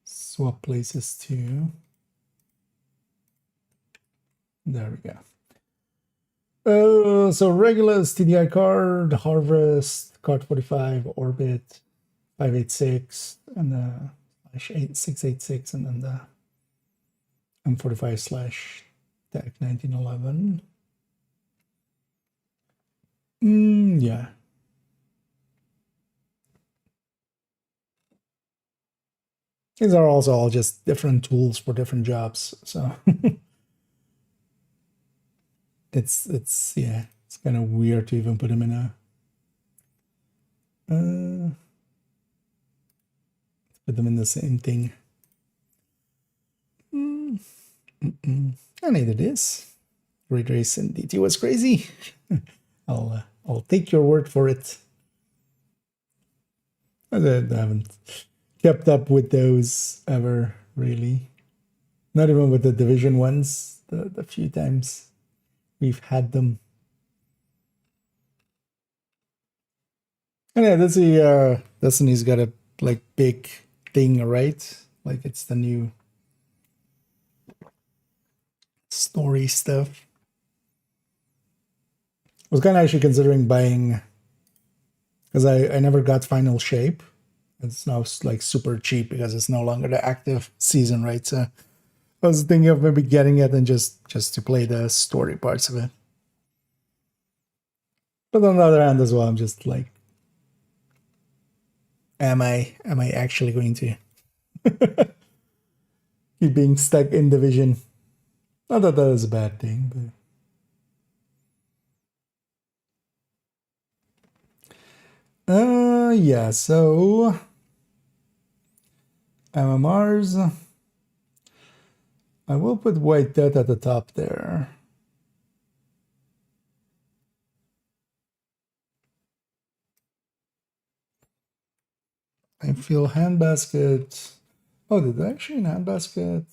Swap places too. There we go. So Regulus, TDI card, harvest, card 45, orbit, 586, and the /686, and then the M45 slash tag 1911. Yeah. These are also all just different tools for different jobs, so it's yeah, it's kind of weird to even put them in a put them in the same thing. I needed this. Ray Trace and DT was crazy. I'll take your word for it. I haven't kept up with those ever, really. Not even with the Division ones, the few times we've had them. And yeah, that's the Destiny's got a like big thing, right? Like it's the new story stuff. I was kind of actually considering buying, because I never got Final Shape. It's now like super cheap because it's no longer the active season, right? So I was thinking of maybe getting it and just to play the story parts of it. But on the other hand as well, I'm just like, am I actually going to keep being stuck in Division? Not that that is a bad thing, but yeah, so MMRs. I will put White Death at the top there. I feel Handbasket. Oh, did I actually in Handbasket?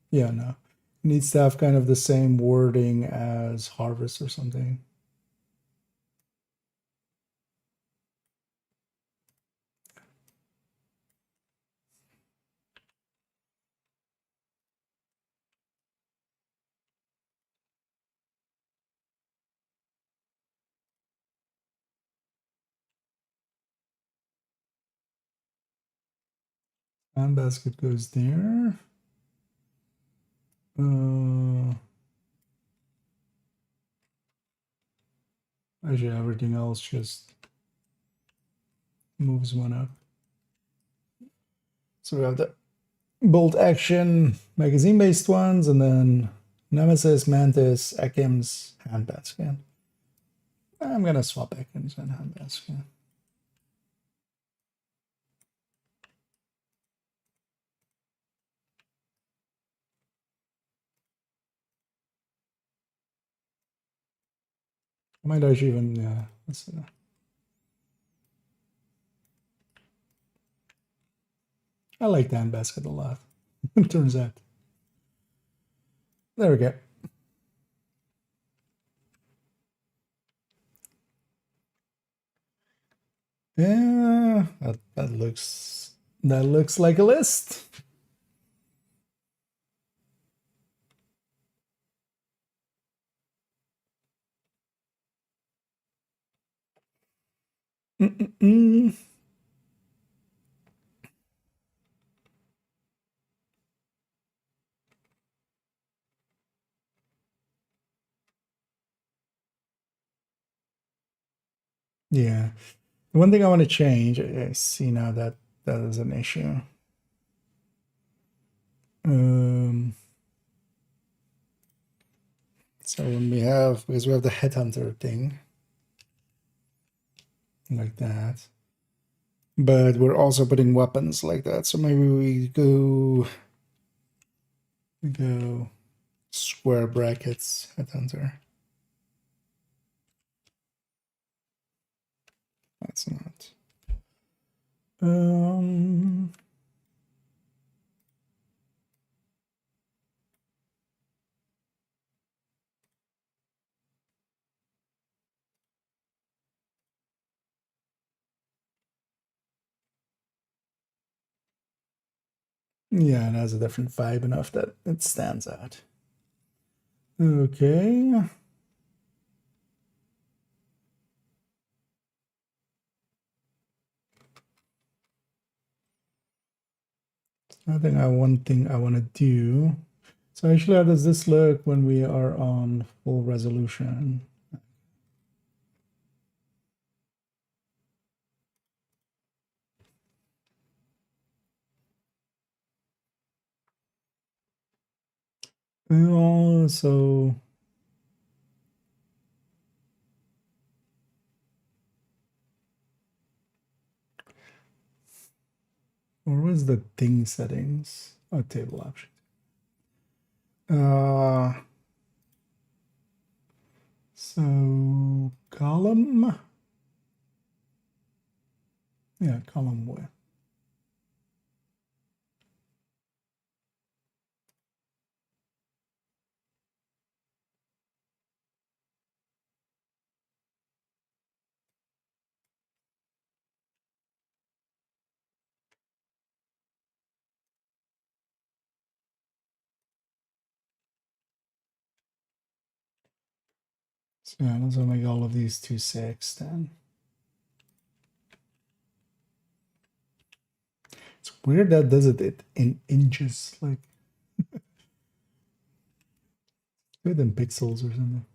Yeah, no. It needs to have kind of the same wording as Harvest or something. Handbasket goes there. Actually, everything else just moves one up. So we have the bolt action magazine-based ones, and then Nemesis, Mantis, Ekim's, Handbasket. I'm gonna swap Ekim's and Handbasket. I might actually even, yeah, let's see. I like the Handbasket a lot, it turns out. There we go. Yeah, that looks like a list. Mm-mm-mm. Yeah. One thing I want to change, I see now that that is an issue. So when we have, because we have the headhunter thing, like that, but we're also putting weapons like that. So maybe we go square brackets headhunter. That's not. Yeah, it has a different vibe enough that it stands out. Okay. I think one thing I want to do. So actually, how does this look when we are on full resolution? Oh, so where was the thing settings? Oh, table option. So column. Yeah, column width. So yeah, let's make all of these 2.6 then. It's weird that does it in inches, like good in pixels or something.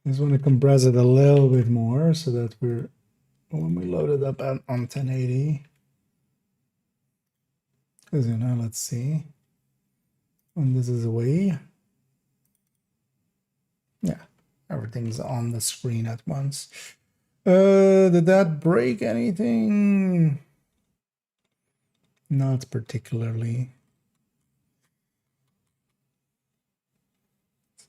I just want to compress it a little bit more so that we're, when we load it up on 1080, because you know, let's see, when this is away, yeah, everything's on the screen at once. Did that break anything? Not particularly.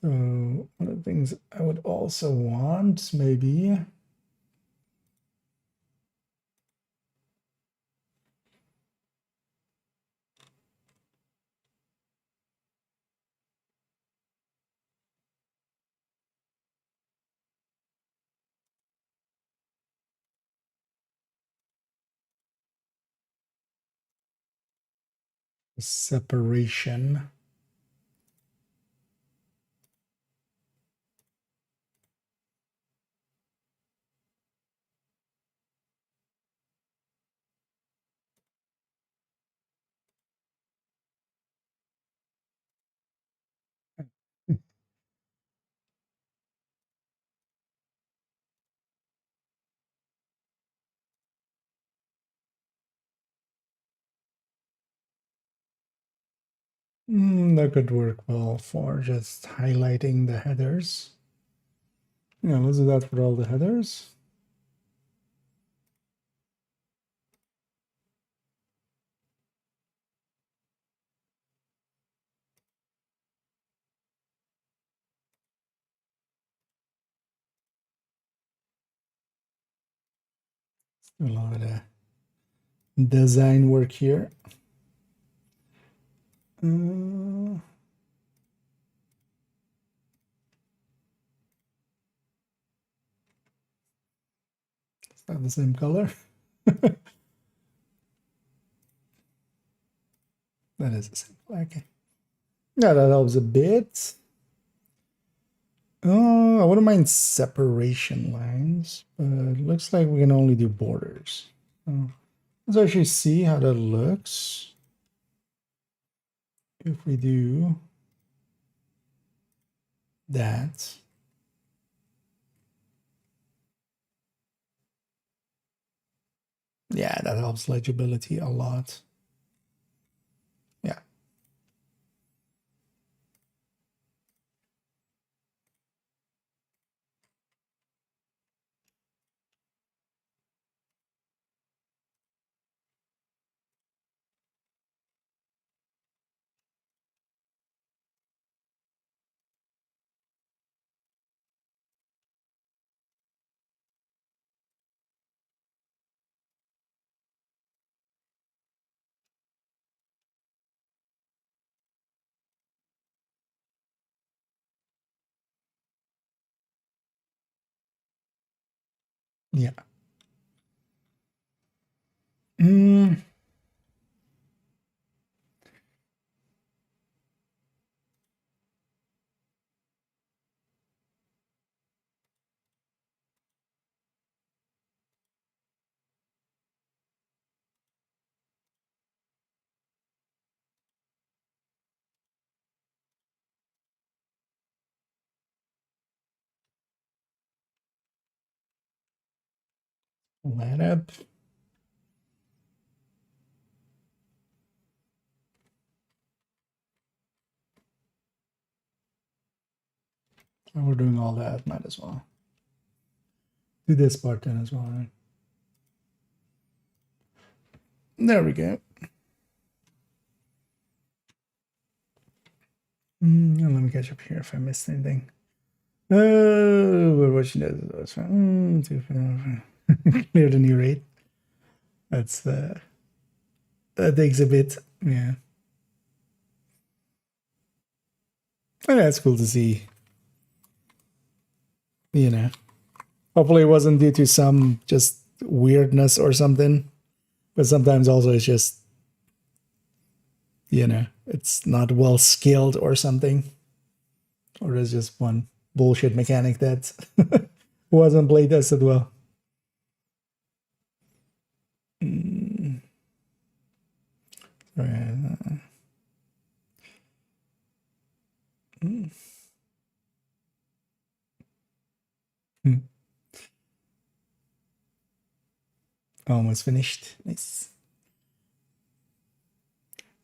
So one of the things I would also want, maybe, separation. That could work well for just highlighting the headers. Yeah, let's do that for all the headers. A lot of design work here. It's not the same color. That is the same color. Okay. Yeah, that helps a bit. Oh, I wouldn't mind separation lines, but it looks like we can only do borders. Oh, let's actually see how that looks. If we do that. Yeah, that helps legibility a lot. Yeah. Yeah. Mm. Let up. And we're doing all that, might as well. Do this part then as well, right? There we go. And let me catch up here if I missed anything. We're watching this. Clear the new rate. That's that takes a bit. Yeah. And that's cool to see. You know. Hopefully it wasn't due to some just weirdness or something. But sometimes also it's just, you know, it's not well skilled or something. Or there's just one bullshit mechanic that wasn't played tested well. Almost finished. Nice.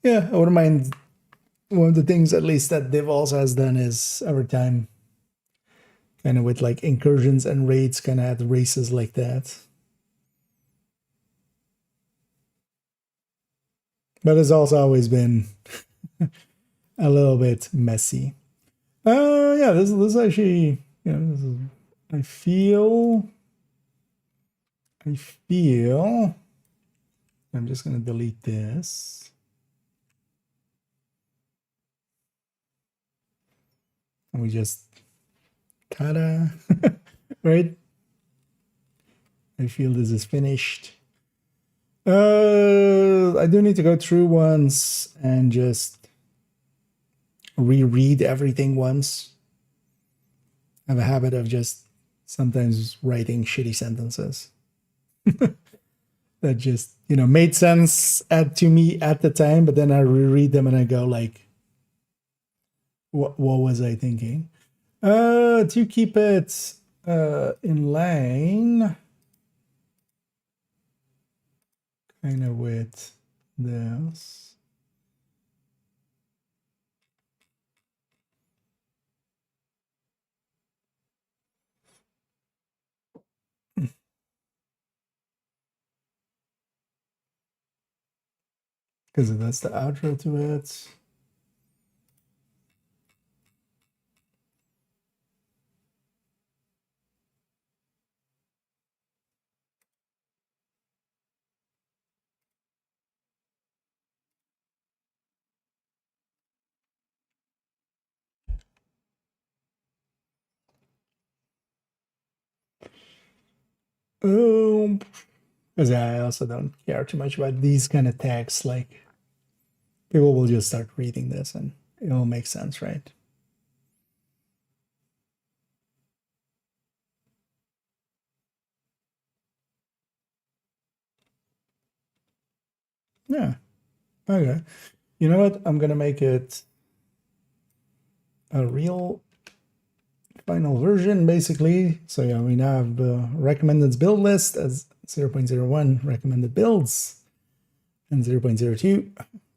Yeah, I wouldn't mind. One of the things, at least, that Div also has done is every time, kind of with like incursions and raids, kind of at races like that. But it's also always been a little bit messy. Yeah, this actually, you know, this is, I feel. I'm just gonna delete this. And we just ta-da, right? I feel this is finished. I do need to go through once and just reread everything once. I have a habit of just sometimes writing shitty sentences that just, you know, made sense to me at the time, but then I reread them and I go like, what was I thinking? To keep it in line, kind of with this. Because that's the outro to it. Because I also don't care too much about these kind of tags. Like, people will just start reading this and it will make sense, right? Yeah. Okay. You know what? I'm gonna make it a real final version, basically. So yeah, we now have the recommended build list as 0.01 recommended builds and 0.02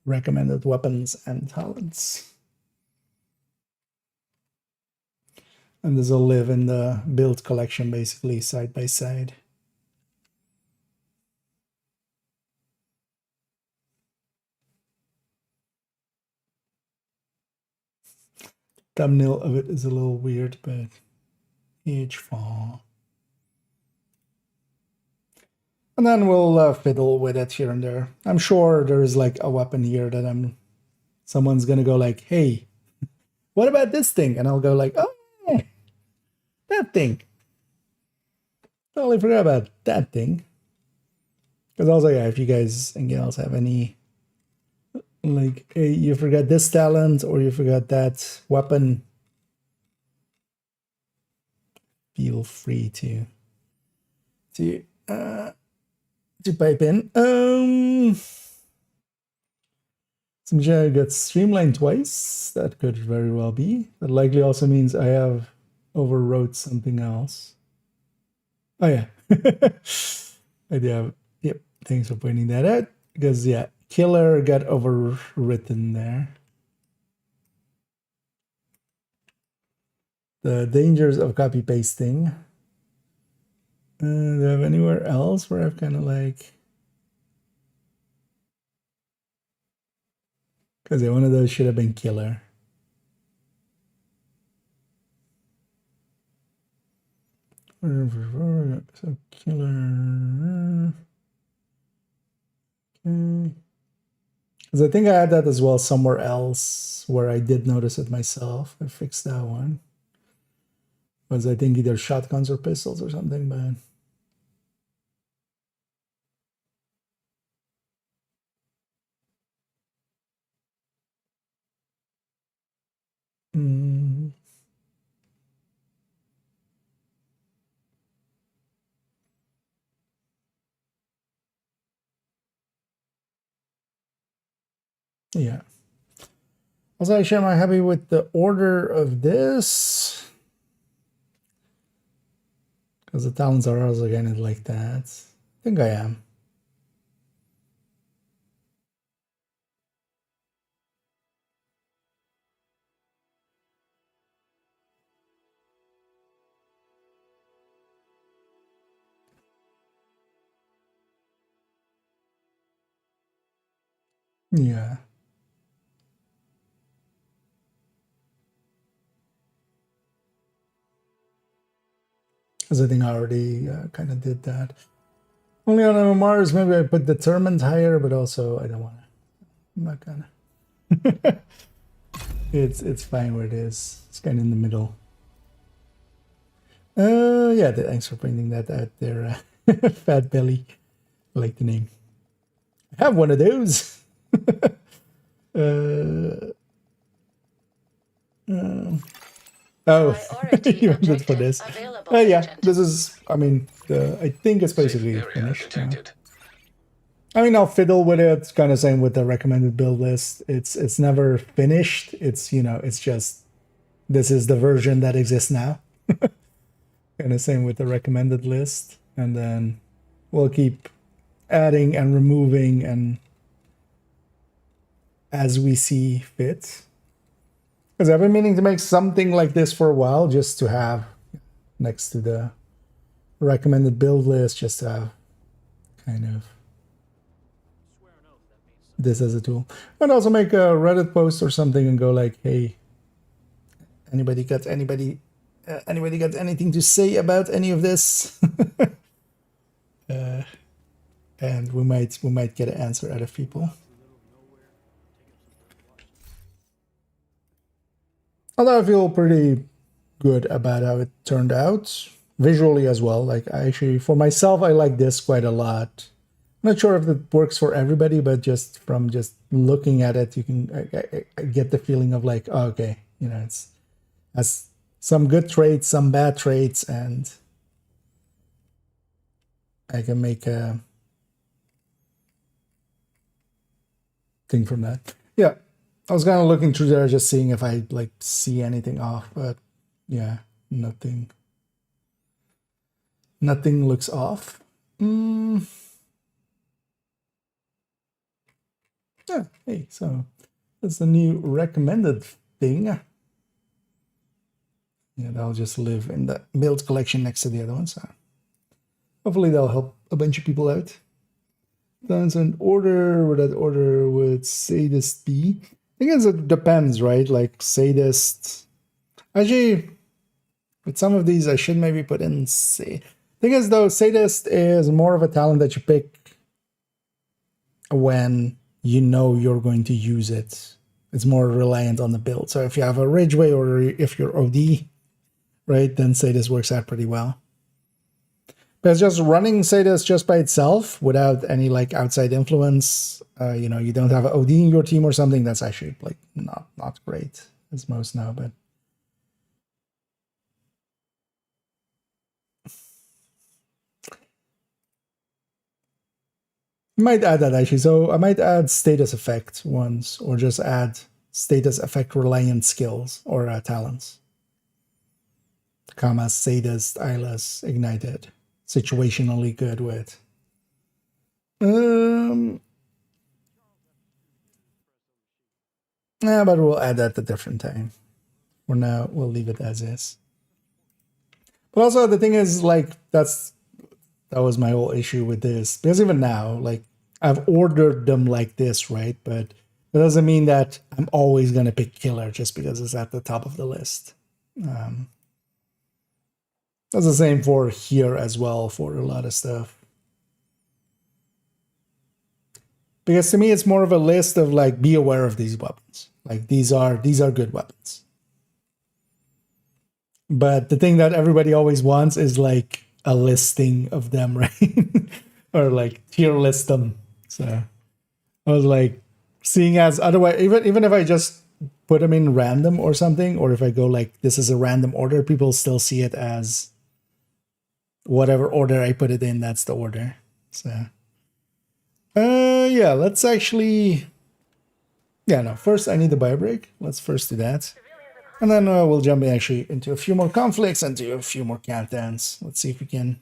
recommended weapons and talents. And this will live in the build collection, basically, side by side. Thumbnail of it is a little weird, but it's fun. And then we'll fiddle with it here and there. I'm sure there is like a weapon here that someone's gonna go like, hey, what about this thing? And I'll go like, oh, yeah, that thing. Totally forgot about that thing. Because also, yeah, if you guys and gals have any, like, hey, you forgot this talent or you forgot that weapon, feel free to pipe in. Some Jedi gets streamlined twice. That could very well be. That likely also means I have overwrote something else. Oh yeah. I do have, yep, thanks for pointing that out. Because yeah, killer got overwritten there. The dangers of copy pasting. Do I have anywhere else where I've kind of like, because yeah, one of those should have been killer. So killer. Okay. Because I think I had that as well somewhere else where I did notice it myself. I fixed that one. Was I think either shotguns or pistols or something, but yeah. Also, actually, am I happy with the order of this? Because the talents are also kind of like that. I think I am. Yeah. Because I think I already kind of did that. Only on MMRs, maybe I put determined higher, but also I don't want to. I'm not gonna. It's fine where it is. It's kind of in the middle. Yeah, thanks for pointing that out there. Fat belly. I like the name. I have one of those. Oh, you wanted for this. Yeah, this is, I mean, I think it's basically finished now. I mean, I'll fiddle with it. It's kind of same with the recommended build list. It's never finished. It's, you know, it's just, this is the version that exists now. Kind of same with the recommended list. And then we'll keep adding and removing and as we see fit. Because I've been meaning to make something like this for a while, just to have next to the recommended build list, just to have kind of this as a tool. And also make a Reddit post or something and go like, hey, anybody got anything to say about any of this? And we might get an answer out of people. Although I feel pretty good about how it turned out visually as well. Like, I actually, for myself, I like this quite a lot. I'm not sure if it works for everybody, but just from just looking at it, you can I get the feeling of like, oh, okay, you know, it's has some good traits, some bad traits, and I can make a thing from that. Yeah, I was kind of looking through there, just seeing if I like see anything off, but yeah, nothing looks off. Yeah, hey, so that's the new recommended thing. Yeah, that'll just live in the build collection next to the other one, so hopefully that'll help a bunch of people out. That's an order, where that order would sadist be. I guess it depends, right? Like sadist. Actually, with some of these, I should maybe put in say. Thing is, though, sadist is more of a talent that you pick when you know you're going to use it. It's more reliant on the build. So if you have a Ridgeway or if you're OD, right, then sadist works out pretty well. But just running sadist just by itself without any like outside influence, you know, you don't have an OD in your team or something, that's actually like not great, as most know, but I might add that actually. So I might add status effect ones, or just add status effect reliant skills or talents. Comma, sadist, eyeless, ignited, situationally good with. Yeah, but we'll add that at a different time. For now, we'll leave it as is. But also the thing is, like, that was my whole issue with this. Because even now, like, I've ordered them like this, right? But that doesn't mean that I'm always going to pick killer just because it's at the top of the list. That's the same for here as well for a lot of stuff. Because to me, it's more of a list of like, be aware of these weapons. Like these are good weapons. But the thing that everybody always wants is like a listing of them, right? Or like tier list them. So I was like, seeing as otherwise, even if I just put them in random or something, or if I go like this is a random order, people still see it as whatever order I put it in, that's the order. So yeah, let's actually, yeah, no, first I need to buy a break. Let's first do that. And then we'll jump in actually into a few more conflicts and do a few more countdowns. Let's see if we can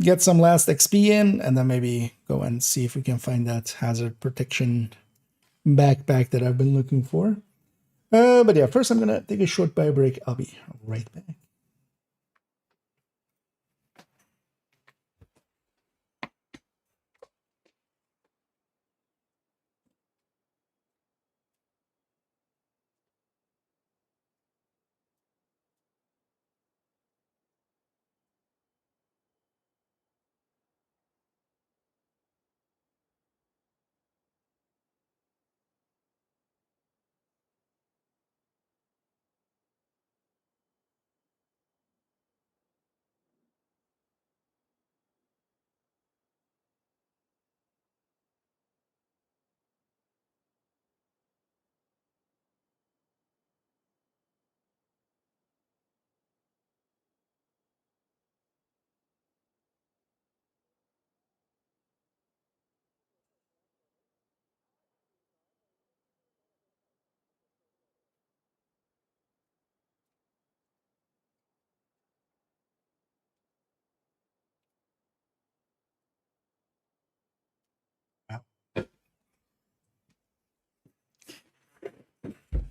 get some last XP in, and then maybe go and see if we can find that hazard protection backpack that I've been looking for. But yeah, first I'm going to take a short buy break. I'll be right back.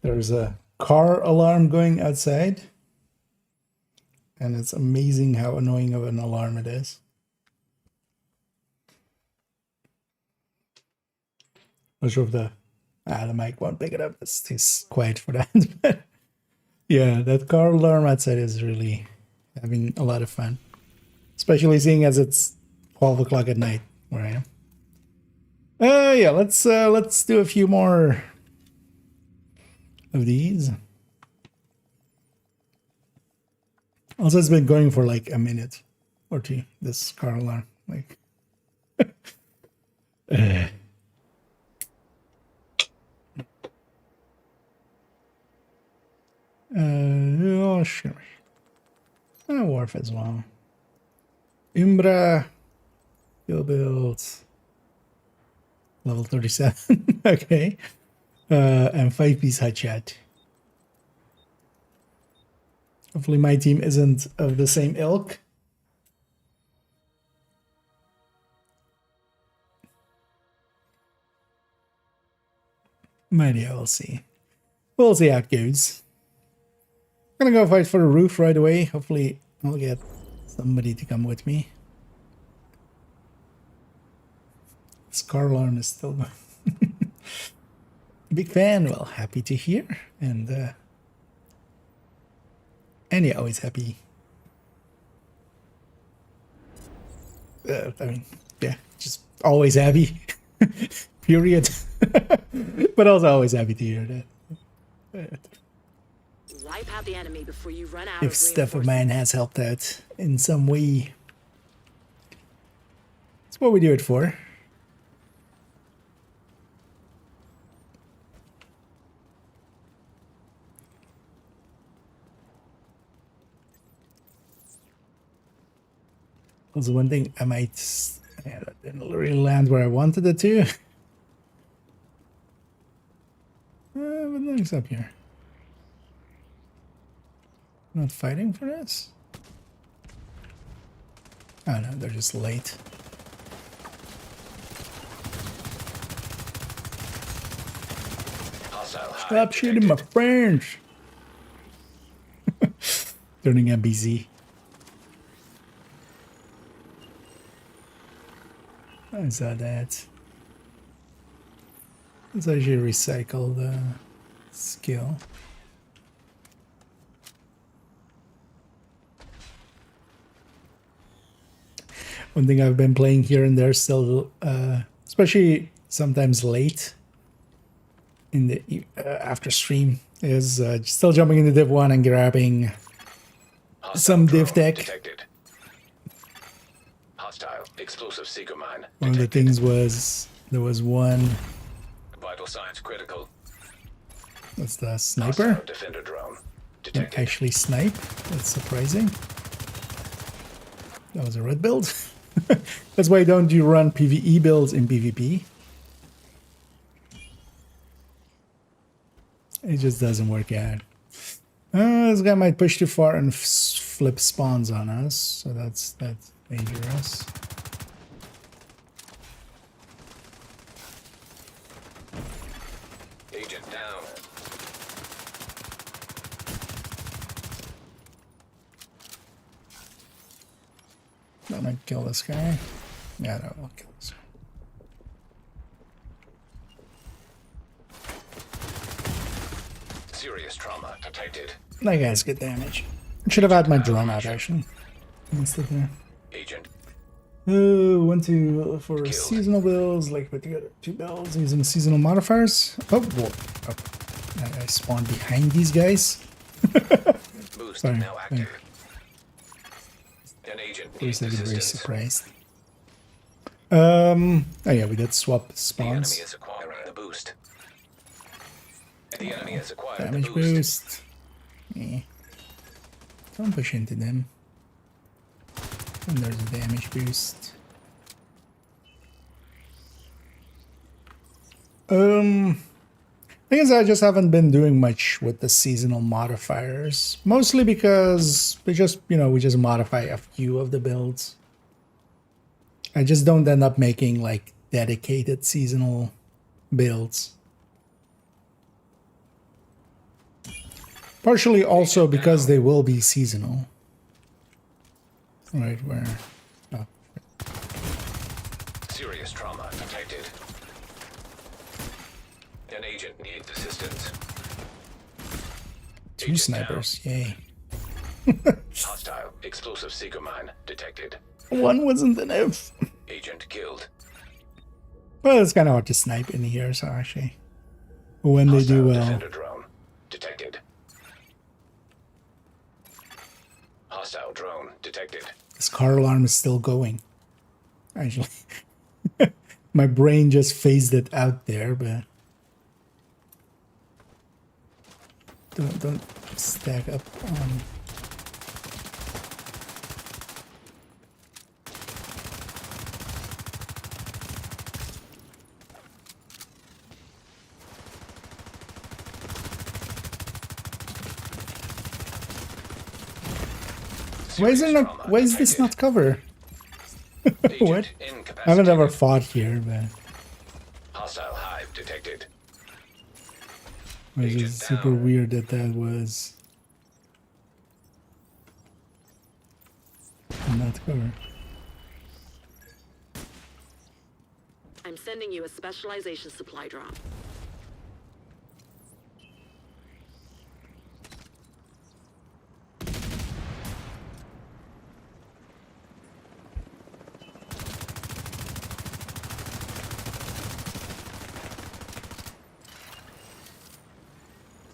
There's a car alarm going outside. And it's amazing how annoying of an alarm it is. Not sure if the mic won't pick it up. It's too quiet for that. But yeah, that car alarm outside is really having a lot of fun. Especially seeing as it's 12 o'clock at night where I am. Yeah, let's do a few more of these. Also, it's been going for like a minute or two, this car alarm. Like oh sure. Wharf as well. Umbra, skill builds. Level 37. Okay. And 5-piece headshot. Hopefully my team isn't of the same ilk. But yeah, we'll see. We'll see how it goes. I'm gonna go fight for the roof right away. Hopefully I'll get somebody to come with me. This car alarm is still going. Big fan. Well, happy to hear. And yeah, always happy. I mean, yeah, just always happy. Period. But also always happy to hear that. Wipe out the enemy before you run out If of stuff of reinforcements. mine has helped out in some way. That's what we do it for. Also, one thing I might... Yeah, that didn't really land where I wanted it to. But nothing's up here. Not fighting for this? Oh no, they're just late. Hostile hive Stop shooting my detected. friends! Turning MBZ. I saw that. Let's actually recycle the skill. One thing I've been playing here and there still, especially sometimes late in the after stream, is still jumping into Div 1 and grabbing Hostile some div drone tech. detected. Hostile explosive seeker mine One of the detected. things was there was one. Vital signs critical. That's the Hostile sniper. defender drone Can detected. actually snipe. That's surprising. That was a red build. That's why don't you run PVE builds in PvP? It just doesn't work out. This guy might push too far and flip spawns on us, so that's dangerous. Agent down. I'm gonna kill this guy. Yeah, no, I'll kill this guy. Serious trauma detected. That guy's good damage. Should have had my drone out actually. Instead there. Agent 1, 2 for seasonal builds, like put together 2 builds using seasonal modifiers. Oh, whoa. Oh. I spawned behind these guys. boost Sorry. now active. An agent For a needs second, very assistance. surprised. Oh yeah, we did swap The enemy spawns. is acquiring the boost. The enemy has acquired the Damage boost. boost. Yeah. Don't push into them. And there's a damage boost. I guess I just haven't been doing much with the seasonal modifiers. Mostly because we just modify a few of the builds. I just don't end up making like dedicated seasonal builds. Partially also because they will be seasonal. Right, where... Oh. Serious trauma detected. An agent needs assistance. 2 Agent snipers, yay. Hostile explosive seeker mine detected. 1 wasn't enough. Agent killed. Well, it's kind of hard to snipe in here, so actually... When they do Hostile well... defender drone detected. Hostile drone detected. This car alarm is still going. Actually, my brain just phased it out there, but don't stack up on. Why is Serious there trauma not? Why is this detected. not cover? Agent What? I haven't ever incapacitated. fought here, but Hostile hive detected. it was Agent just super down. weird that that was not cover. I'm sending you a specialization supply drop.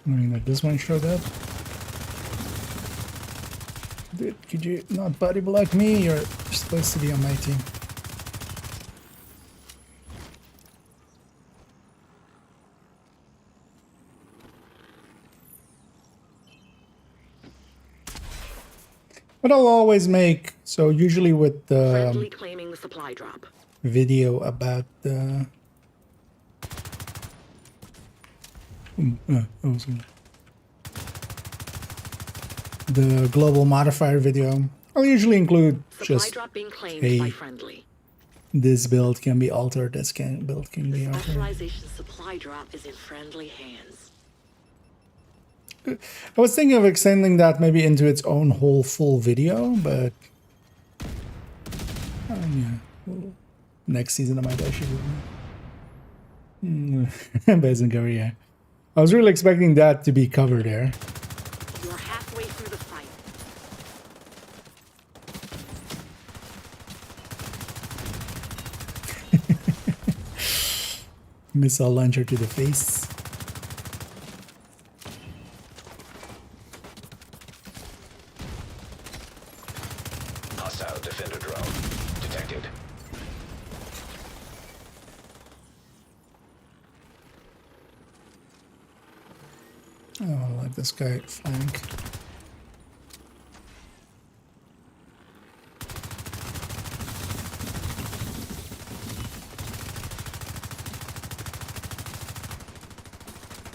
Knowing that this one showed up. Dude, could you not body block me? You're supposed to be on my team. But I'll always make, so usually with the Friendly claiming the supply drop. video about the the global modifier video, I'll usually include Supply just drop being claimed a- by friendly. this build can be altered, this build can The be altered. specialization supply drop is in friendly hands. I was thinking of extending that maybe into its own whole full video, but yeah, well, next season I might actually do that. Based in Korea. I was really expecting that to be covered there. You're halfway through the fight. Missile launcher to the face. Hostile defender drone detected. Oh, I'll let this guy flank.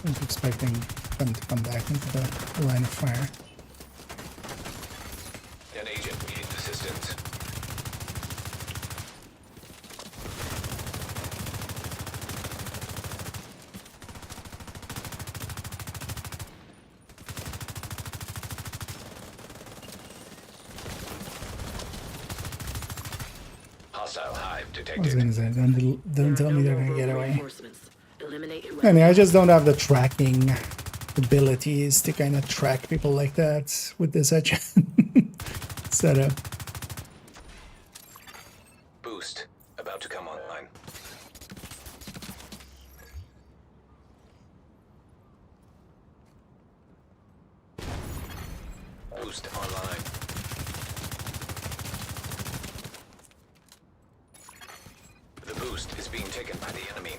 I was expecting them to come back into the line of fire. An agent needs assistance. Hostile hive I was detected. gonna say, don't tell me they're gonna get away. Reinforcements. Eliminate whoever. I just don't have the tracking abilities to kind of track people like that with this such setup. Boost about to come online. Boost online. The boost is being taken by the enemy.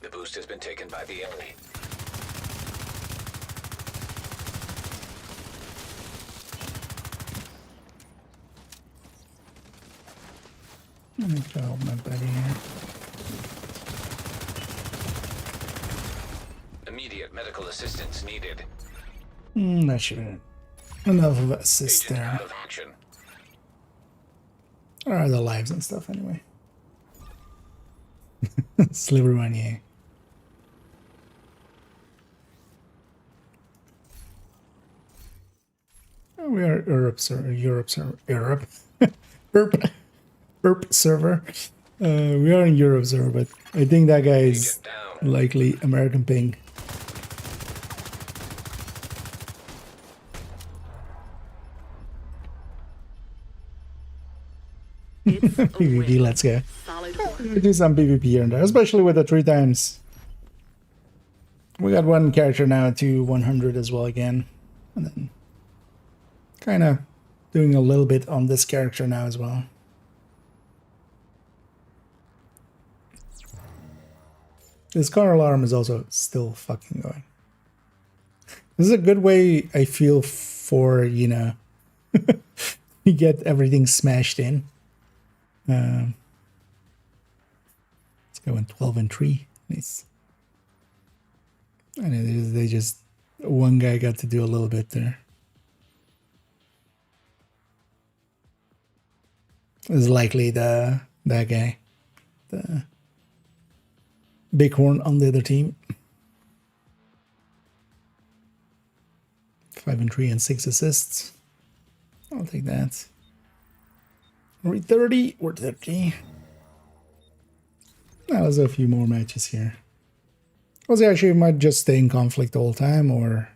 The boost has been taken by the enemy. Let me go help my buddy here. Immediate medical assistance needed. That should be enough of assist Agent there. out of action. Or are the lives and stuff anyway. Sliver one, yeah. We are Europe server, Europe, Burp server. We are in Europe server, but I think that guy is Agent down. likely American ping. It's a PvP, win. let's go. Solid work. We do some PvP here and there, especially with the 3 times. We got one character now to 100 as well again. And then kind of doing a little bit on this character now as well. This car alarm is also still fucking going. This is a good way, I feel, for, you know, you get everything smashed in. Let's go in 12 and 3. Nice. And they just, one guy got to do a little bit there. is likely that guy, the bighorn on the other team. 5 and 3 and 6 assists. I'll take that. We're 30. We're 30. Now there's a few more matches here. Was actually might just stay in conflict the whole time, or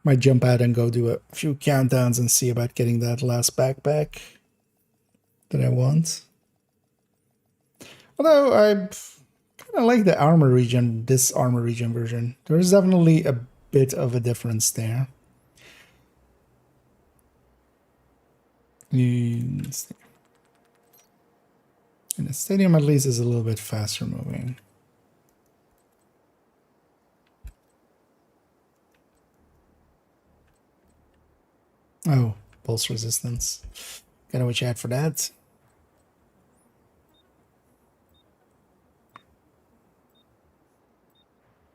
might jump out and go do a few countdowns and see about getting that last backpack that I want. Although I kind of like the armor region, this armor region version. There's definitely a bit of a difference there. And the stadium at least is a little bit faster moving. Oh, pulse resistance. Gotta watch out for that.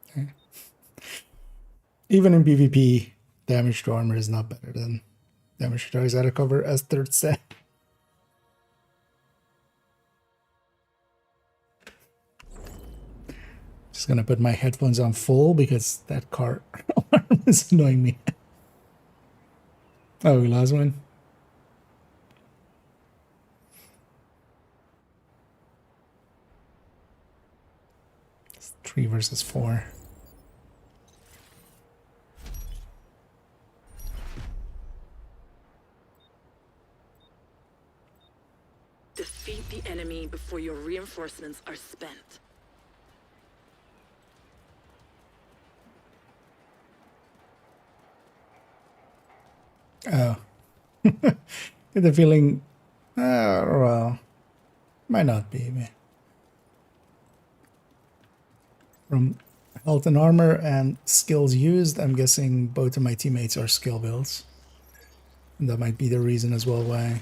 Okay. Even in PvP, damage to armor is not better than damage to targets out of cover as third stat. Just gonna put my headphones on full because that car alarm is annoying me. Oh, we lost one. 3 versus 4. Defeat the enemy before your reinforcements are spent. Oh. Get the feeling, well, might not be, man. From health and armor and skills used, I'm guessing both of my teammates are skill builds. And that might be the reason as well why.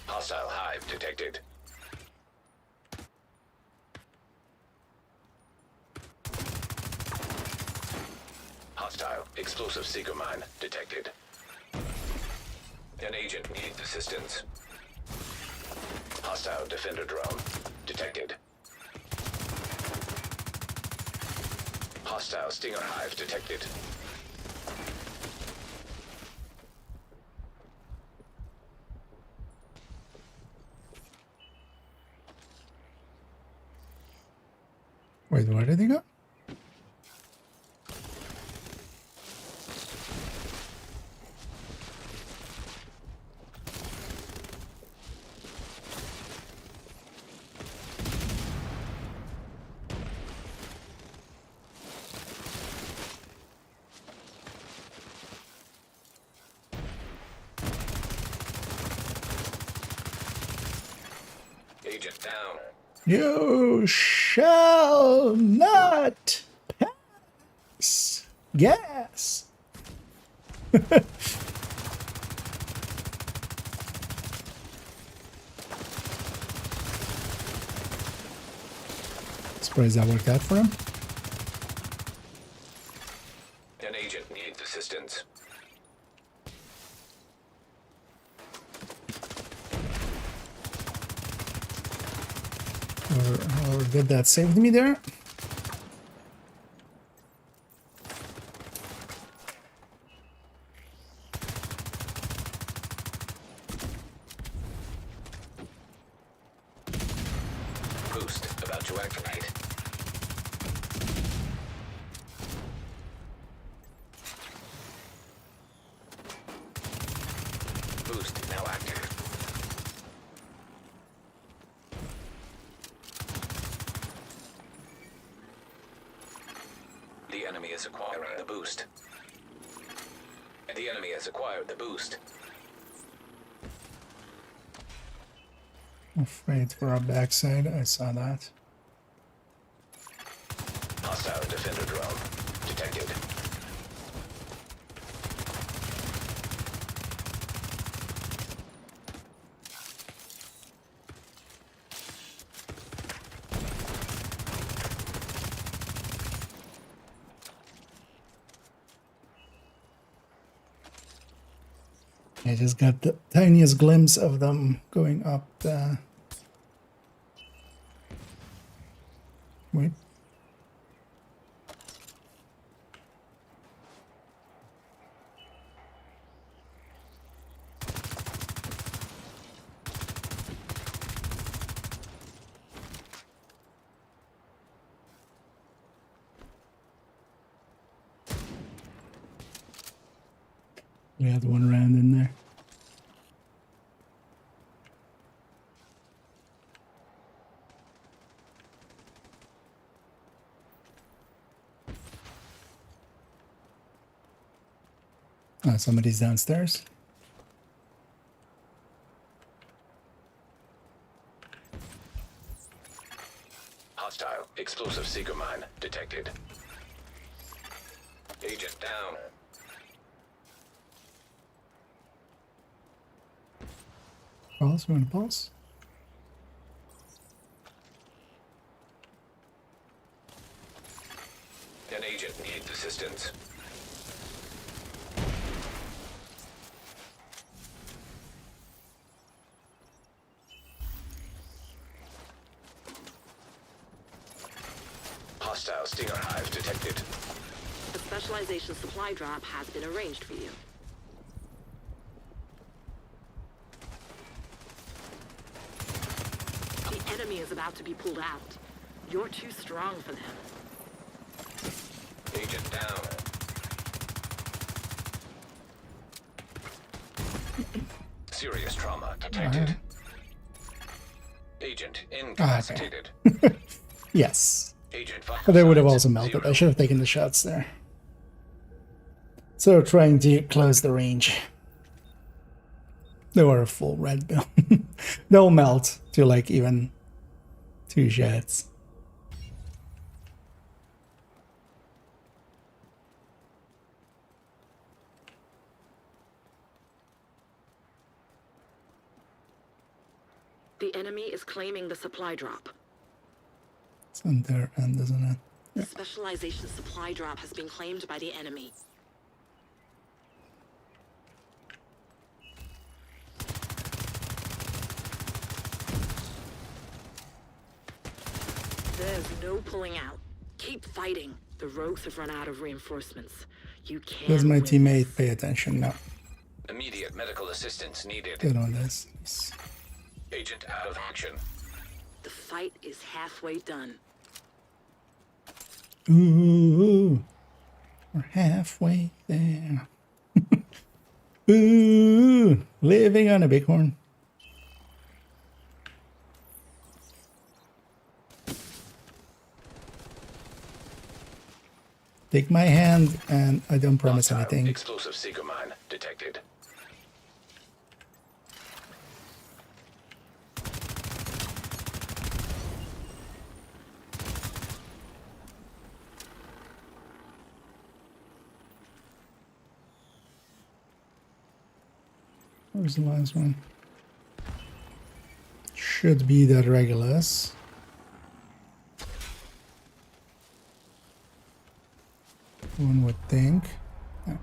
Hostile hive detected. Hostile explosive seeker mine detected. An agent needs assistance. Hostile defender drone detected. Hostile stinger hive detected. Wait, where did they go? Agent down. You shall not pass. Gas. Surprised that worked out for him. An agent needs assistance. Or did that save me there? Boost about to activate. Boost now active. The enemy is acquiring the boost. And the enemy has acquired the boost. Afraid for our backside. I saw that. Hostile defender drone detected. I just got the tiniest glimpse of them going up the... Wait. We had one round in there. Oh, somebody's downstairs. Hostile explosive seeker mine detected. Agent down. Pulse, you want to pulse? An agent needs assistance. Hostile stinger hive detected. A specialization supply drop has been arranged for you. The enemy is about to be pulled out. You're too strong for them. Agent down. Serious trauma detected. Agent incapacitated. Yes. Agent vital But they would have signs also melted. 0. I should have taken the shots there. So trying to close the range. They were a full red bill. They'll melt to like even 2 shots. The enemy is claiming the supply drop. It's on their end, isn't it? The specialization supply drop has been claimed by the enemy. There's no pulling out. Keep fighting. The rogues have run out of reinforcements. You can Does my win teammate this. pay attention? No. Immediate medical assistance needed. Good on this. Yes. Agent out of action. The fight is halfway done. Ooh, we're halfway there. Ooh, living on a bighorn. Take my hand, and I don't promise Hostile anything. explosive seeker mine detected. Where's the last one? Should be that Regulus. One would think. Oh.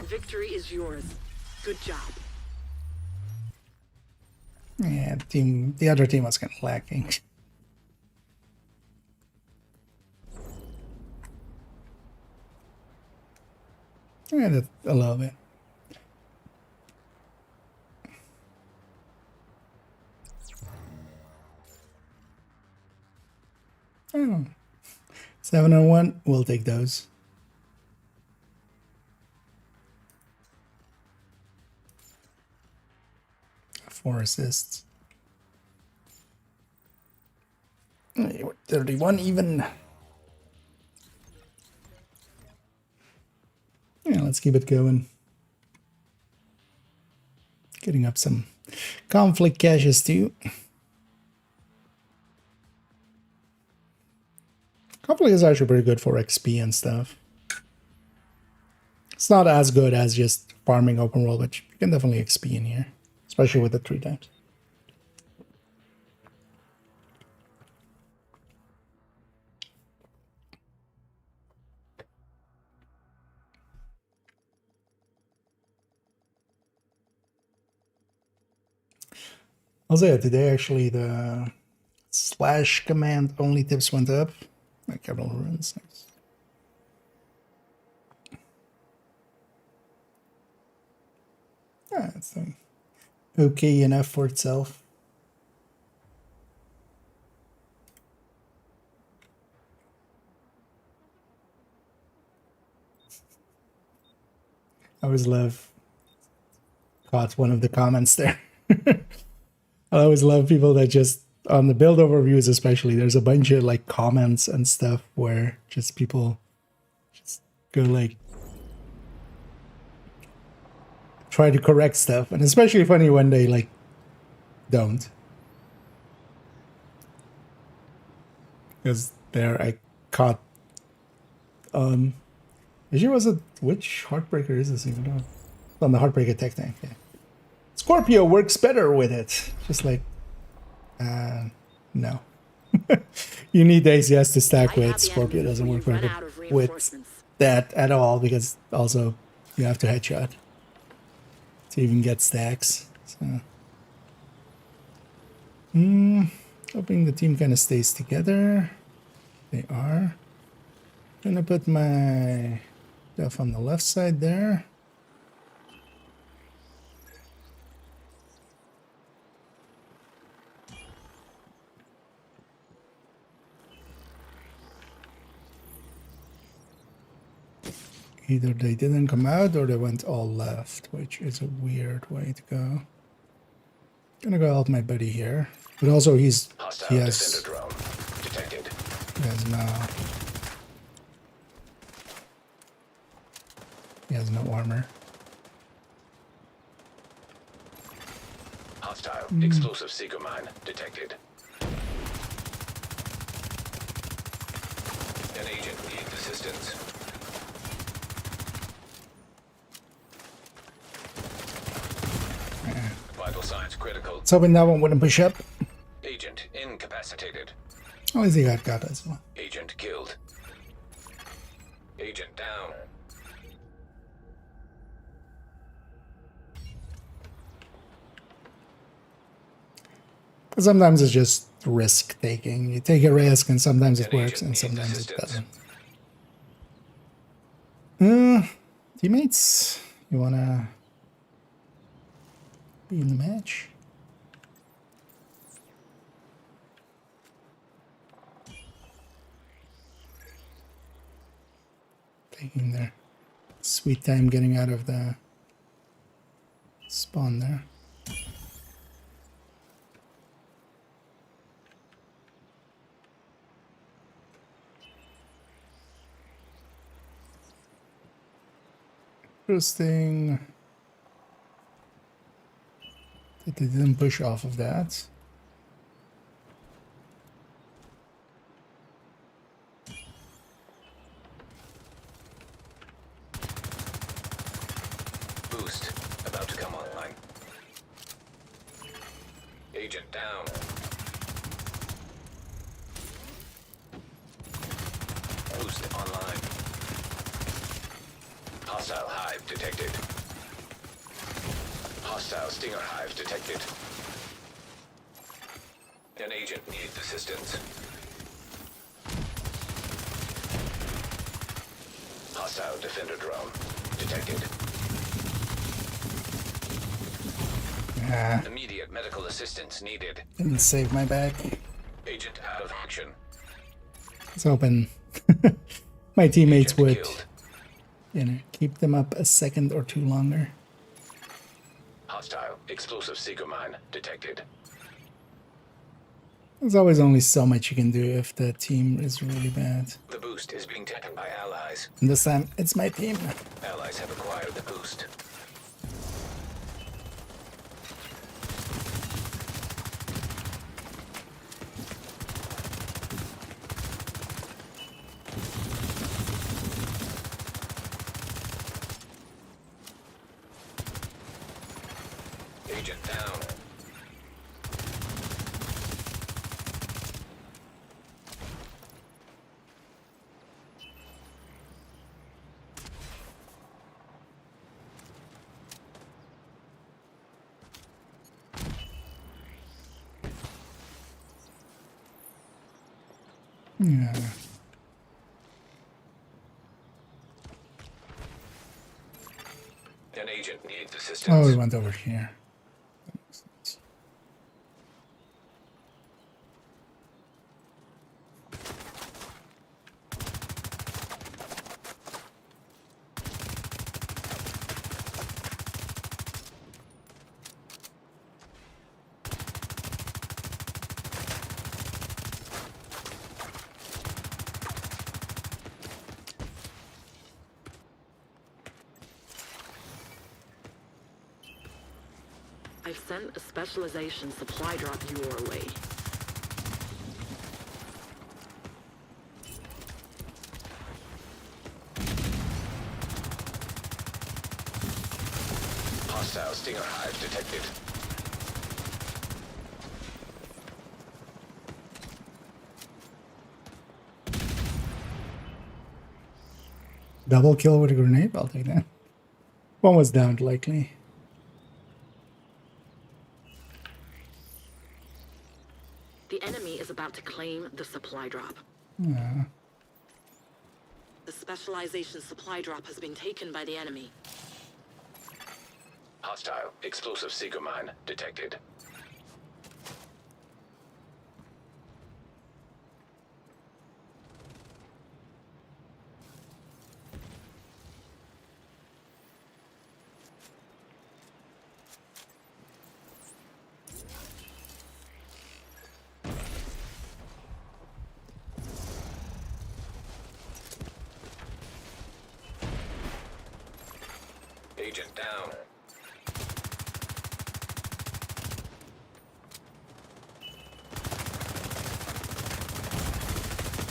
Victory is yours. Good job. Yeah, the other team was kind of lacking. Yeah, that's a little bit. Oh. 701, we'll take those. Four assists. Hey, we're 31 even. Yeah, let's keep it going. Getting up some conflict caches too. Conflict is actually pretty good for XP and stuff. It's not as good as just farming open world, but you can definitely XP in here, especially with the 3 times. Also, yeah, today actually the slash command only tips went up. Like capital runes. Nice. Yeah, it's okay enough for itself. I always love caught one of the comments there. I always love people that just on the build overviews especially there's a bunch of like comments and stuff where just people just go like try to correct stuff, and especially funny when they like don't, because there I caught actually was it which heartbreaker is this even though on the heartbreaker tech tank, yeah. Scorpio works better with it. Just like, no. You need ACS to stack I with. have the Scorpio enemy doesn't before work you with, run out of with reinforcements. that at all, because also you have to headshot to even get stacks. So, hoping the team kind of stays together. They are. Gonna put my stuff on the left side there. Either they didn't come out or they went all left, which is a weird way to go. Gonna go help my buddy here. But also he Hostile has defender drone detected. he has no armor. Hostile explosive seeker mine detected. An agent needs assistance. Vital signs critical. Let's hoping that one wouldn't push up. Agent incapacitated. At least he got as well. Agent killed. Agent down. Sometimes it's just risk taking. You take a risk and sometimes it An works agent and sometimes needs it assistance. doesn't. Teammates, you wanna be in the match? Taking their sweet time getting out of the spawn there. Interesting that they didn't push off of that. Boost about to come online. Agent down. Boost online. Hostile hive detected. Hostile stinger hive detected. An agent needs assistance. Hostile defender drone detected. Ah, Immediate medical assistance needed. didn't save my back. Agent out of action. I was hoping my teammates Agent would, killed. keep them up a second or two longer. Hostile explosive seeker mine detected. There's always only so much you can do if the team is really bad. The boost is being taken by allies. And this time, it's my team. Allies have acquired the boost. Agent down. Yeah. An agent needs Oh, assistance. we went over here. I've sent a specialization supply drop your way. Hostile stinger hive detected. Double kill with a grenade? I'll take that. One was downed, likely. The enemy is about to claim the supply drop. Yeah. The specialization supply drop has been taken by the enemy. Hostile explosive seeker mine detected. Agent down.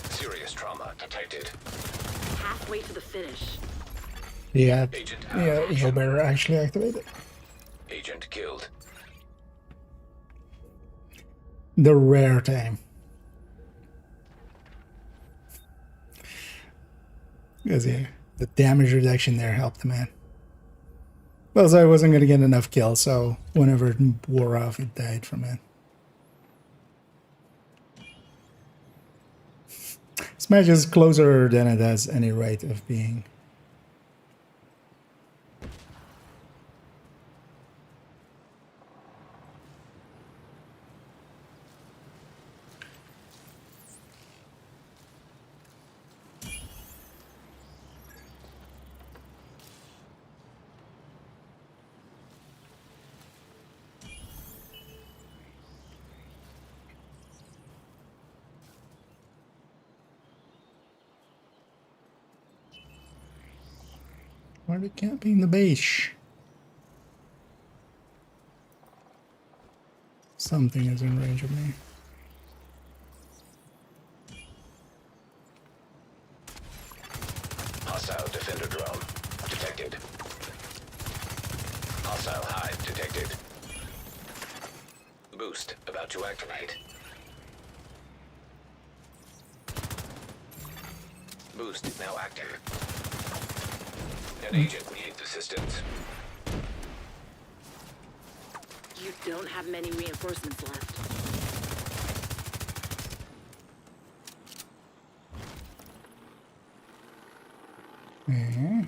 Serious trauma detected. Halfway to the finish. Yeah. Agent Yeah, out. heal bearer actually activated. Agent killed. The rare time. Because yeah, the damage reduction there helped the man. Plus, I wasn't going to get enough kills, so whenever it wore off, it died from it. Smash is closer than it has any right of being. Why are they camping the base? Something is in range of me. Hostile defender drone detected. Hostile hive detected. Boost about to activate. Boost now active. An agent needs assistance. You don't have many reinforcements left. Okay.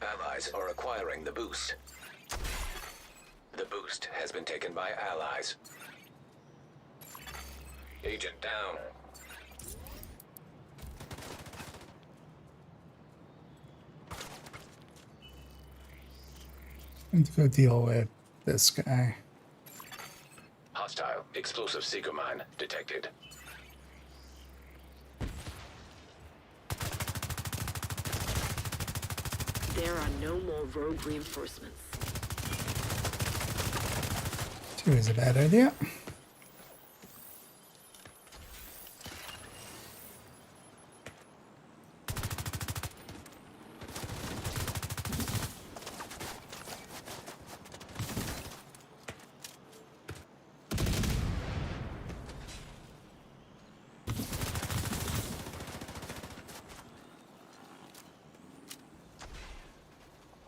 Allies are acquiring the boost. The boost has been taken by allies. Agent down. Need to go deal with this guy. Hostile explosive seeker mine detected. There are no more rogue reinforcements. 2 is a bad idea.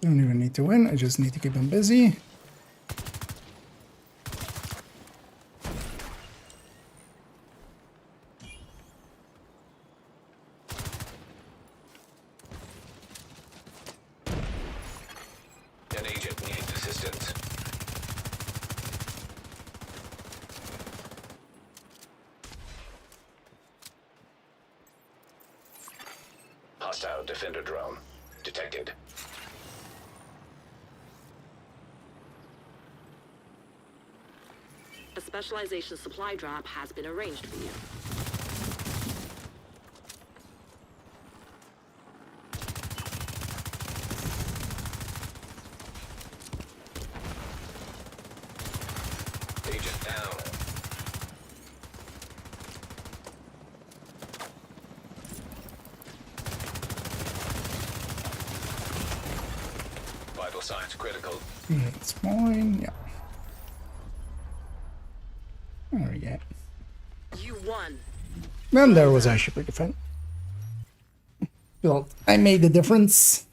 Don't even need to win, I just need to keep him busy. Hostile defender drone detected. A specialization supply drop has been arranged for you. Agent down. Vital signs critical. It's fine. Yeah. There we go. You won. And there was actually pretty fun. Well, I made the difference.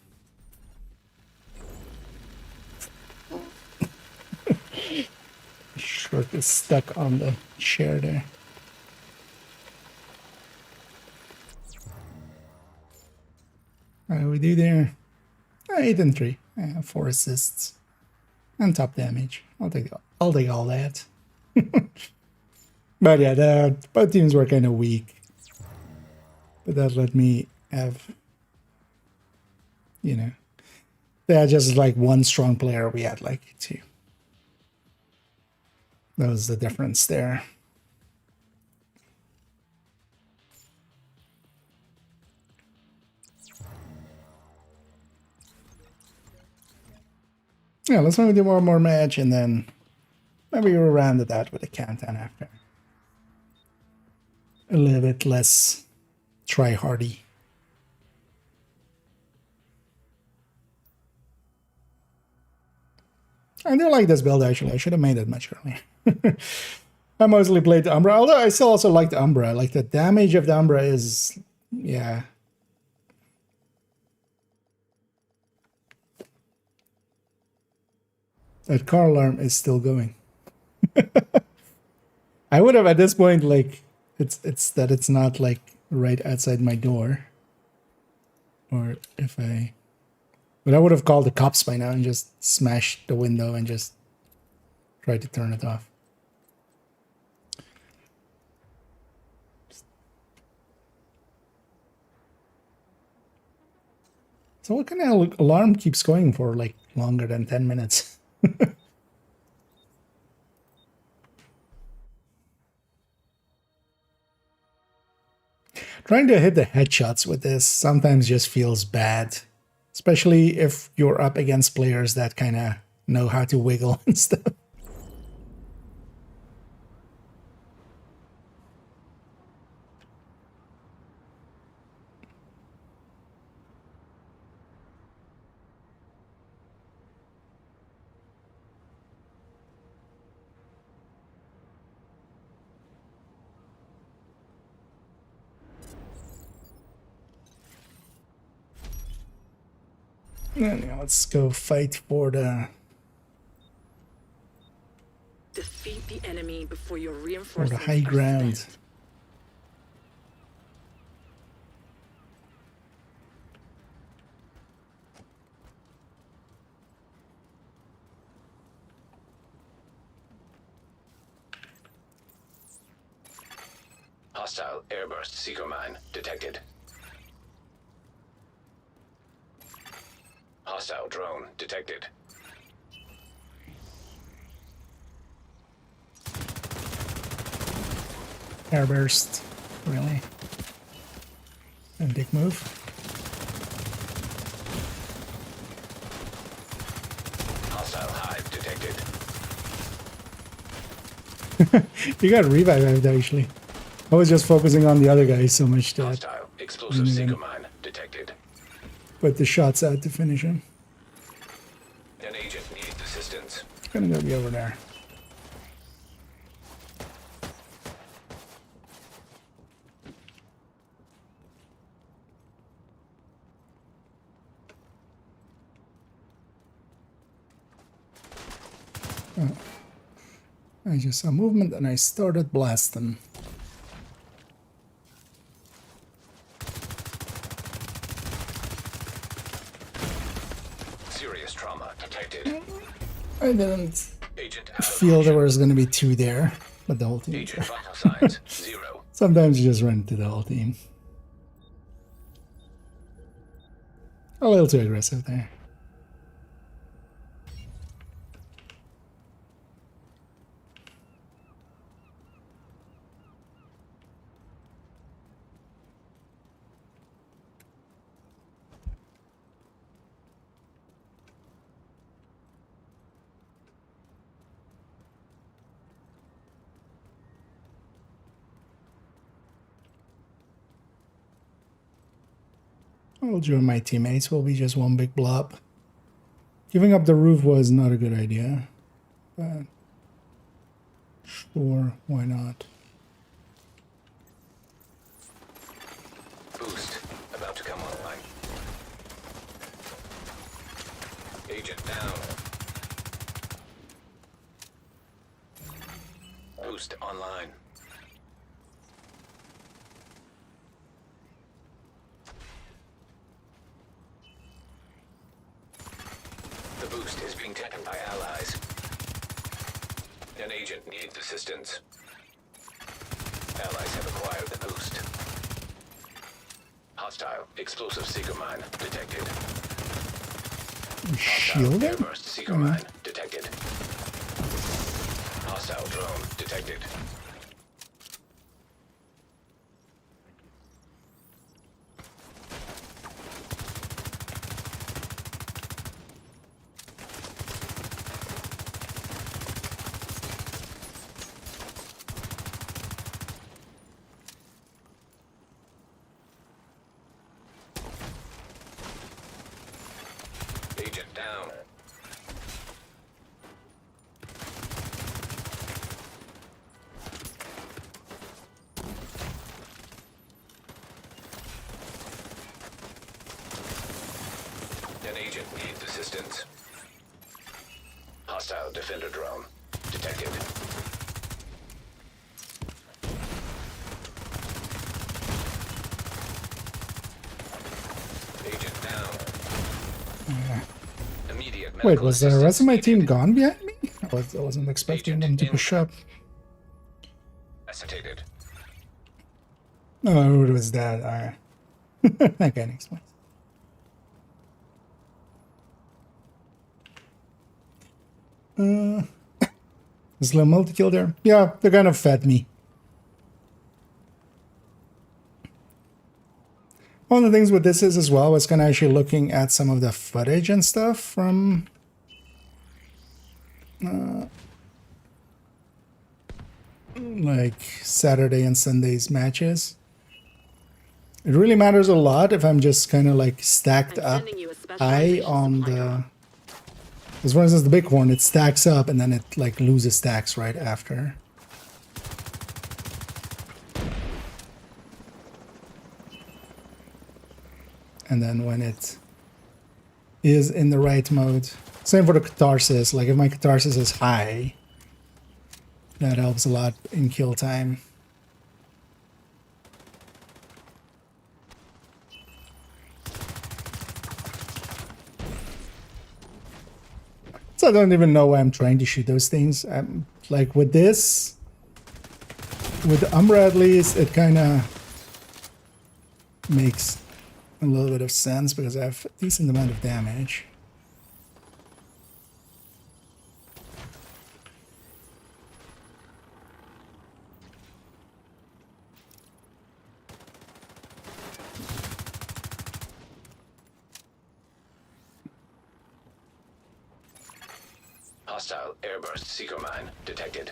Shirt is stuck on the chair there. What do we do there? 8 and 3. 4 assists. And top damage. I'll take all that. But yeah, both teams were kind of weak. But that let me have, you know, they had just like one strong player. We had like 2. That was the difference there. Yeah, let's maybe do one more match and then maybe we'll round it out with a countdown after. A little bit less try-hardy. I do like this build actually. I should have made it much earlier. I mostly played the Umbra, although I still also like the Umbra. Like the damage of the Umbra is, yeah. That car alarm is still going. I would have at this point, like, it's not like right outside my door. Or if but I would have called the cops by now and just smashed the window and just tried to turn it off. So what kind of alarm keeps going for like longer than 10 minutes? Trying to hit the headshots with this sometimes just feels bad. Especially if you're up against players that kind of know how to wiggle and stuff. Now let's go fight for the Defeat the enemy before your for reinforcements the high are ground. spent. Hostile airburst seeker mine detected. Hostile drone detected. Airburst, really? A big move. Hostile hive detected. You got revived actually. I was just focusing on the other guy so much that Hostile explosive seeker mine detected. put the shots out to finish him. An agent needs assistance. Gonna go be over there. Oh. I just saw movement and I started blasting. Serious trauma detected. I didn't Agent out of feel there action. was going to be 2 there, but the whole team. Agent vital signs 0. Sometimes you just run into the whole team. A little too aggressive there. I'll join my teammates. Will be just one big blob. Giving up the roof was not a good idea, but sure, why not? Boost about to come online. Agent down. Boost online. The boost is being taken by allies. An agent needs assistance. Allies have acquired the boost. Hostile explosive seeker mine detected. Shield it? Airburst seeker mine detected. Hostile drone detected. Agent down. An agent needs assistance. Hostile defender drone detected. Agent down. Immediate Wait, medical was the rest of assistance my team needed. gone behind me? I wasn't expecting them to push up. Assorted. Oh, it was that. Alright. That kind of explains. Is a little multi-kill there? Yeah, they kind of fed me. One of the things with this is as well was kind of actually looking at some of the footage and stuff from like Saturday and Sunday's matches. It really matters a lot if I'm just kind of like stacked I'm up sending you a high specialization on supply the. drop. As for instance, the bighorn, it stacks up and then it like loses stacks right after. And then when it is in the right mode, same for the catharsis. Like if my catharsis is high, that helps a lot in kill time. So I don't even know why I'm trying to shoot those things. Like with this, with the Umbra at least, it kind of makes a little bit of sense because I have a decent amount of damage. Hostile airburst seeker mine detected.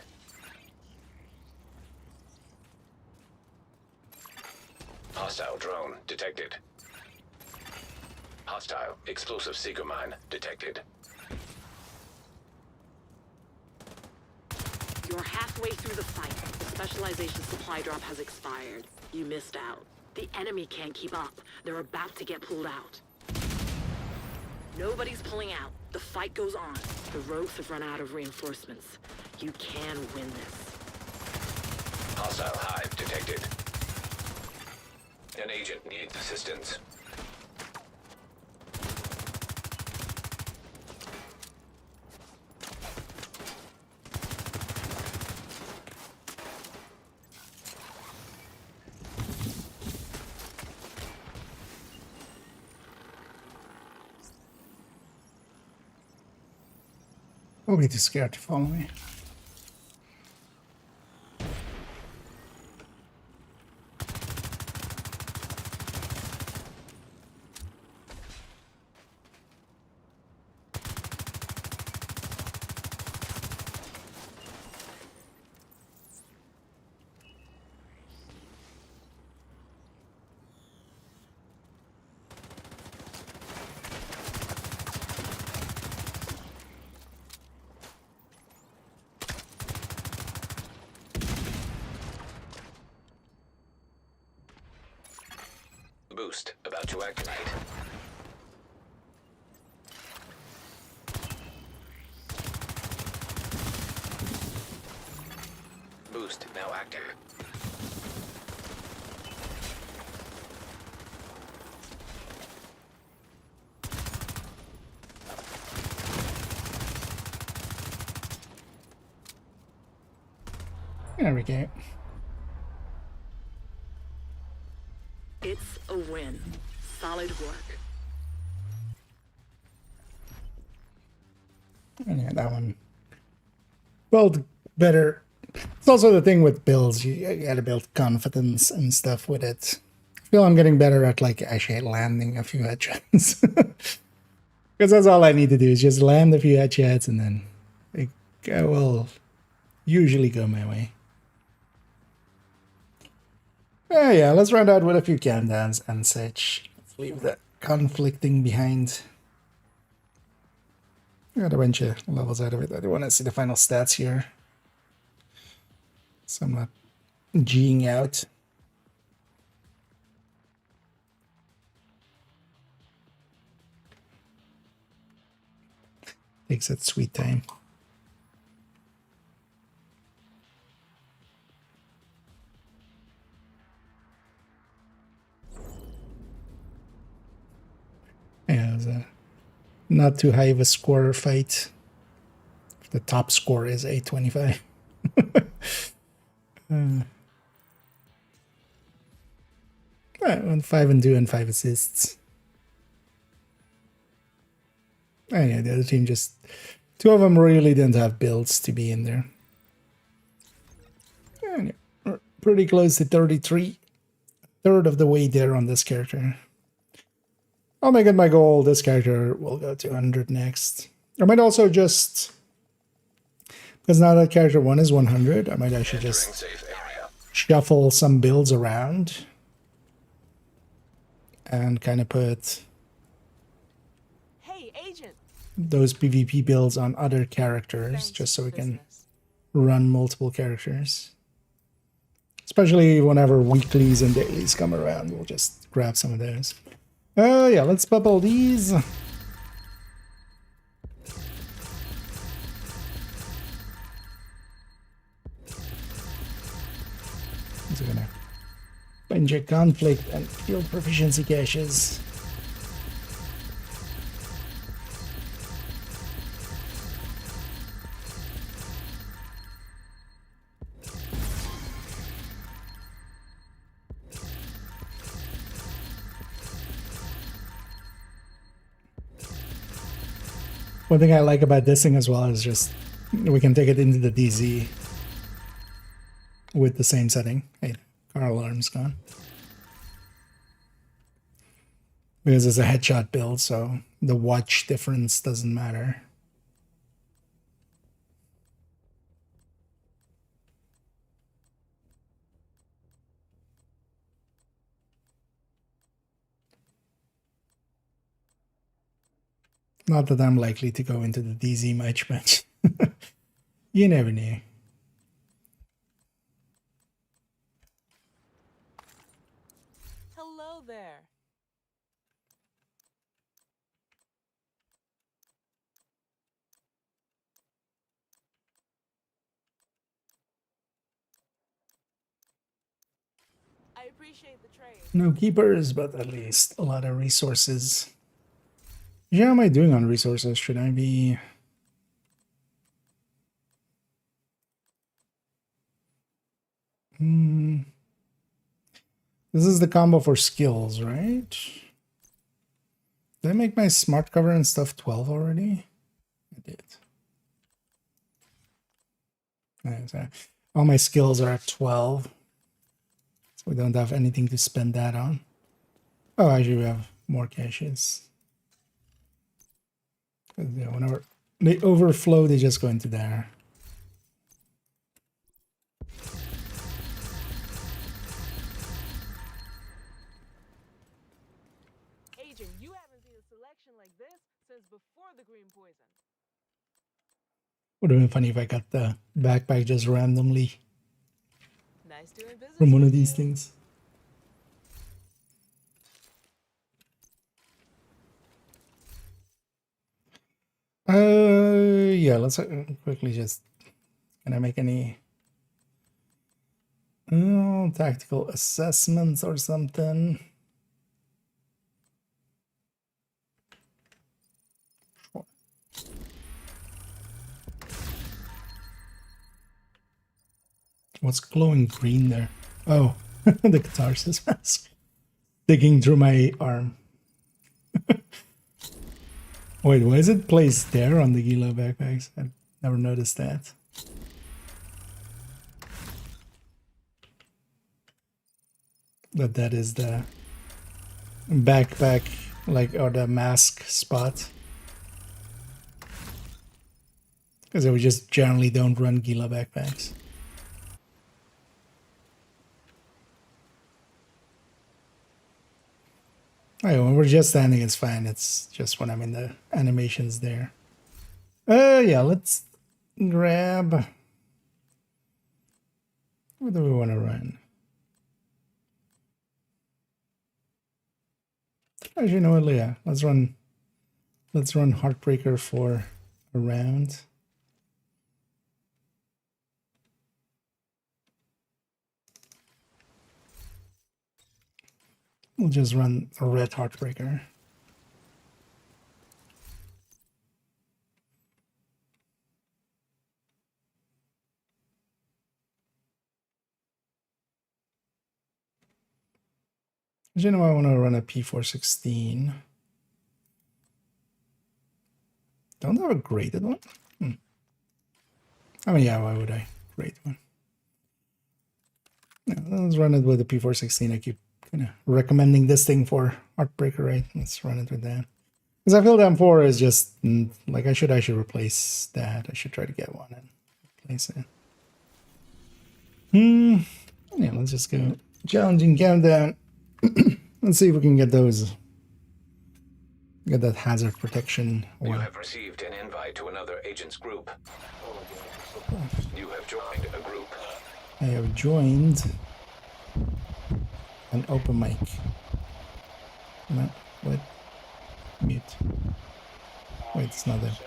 Hostile drone detected. Hostile explosive seeker mine detected. You're halfway through the fight. The specialization supply drop has expired. You missed out. The enemy can't keep up. They're about to get pulled out. Nobody's pulling out. The fight goes on. The rogues have run out of reinforcements. You can win this. Hostile hive detected. An agent needs assistance. Probably too scared to follow me. Boost about to activate. Boost now active. There we go. It's a win. Solid work. And yeah, that one felt better. It's also the thing with builds, you gotta build confidence and stuff with it. I feel I'm getting better at like actually landing a few headshots. Because that's all I need to do is just land a few headshots and then it will usually go my way. Yeah, let's round out with a few countdowns and such. Let's leave that conflicting behind. Got a bunch of levels out of it. I do want to see the final stats here. So I'm not G'ing out. Takes that sweet time. Yeah, it was a not too high of a score fight. The top score is 825. Went 5 and 2 and 5 assists. And yeah, the other team just... Two of them really didn't have builds to be in there. And yeah, we're pretty close to 33. Third of the way there on this character. I'll make it my goal. This character will go to 100 next. I might also just... Because now that character 1 is 100, I might actually just Safe area. shuffle some builds around. And kind of put Hey, agent. those PvP builds on other characters, Thanks just so for we can business. run multiple characters. Especially whenever weeklies and dailies come around, we'll just grab some of those. Yeah, let's bubble these. So we're gonna inject conflict and field proficiency caches. One thing I like about this thing as well is just we can take it into the DZ with the same setting. Hey, car alarm's gone. Because it's a headshot build, so the watch difference doesn't matter. Not that I'm likely to go into the DZ much, but you never know. Hello there. I appreciate the trade. No keepers, but at least a lot of resources. Yeah, how am I doing on resources? Should I be... This is the combo for skills, right? Did I make my smart cover and stuff 12 already? I did. Yeah, so all my skills are at 12. So we don't have anything to spend that on. Oh, actually we have more caches. Yeah, whenever they overflow, they just go into there. Agent, you haven't seen a selection like this since before the green poison. Would have been funny if I got the backpack just randomly Nice doing business from one of with these you. things. Yeah, let's quickly just, can I make any tactical assessments or something? Sure. What's glowing green there? Oh, the catharsis mask. Digging through my arm. Wait, why is it placed there on the Gila backpacks? I've never noticed that. But that is the backpack, like, or the mask spot. Because we just generally don't run Gila backpacks. Oh, when we're just standing, it's fine. It's just when I'm in the animations there. Yeah, let's grab... What do we want to run? Actually, you know what, yeah, let's run Heartbreaker for a round. We'll just run a red Heartbreaker. You know, I want to run a P416. Don't have a graded one? I mean, yeah, why would I grade one? Yeah, let's run it with the P416. I keep kind of recommending this thing for Heartbreaker, right? Let's run it with that. Because I feel the M4 is just like I should replace that. I should try to get one and replace it. Yeah, let's just go challenging countdown. Let's see if we can get those. Get that hazard protection. You have received an invite to another agent's group. You have joined a group. I have joined an open mic. No, what? Mute. Wait, it's not there.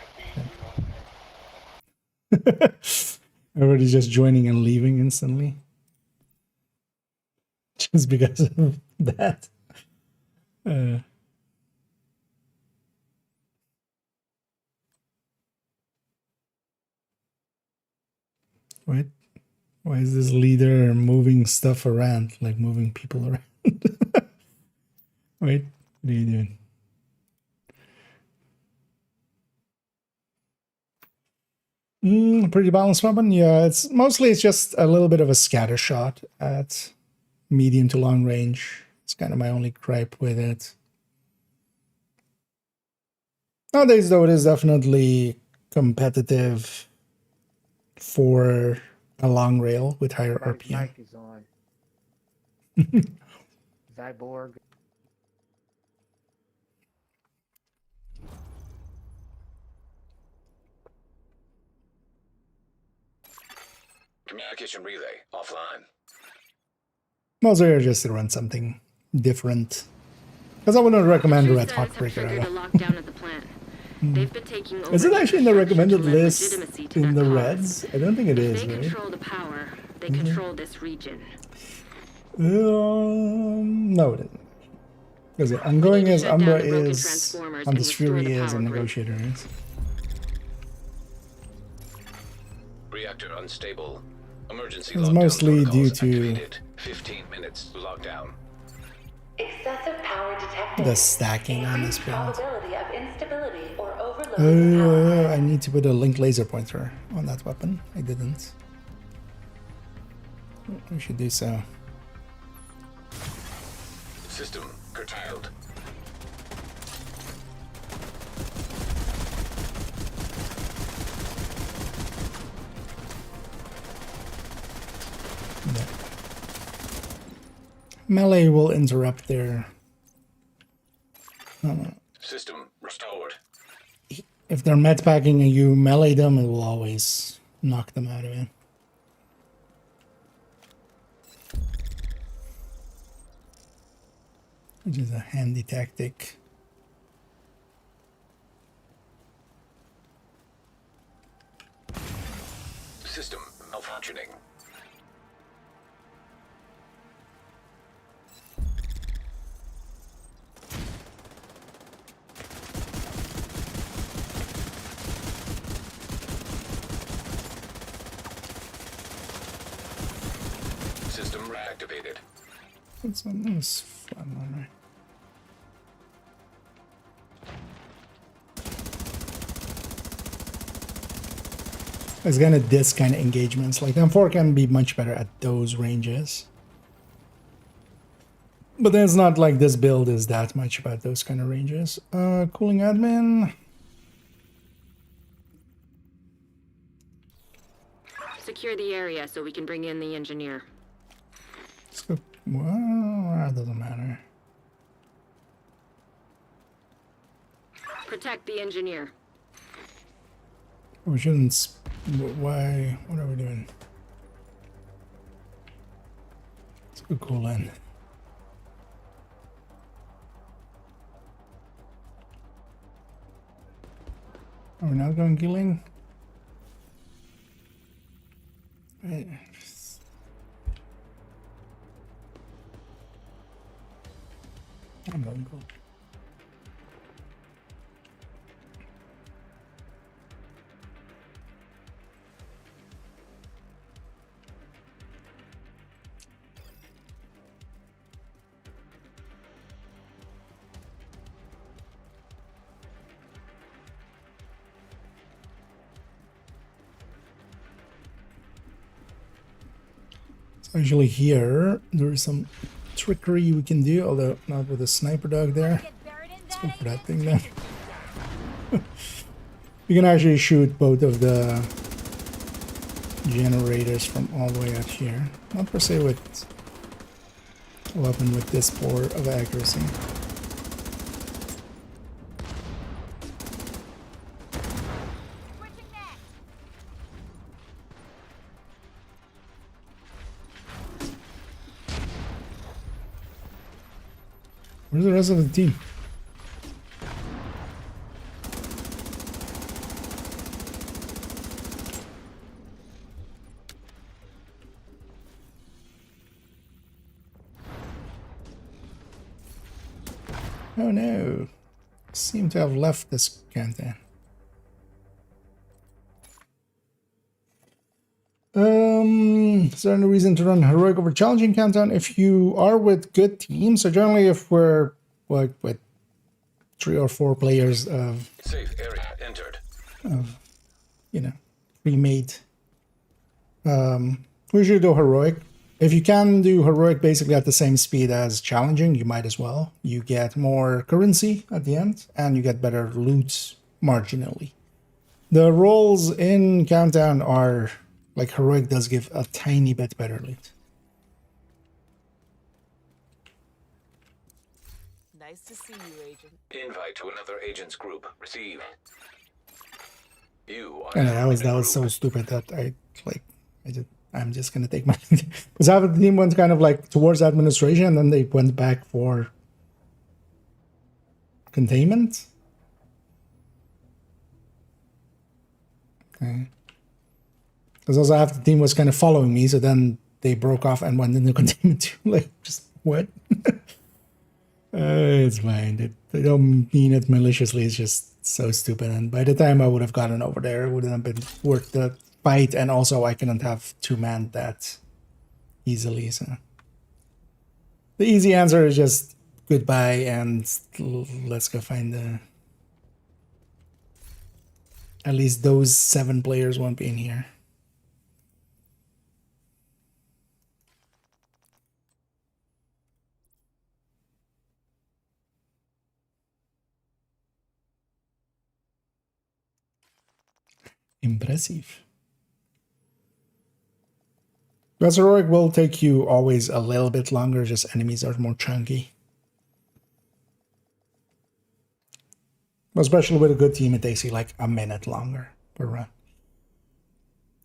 Everybody's just joining and leaving instantly. Just because of that. Wait, why is this leader moving stuff around, like moving people around? Wait, what are you doing? Pretty balanced weapon. Yeah, it's just a little bit of a scatter shot at medium to long range. It's kind of my only gripe with it. Nowadays, though, it is definitely competitive for a long rail with higher RPM. Mic is on. Cyborg. Communication relay offline. Mostly are just to run something different. Because I wouldn't recommend Two Red status have Heartbreaker triggered at a all. lockdown at the plant. They've been taking over Is it actually in the recommended infrastructure to lend list legitimacy to in their the cause. reds? I don't think it If is, they right? control the power, they control this region. No, it isn't. Because yeah, I'm We going need to as shut down Umbra the broken is, transformers on and this restore Fury the is, and power grid. Negotiator is. Reactor unstable. Emergency It's lockdown mostly due protocols to activated. 15 minutes lockdown. Excessive power detected. the stacking on this build. Probability of instability or overload. I need to put a link laser pointer on that weapon. I didn't. We should do so. System curtailed. Yeah. Melee will interrupt their... System restored. If they're med packing and you melee them, it will always knock them out of it. Which is a handy tactic. System malfunctioning. System reactivated. What's on this flatliner? It's kind of this kind of engagements. Like the M4 can be much better at those ranges. But then it's not like this build is that much about those kind of ranges. Cooling admin. Secure the area so we can bring in the engineer. Let's go. Well, that doesn't matter. Protect the engineer. We shouldn't. Why? What are we doing? Let's go cool in. Are we not going killing? Right. I'm going cool. Actually here, there is some trickery we can do, although not with a sniper dog there. Let's go for that thing then. We can actually shoot both of the generators from all the way out here. Not per se with a weapon with this poor of accuracy. Where's the rest of the team? Oh no. Seem to have left this canteen. Is there any reason to run heroic over challenging countdown if you are with good teams? So generally if we're like with 3 or 4 players of Safe area entered. you know, pre-made, we usually do heroic. If you can do heroic basically at the same speed as challenging, you might as well. You get more currency at the end and you get better loot marginally. The rolls in countdown are like heroic does give a tiny bit better loot. Nice to see you, Agent. Invite to another agent's group received. You are And now in a that was so group. stupid that I'm just gonna take my because half of the team went kind of like towards administration and then they went back for containment. Okay. Because also half the team was kind of following me, so then they broke off and went into containment too. Like, just what? It's fine. They don't mean it maliciously. It's just so stupid. And by the time I would have gotten over there, it wouldn't have been worth the fight. And also, I couldn't have 2-man that easily. So the easy answer is just goodbye and let's go find the. At least those 7 players won't be in here. Impressive. Because heroic will take you always a little bit longer, just enemies are more chunky. Especially with a good team, it takes you like a minute longer per run.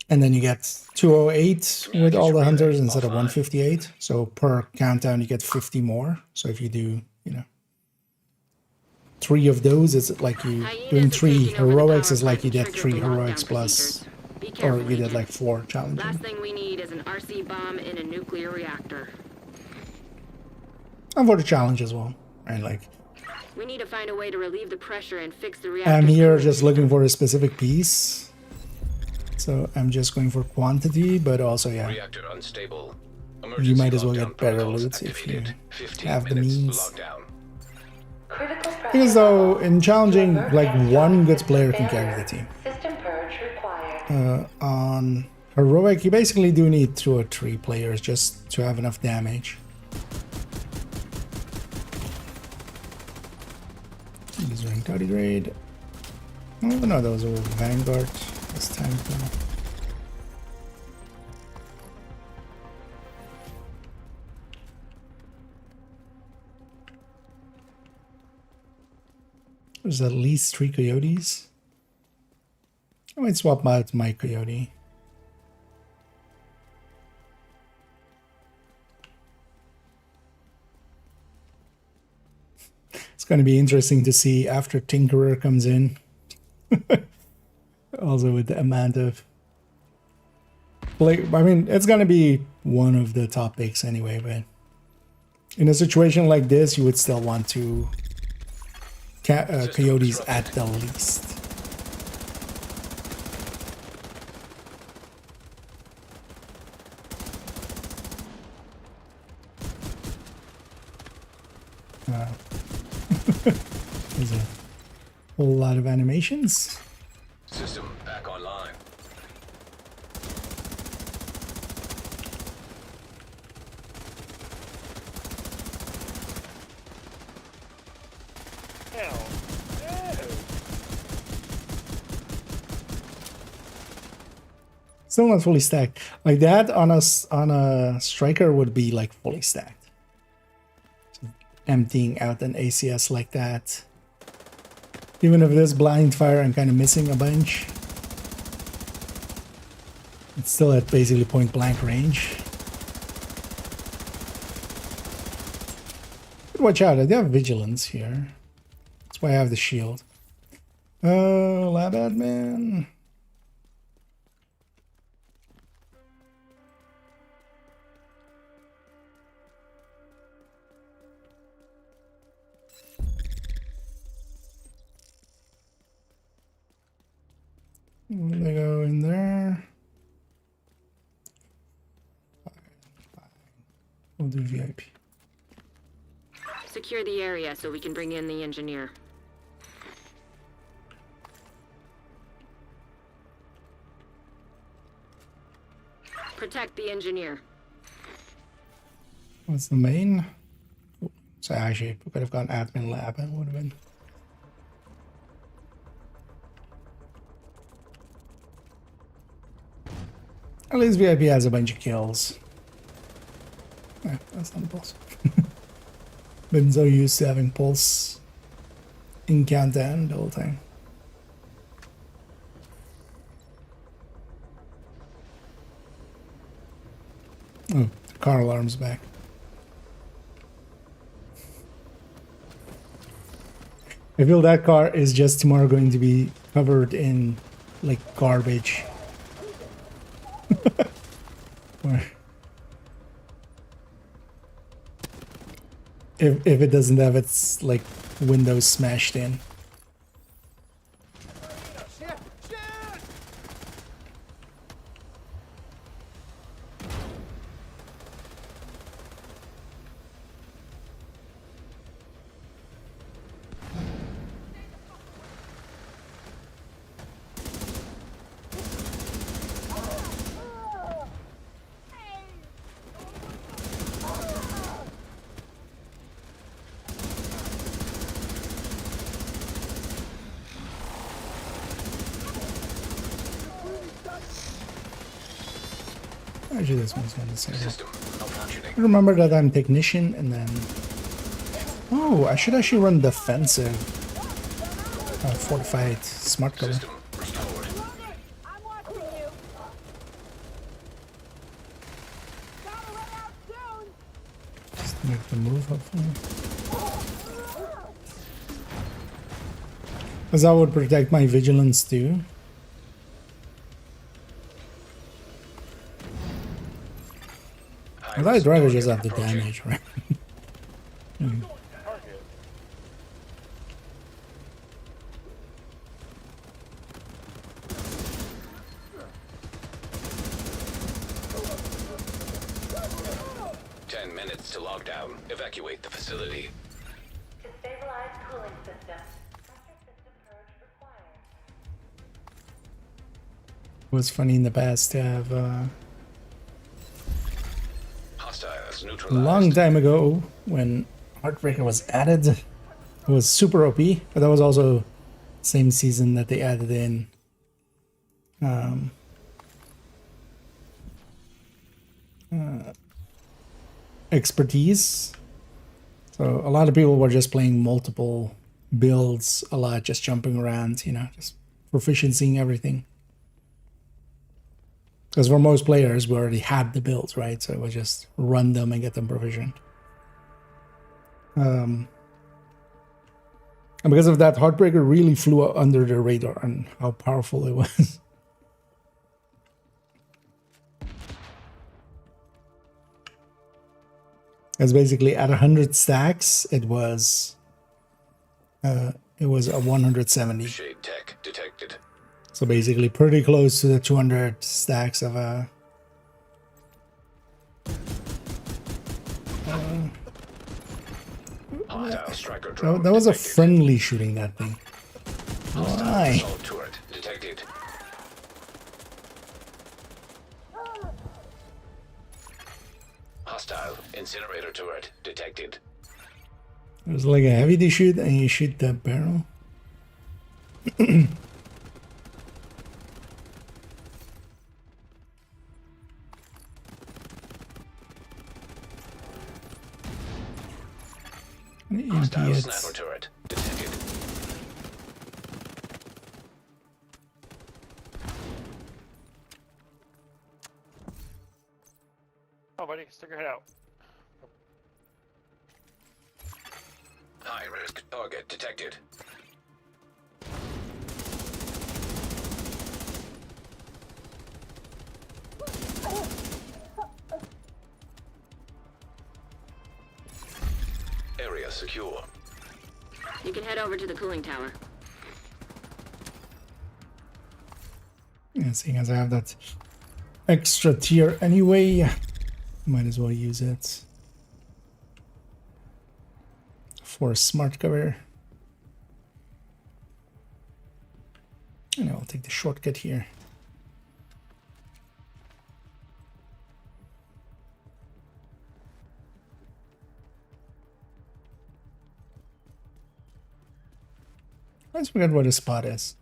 And then you get 208 with all the hunters instead of 158. So per countdown, you get 50 more. So if you do, you know, 3 of those, it's like you doing 3 heroics is like you did 3 heroics plus, or you did like 4 challenging. Last thing we need is an RC bomb in a nuclear reactor. And for the challenge as well, right? Like, We need to find a way to relieve the pressure and fix the reactor. I'm here just looking for a specific piece. So I'm just going for quantity, but also, yeah, Reactor unstable. you might as well Lockdown get better protocols loot if you activated. 15 have the minutes means. lockdown. Critical Because though, in challenging, like one good player can carry the team. System purge required. On heroic, you basically do need 2 or 3 players just to have enough damage. These rank 30 grade. Oh no, those are Vanguard. This time now. There's at least 3 coyotes. I might swap out my coyote. It's going to be interesting to see after Tinkerer comes in. Also with the amount of... Like, I mean, it's going to be one of the top picks anyway, but... In a situation like this, you would still want to... coyotes at the least. There's a whole lot of animations. System back online. Hell no. Still not fully stacked. Like that on a striker would be like fully stacked. Emptying out an ACS like that. Even if this blind fire, I'm kind of missing a bunch. It's still at basically point blank range. But watch out, I do have vigilance here. That's why I have the shield. Lab admin. They go in there. We'll do VIP. Secure the area so we can bring in the engineer. Protect the engineer. What's the main? So actually, we could have gone admin lab. It would have been. At least VIP has a bunch of kills. Yeah, that's not a pulse. Been so used to having pulse in countdown the whole time. Oh, the car alarm's back. I feel that car is just tomorrow going to be covered in like garbage. Or if it doesn't have its like windows smashed in. Shit! Shit! Actually, this one's not disabled. System malfunctioning. Remember that I'm technician, and then oh, I should actually run defensive, fortified smart cover. System restored. I'm watching you. Gotta run out soon. Just make the move, hopefully. Because that would protect my vigilance too. I thought I'd rather just have the damage, right? Target. 10 minutes to lockdown. Evacuate the facility. To stabilize cooling system. Pressure system purge required. It was funny in the past to have Hostiles a neutralized. long time ago when Heartbreaker was added. It was super OP, but that was also same season that they added in expertise. So a lot of people were just playing multiple builds a lot, just jumping around, you know, just proficiencying everything. Because for most players, we already had the builds, right? So it was just run them and get them proficient. And because of that, Heartbreaker really flew under the radar and how powerful it was. Because basically at 100 stacks, it was a 170. Shade tech detected. So basically pretty close to the 200 stacks of Hostile striker drone that was a detected. friendly shooting that thing. Hostile Why? assault turret detected. Hostile incinerator turret detected. It was like a heavy to shoot and you shoot the barrel. Hostile Idiots. sniper turret detected. Oh, buddy, stick your head out. High risk target detected. Area secure. You can head over to the cooling tower. Yeah, seeing as I have that extra tier anyway, might as well use it for smart cover. And I'll take the shortcut here. I just forget what a spot is.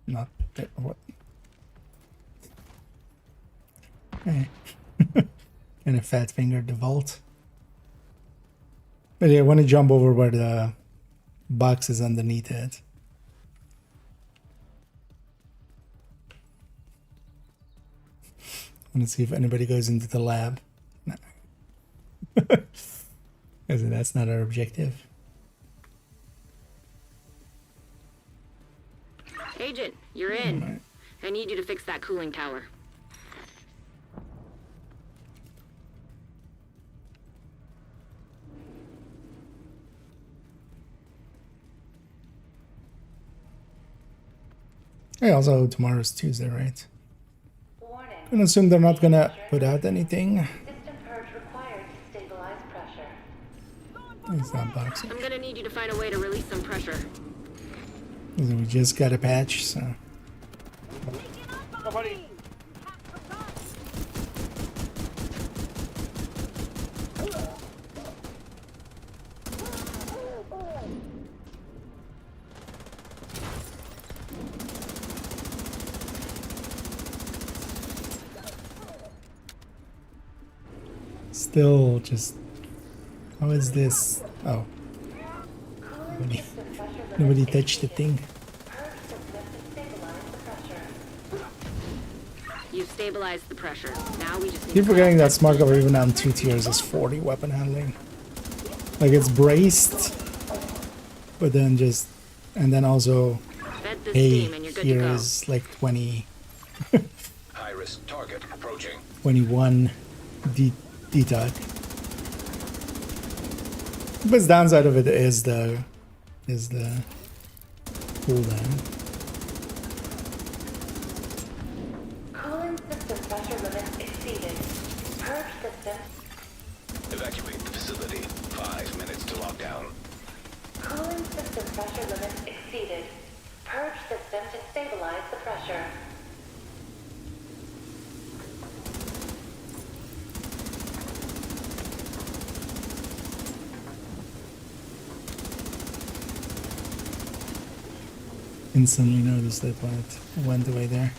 Not there. What? Okay. And a fat finger the vault. But yeah, I want to jump over where the box is underneath it. I want to see if anybody goes into the lab. No. Because that's not our objective. Agent, you're in. I need you to fix that cooling tower. Hey, also tomorrow's Tuesday, right? Warning. I can assume they're not gonna put out anything. System purge required to stabilize pressure. It's not boxing. I'm gonna need you to find a way to release some pressure. We just got a patch, so Oh, buddy. Still just... How is this? Oh. Nobody touched the thing. You've stabilized the pressure. Now we just need Keep to forgetting cut that smart cover even on 2 tiers is 40 weapon handling. Like it's braced, but then just... And then also, Fed the hey, steam and you're good to here go. is like 20... High-risk target approaching. 21 detox. But the downside of it is the cooldown. Cooling system pressure limits exceeded. Purge system. Evacuate the facility. 5 minutes to lockdown. Cooling system pressure limits exceeded. Purge system to stabilize the pressure. Instantly noticed that when it went away there.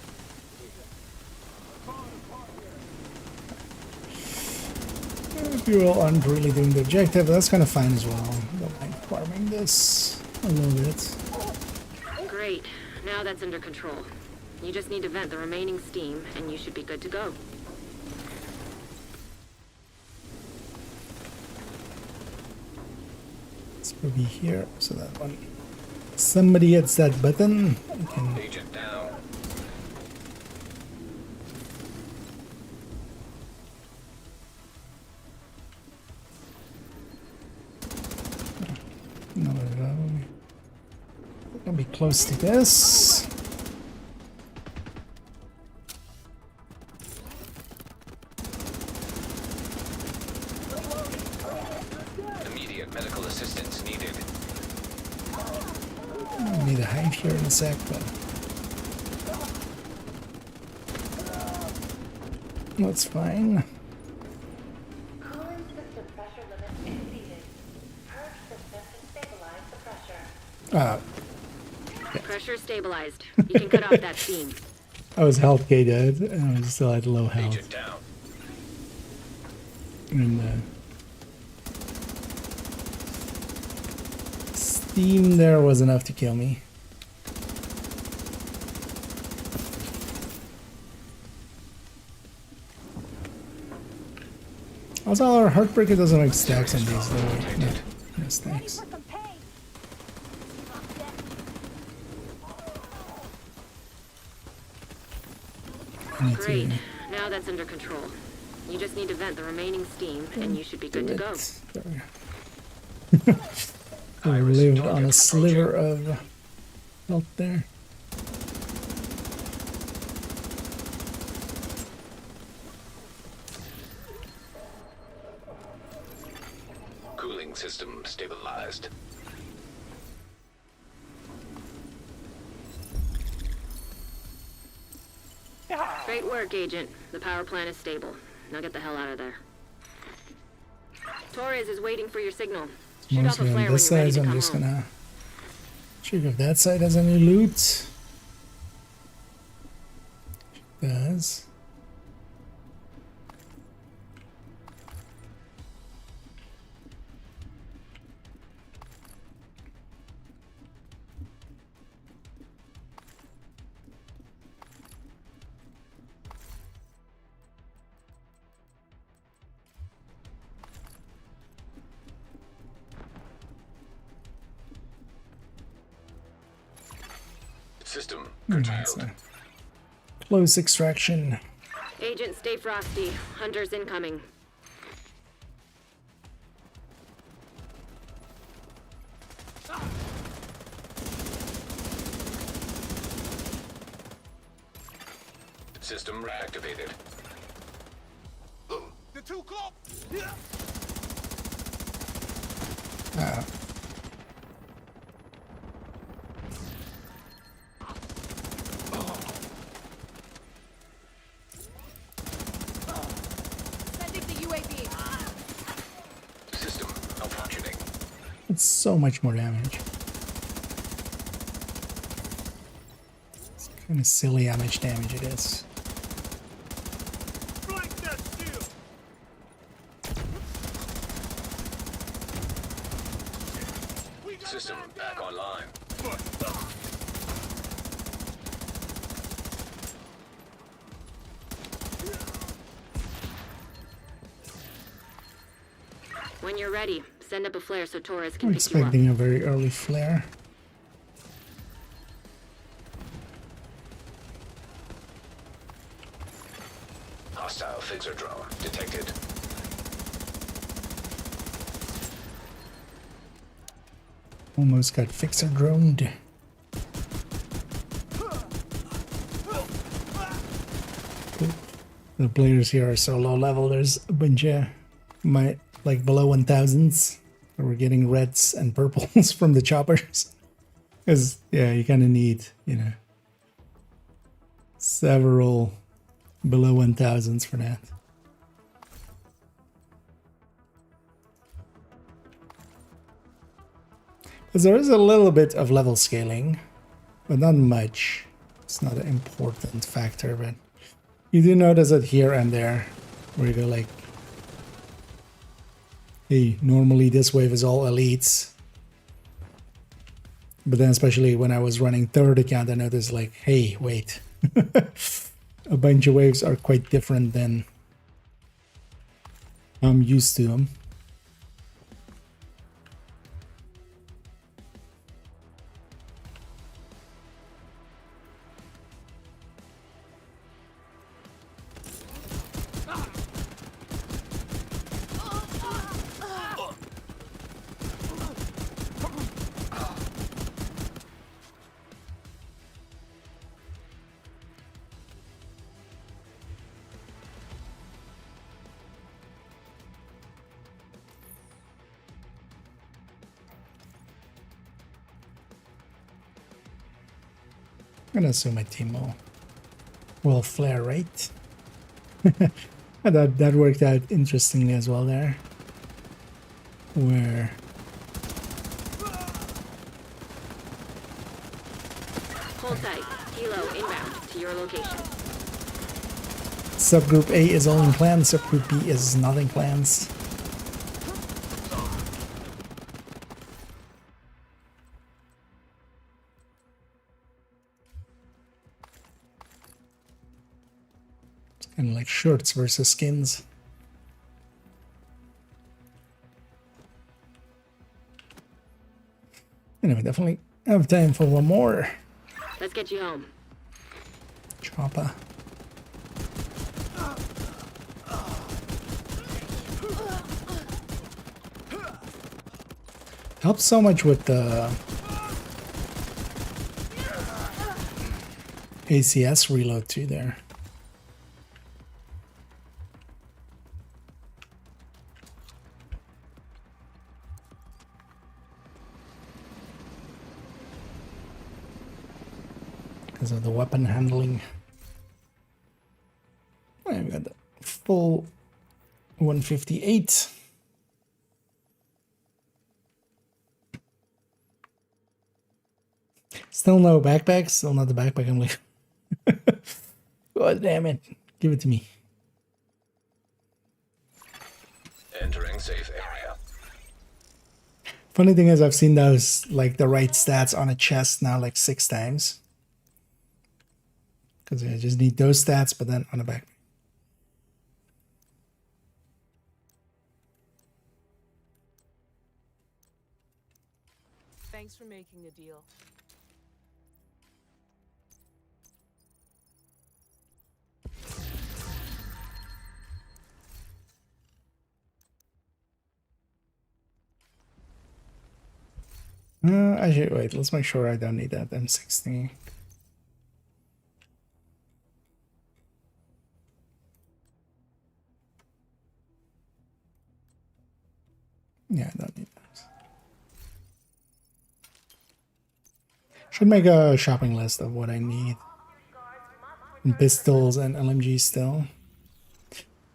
People aren't really doing the objective, but that's kind of fine as well. Don't mind farming this a little bit. Great. Now that's under control. You just need to vent the remaining steam, and you should be good to go. It's probably here, so that when somebody hits that button, I can... Agent down. No, I'll be close to this. Immediate medical assistance needed. I'll need a hide here in a sec, but that's fine. Cooling system pressure limits exceeded. Purge system to stabilize the pressure. Pressure stabilized. You can cut off that steam. I was health gated, and I was still at low health. Agent down. And steam there was enough to kill me. Also, our Heartbreaker doesn't make stacks on these, though. No stacks. I need Great. to Now that's under control. You just need to vent the remaining steam, and you should be good do to go. it. There. I lived on a sliver of health there. Cooling system stabilized. Great work, Agent. The power plant is stable. Now get the hell out of there. Torres is waiting for your signal. Shoot off a Mostly flare on when this you're ready side, to so I'm come just home. gonna check if that side has any loot. It does. System That's curtailed. a close extraction. Agent, stay frosty. Hunters incoming. System reactivated. They're too close. Sending the UAV. System malfunctioning. It's so much more damage. It's kind of silly how much damage it is. Flank that shield. System back online. When you're ready, send up a flare so Torres I'm can pick you up. expecting a very early flare. Hostile fixer drone detected. Almost got fixer droned. The players here are so low level. There's a bunch of like below 1000s. We're getting reds and purples from the choppers. Because yeah, you kind of need, you know, several below 1000s for that. Because there is a little bit of level scaling, but not much. It's not an important factor, but you do notice it here and there, where you go like, hey, normally this wave is all elites. But then especially when I was running third account, I noticed like, hey, wait. A bunch of waves are quite different than I'm used to them. I'm gonna assume my team will flare, right? that worked out interestingly as well there. Where Hold tight. Helo inbound to your location. subgroup A is all in clans, subgroup B is not in clans. Kind of like shirts versus skins. Anyway, definitely have time for one more. Let's get you home. Chopper. Helps so much with the ACS reload too there. Because of the weapon handling. I've got the full 158. Still no backpack, still not the backpack. I'm like, God damn it. Give it to me. Entering safe area. Funny thing is, I've seen those, like the right stats on a chest now like 6 times. Because I just need those stats, but then on a back. Thanks for making a deal. Actually, wait, let's make sure I don't need that M60. Yeah, I don't need that. Should make a shopping list of what I need. And pistols and LMG still.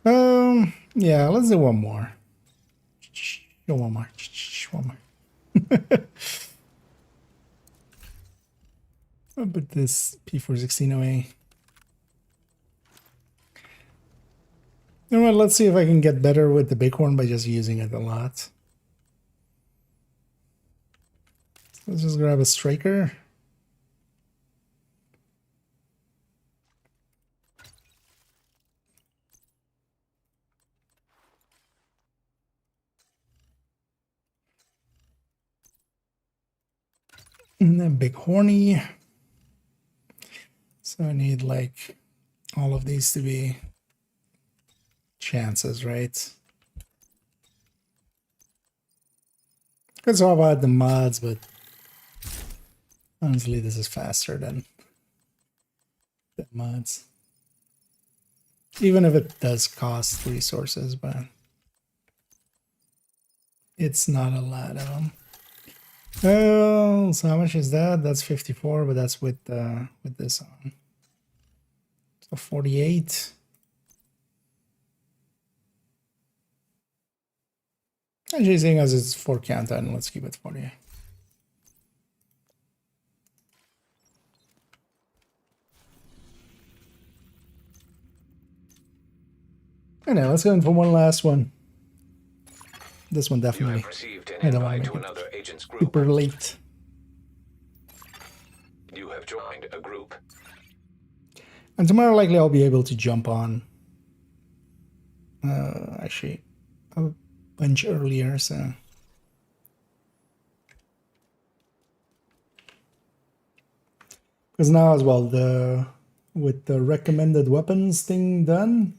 Yeah, let's do one more. Go one more. One more. I'll put this P416 away. You know what, let's see if I can get better with the Bighorn by just using it a lot. Let's just grab a striker. And then big horny. So I need like all of these to be chances, right? Could talk about the mods, but honestly, this is faster than the mods. Even if it does cost resources, but it's not a lot of them. Oh, so how much is that? That's 54, but that's with this on. So 48. Actually, seeing as it's 4 countdown, let's keep it 40. Anyway, let's go in for one last one. This one You definitely. have received I an don't want invite to to make another it agent's group. super late. You have joined a group. And tomorrow likely I'll be able to jump on. Actually, a bunch earlier, so. Because now as well, with the recommended weapons thing done,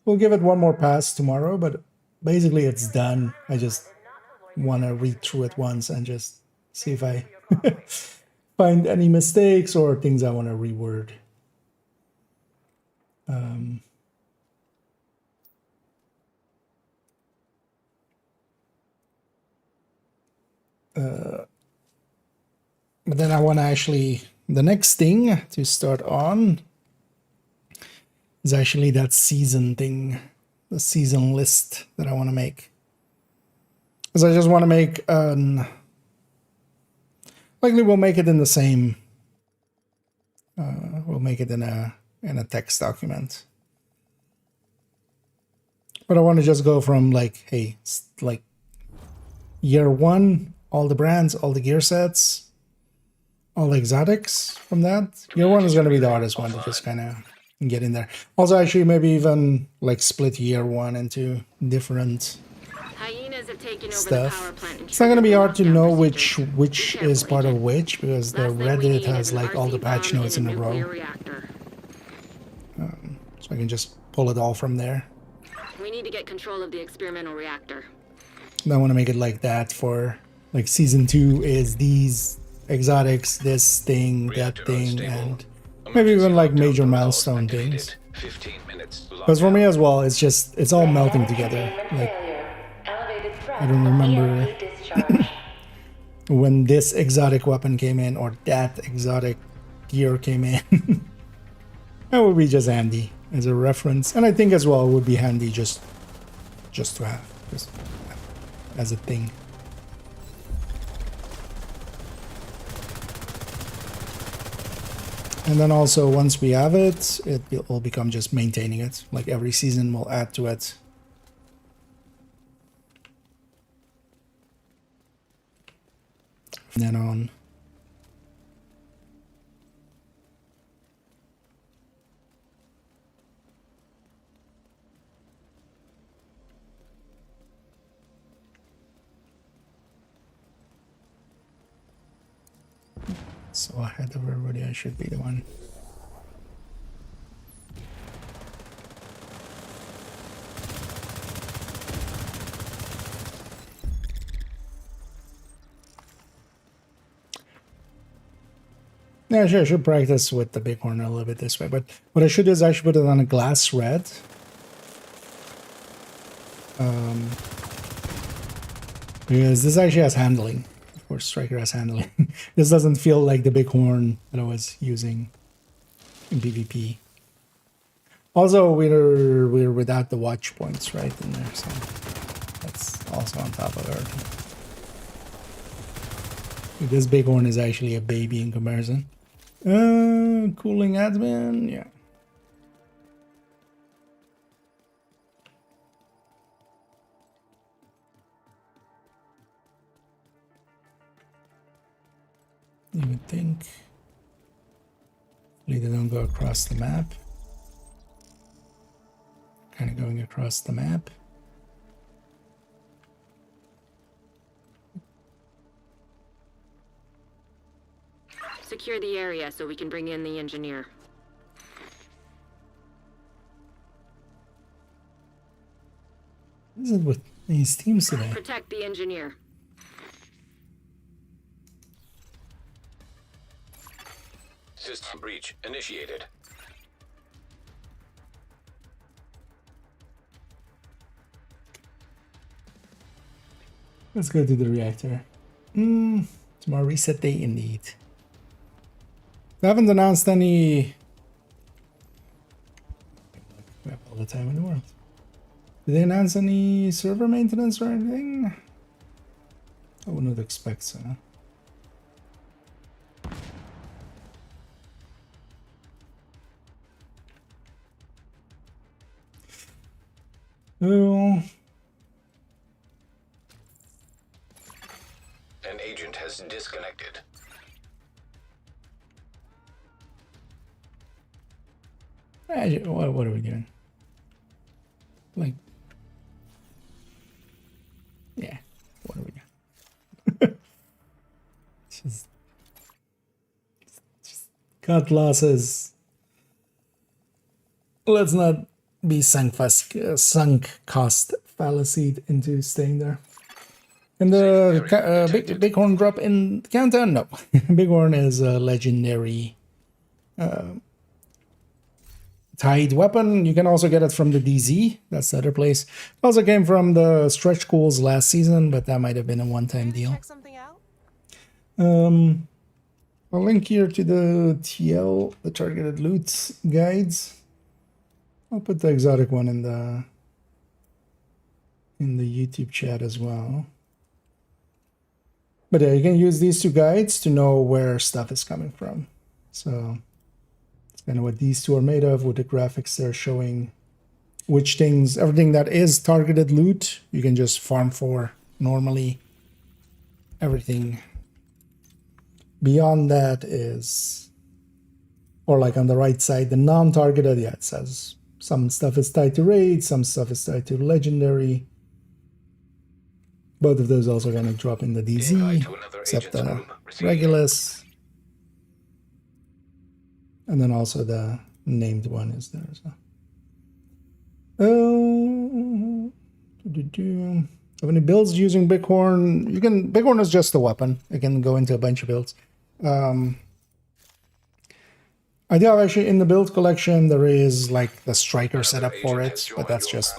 we'll give it one more pass tomorrow, but basically it's done. I just want to read through it once and just see if I find any mistakes or things I want to reword. But then I want to actually, the next thing to start on is actually that season thing, the season list that I want to make. Because I just want to make an, likely we'll make it in the same, we'll make it in a text document. But I want to just go from like, hey, like year one, all the brands, all the gear sets, all the exotics from that. Year one is going to be the hardest one to just kind of get in there. Also, actually, maybe even like split year one into different Hyenas have taken over the stuff. power plant and It's not going to be hard to triggered know lockdown which procedures. Be is careful, part of Agent. which, because the Last thing we Reddit need has is an like all the RC patch bomb notes in a nuclear row, reactor. so I can just pull it all from there. We need to get control of the experimental reactor. And I want to make it like that for like season 2 is these exotics, this thing, that Reactor thing, unstable. and maybe Emergency even like lockdown major protocols milestone activated. things. 15 minutes. Because for me lockdown. as well, it's all melting together. Like I don't remember when this exotic weapon came in or that exotic gear came in. That would be just handy as a reference, and I think as well it would be handy just to have, just as a thing. And then also once we have it, it will become just maintaining it. Like every season we'll add to it. From then on. So ahead of everybody, I should be the one. Yeah, sure, I should practice with the bighorn a little bit this way, but what I should do is I should put it on a glass red. Because this actually has handling. Of course, Striker has handling. This doesn't feel like the bighorn that I was using in PvP. Also, we're without the watch points right in there, so that's also on top of everything. This bighorn is actually a baby in comparison. Cooling admin, yeah. You would think. Hopefully they don't go across the map. Kind of going across the map. Secure the area so we can bring in the engineer. What is it with these teams today? Protect the engineer. System breach initiated. Let's go to the reactor. Tomorrow reset day indeed. They haven't announced any. We have all the time in the world. Did they announce any server maintenance or anything? I would not expect so. Oh. An agent has disconnected. What are we doing? Like, yeah, what are we doing? just cut losses. Let's not be sunk cost fallacied into staying there. And the Bighorn drop in countdown? No. Bighorn is a legendary tied weapon. You can also get it from the DZ. That's the other place. It also came from the stretch goals last season, but that might have been a one-time deal. Check something out? I'll link here to the TL, the targeted loot guides. I'll put the exotic one in the YouTube chat as well. But yeah, you can use these two guides to know where stuff is coming from. So it's kind of what these two are made of, with the graphics they're showing which things, everything that is targeted loot, you can just farm for normally. Everything beyond that is, or like on the right side, the non-targeted, yeah, it says some stuff is tied to raid, some stuff is tied to legendary. Both of those also going to drop in the DZ, except the Regulus. And then also the named one is there as well. How many builds using Bighorn? Bighorn is just a weapon. It can go into a bunch of builds. I do have actually in the build collection, there is like the striker setup for it, but that's just,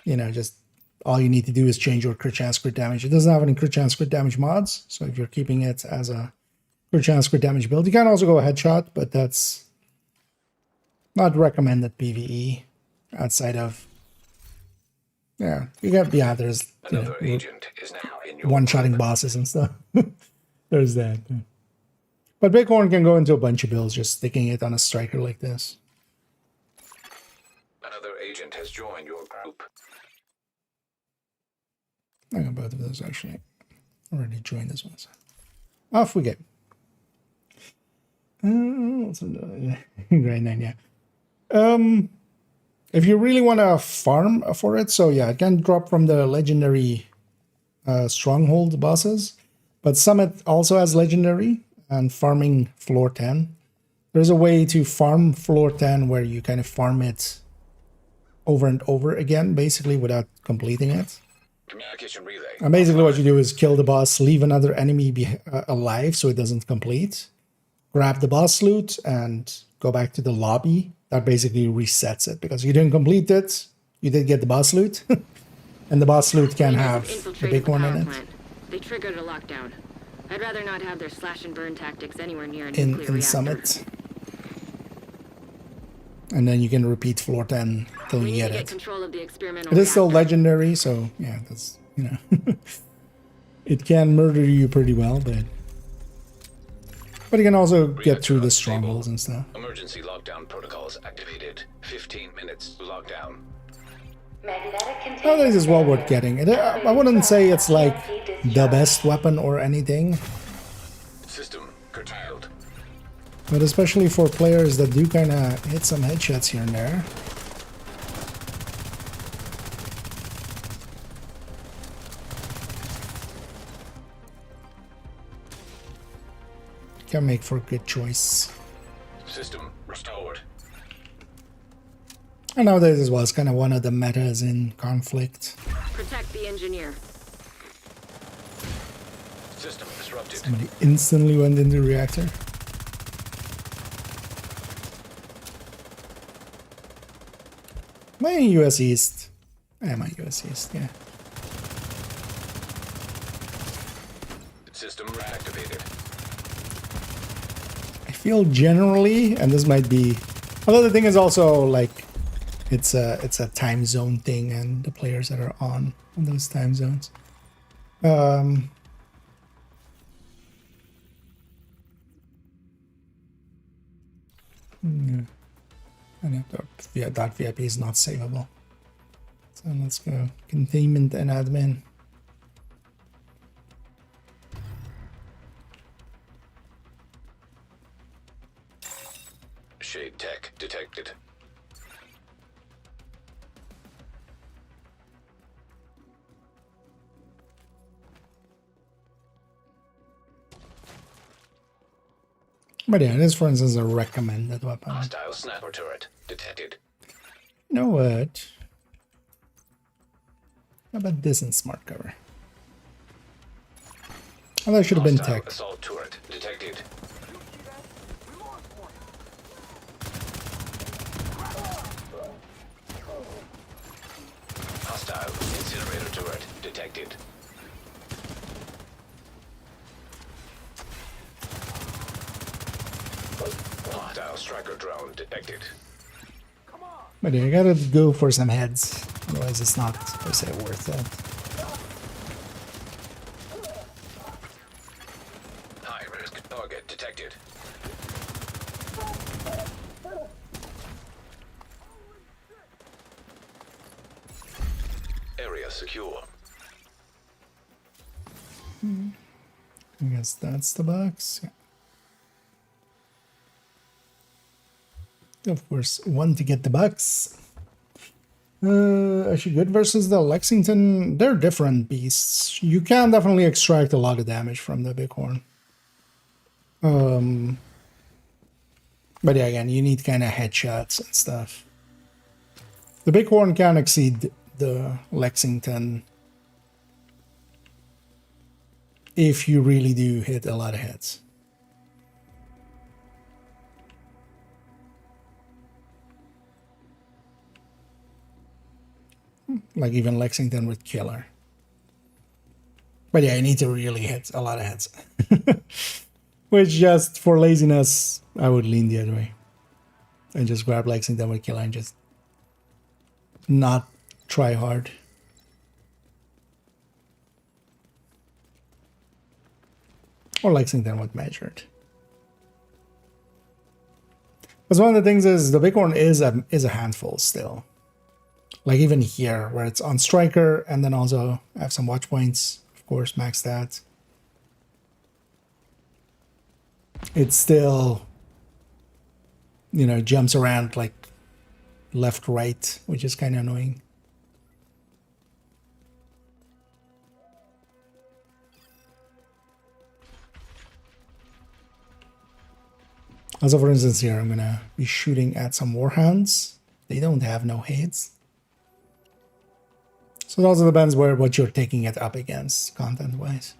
just all you need to do is change your crit chance, crit damage. It doesn't have any crit chance, crit damage mods. So if you're keeping it as a crit chance, crit damage build, you can also go a headshot, but that's not recommended PVE outside of, there's one-shotting bosses and stuff. There's that. But Bighorn can go into a bunch of builds, just sticking it on a striker like this. Another agent has joined your group. I got both of those actually. Already joined this one. So. Off we go. Grade 9, yeah. If you really want to farm for it, so yeah, it can drop from the legendary stronghold bosses, but Summit also has legendary and farming floor 10. There's a way to farm floor 10 where you kind of farm it over and over again, basically without completing it. Communication relay. And basically what you do is kill the boss, leave another enemy alive so it doesn't complete, grab the boss loot, and go back to the lobby. That basically resets it, because you didn't complete it, you did get the boss loot, and the boss loot can have the big one in it. They triggered a lockdown. I'd rather not have their slash and burn tactics anywhere near a nuclear reactor. In Summit. And then you can repeat floor 10 till you get it. Control of the experimental it is still reactor. legendary, so yeah, that's, it can murder you pretty well, but you can also get through the strongholds and stuff. Emergency lockdown protocols activated. 15 minutes lockdown. Oh, this is well worth getting. I wouldn't say it's like the best weapon or anything. System curtailed. But especially for players that do kind of hit some headshots here and there. Can make for a good choice. System restored. And nowadays as well, it's kind of one of the metas in conflict. Protect the engineer. System disrupted. Somebody instantly went into the reactor. Am I in US East? I am in US East, yeah. System reactivated. I feel generally, and this might be, although the thing is also like, it's a time zone thing, and the players that are on those time zones. Yeah. And that VIP is not savable. So let's go containment and admin. Shade tech detected. But yeah, this for instance is a recommended weapon. Hostile sniper turret detected. You know what? How about this in smart cover? Oh, that should have been Hostile tech. assault turret detected. Hostile incinerator turret detected. Hostile striker drone detected. But yeah, I gotta go for some heads. Otherwise it's not per se worth it. High risk target detected. Area secure. I guess that's the box. Yeah. Of course, one to get the bucks. Actually, good versus the Lexington. They're different beasts. You can definitely extract a lot of damage from the Bighorn. But yeah, again, you need kind of headshots and stuff. The Bighorn can exceed the Lexington if you really do hit a lot of hits. Like even Lexington with Killer. But yeah, you need to really hit a lot of hits. Which just for laziness, I would lean the other way. And just grab Lexington with Killer and just not try hard. Or Lexington with Measured. Because one of the things is the Bighorn is a handful still. Like even here, where it's on Striker, and then also have some watch points, of course, max stats. It still, you know, jumps around like left, right, which is kind of annoying. Also, for instance, here, I'm gonna be shooting at some Warhounds. They don't have no hits. So it also depends what you're taking it up against, content-wise.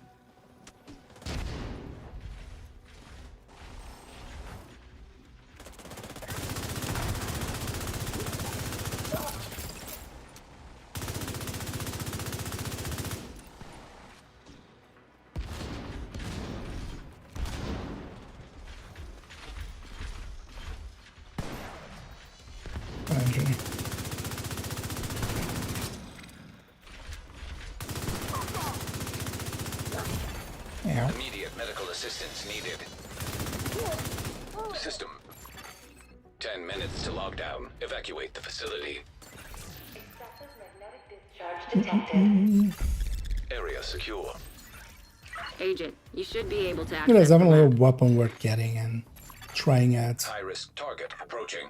Immediate medical assistance needed. System. 10 minutes to lockdown. Evacuate the facility. Excessive magnetic discharge detected. Area secure. Agent, you should be able to It access is definitely the a lab. weapon worth getting, and trying out. High-risk target approaching.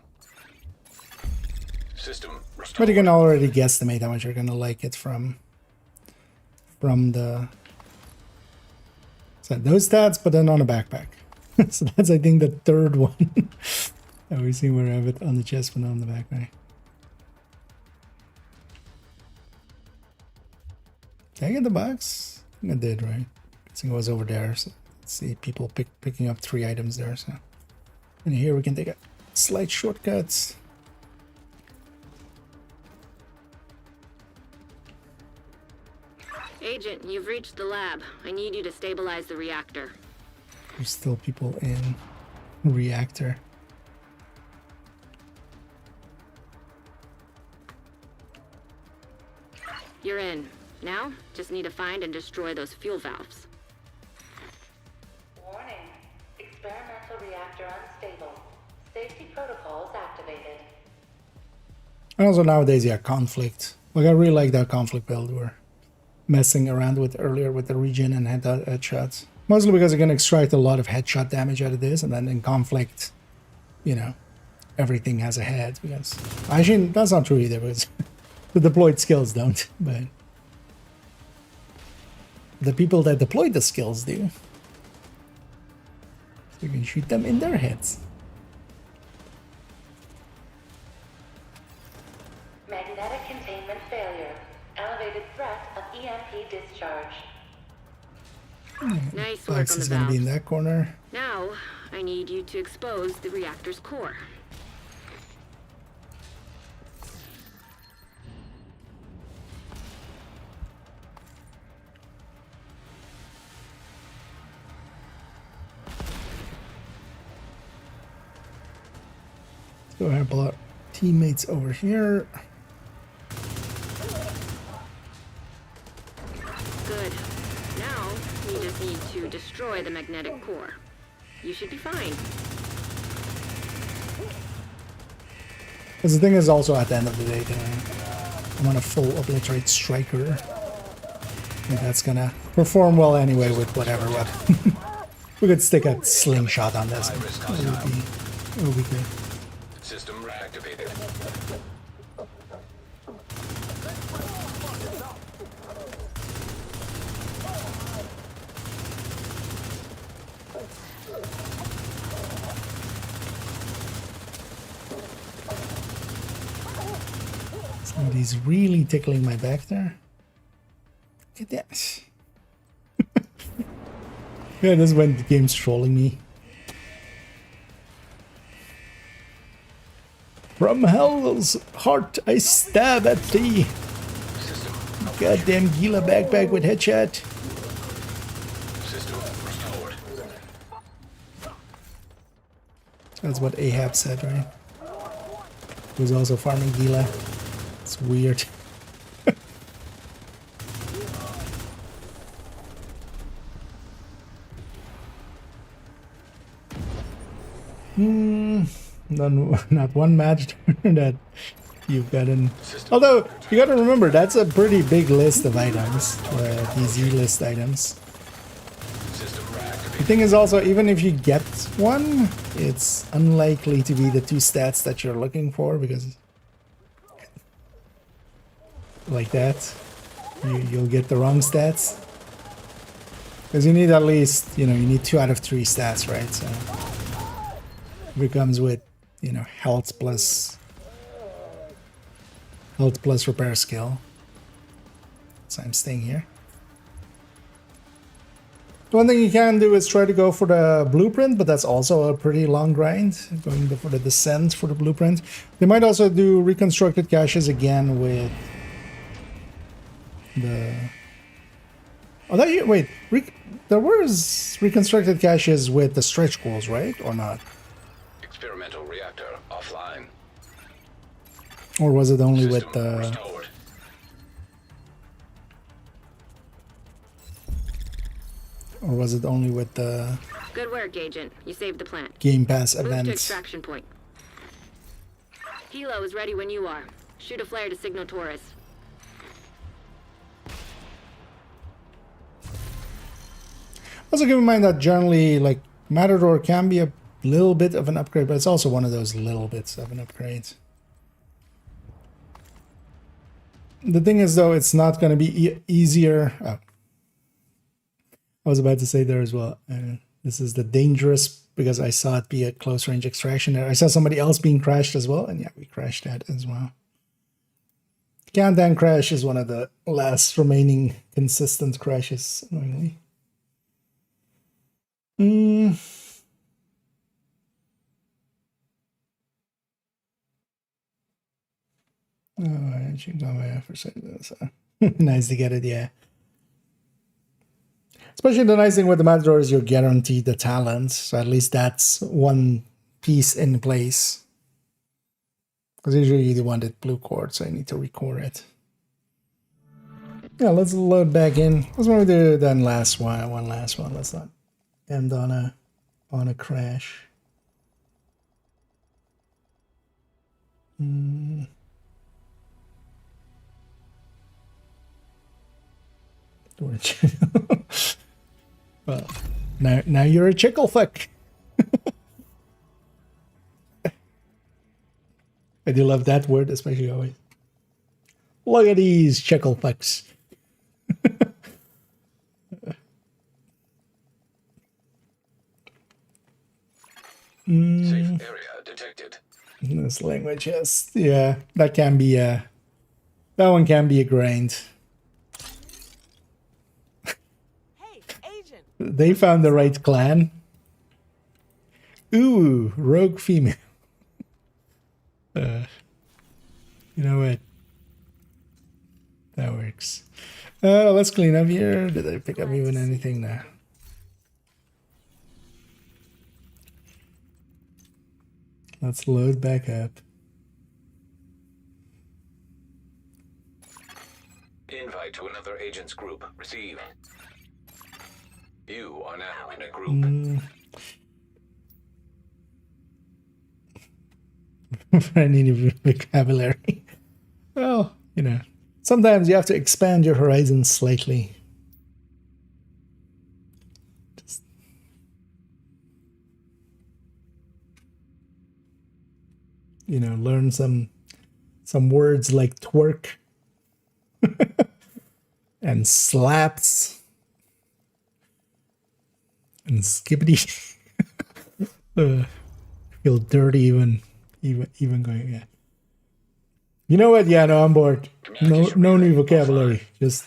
System But restored. you can already guesstimate how much you're gonna like it from the so those stats, but then on a backpack. So that's I think the third one. I always see where I have it on the chest, but not on the backpack. Did I get the box? I think I did, right? I think it was over there. So let's see people picking up 3 items there. So, and here we can take a slight shortcut. Agent, you've reached the lab. I need you to stabilize the reactor. There's still people in reactor. You're in. Now, just need to find and destroy those fuel valves. Warning. Experimental reactor unstable. Safety protocols activated. And also nowadays, yeah, conflict. Like I really like that conflict build we're messing around with earlier with the regen and headshots. Mostly because you can extract a lot of headshot damage out of this, and then in conflict, you know, everything has a head. Because actually, that's not true either, because the deployed skills don't. But the people that deploy the skills do. So you can shoot them in their heads. Magnetic containment failure. Elevated threat of EMP discharge. Nice work Box on the is going to be in valves. that corner. Now, I need you to expose the reactor's core. So I have a lot of teammates over here. Good. Now, you just need to destroy the magnetic core. You should be fine. Because the thing is also at the end of the day, I'm on a full obliterate striker. And that's gonna perform well anyway with whatever weapon. We could stick a slingshot on this. It would be good. System reactivated. Somebody's really tickling my back there. Look at that. Yeah, this is when the game's trolling me. From hell's heart I stab at thee. Goddamn Gila backpack with headshot. System restored. That's what Ahab said, right? He was also farming Gila. It's weird. Not one match that you've gotten. Although, you gotta remember, that's a pretty big list of items. These E-list items. System reactivated. The thing is also, even if you get one, it's unlikely to be the 2 stats that you're looking for, because like that, you'll get the wrong stats. Because you need at least, you need 2 out of 3 stats, right? So if it comes with, health plus repair skill. So I'm staying here. One thing you can do is try to go for the blueprint, but that's also a pretty long grind, going for the descent for the blueprint. They might also do reconstructed caches again with the... Oh, wait, there was reconstructed caches with the stretch goals, right? Or not? Experimental reactor offline. Or was it only System with the... restored. Or was it only with the Good work, Agent. You saved the plant. Game Pass Move to events? extraction point. Hilo is ready when you are. Shoot a flare to signal Taurus. Also keep in mind that generally, like, Matador can be a little bit of an upgrade, but it's also one of those little bits of an upgrade. The thing is, though, it's not going to be easier. Oh. I was about to say there as well. This is the dangerous, because I saw it be a close range extraction there. I saw somebody else being crashed as well, and yeah, we crashed that as well. Countdown crash is one of the last remaining consistent crashes, annoyingly. Oh, I should go away for a second. So. Nice to get it, yeah. Especially the nice thing with the Matador is you're guaranteed the talent, so at least that's one piece in place. Because usually you wanted blue cord, so I need to record it. Yeah, let's load back in. Let's maybe do that last one last one. Let's not end on a crash. Well, now you're a chickle fuck. I do love that word, especially always. Look at these chickle fucks. Safe area detected. This language, yes. Yeah, that can be that one can be a grind. Hey, agent. They found the right clan. Ooh, rogue female. You know what? That works. Let's clean up here. Did I pick up even anything there? Let's load back up. Invite to another agent's group received. You are now in a group. I need a vocabulary. Well, you know, sometimes you have to expand your horizons slightly. Just... You know, learn some words like twerk and slaps and skippity. Feel dirty even going, yeah. You know what? Yeah, no, I'm bored. No new vocabulary. Just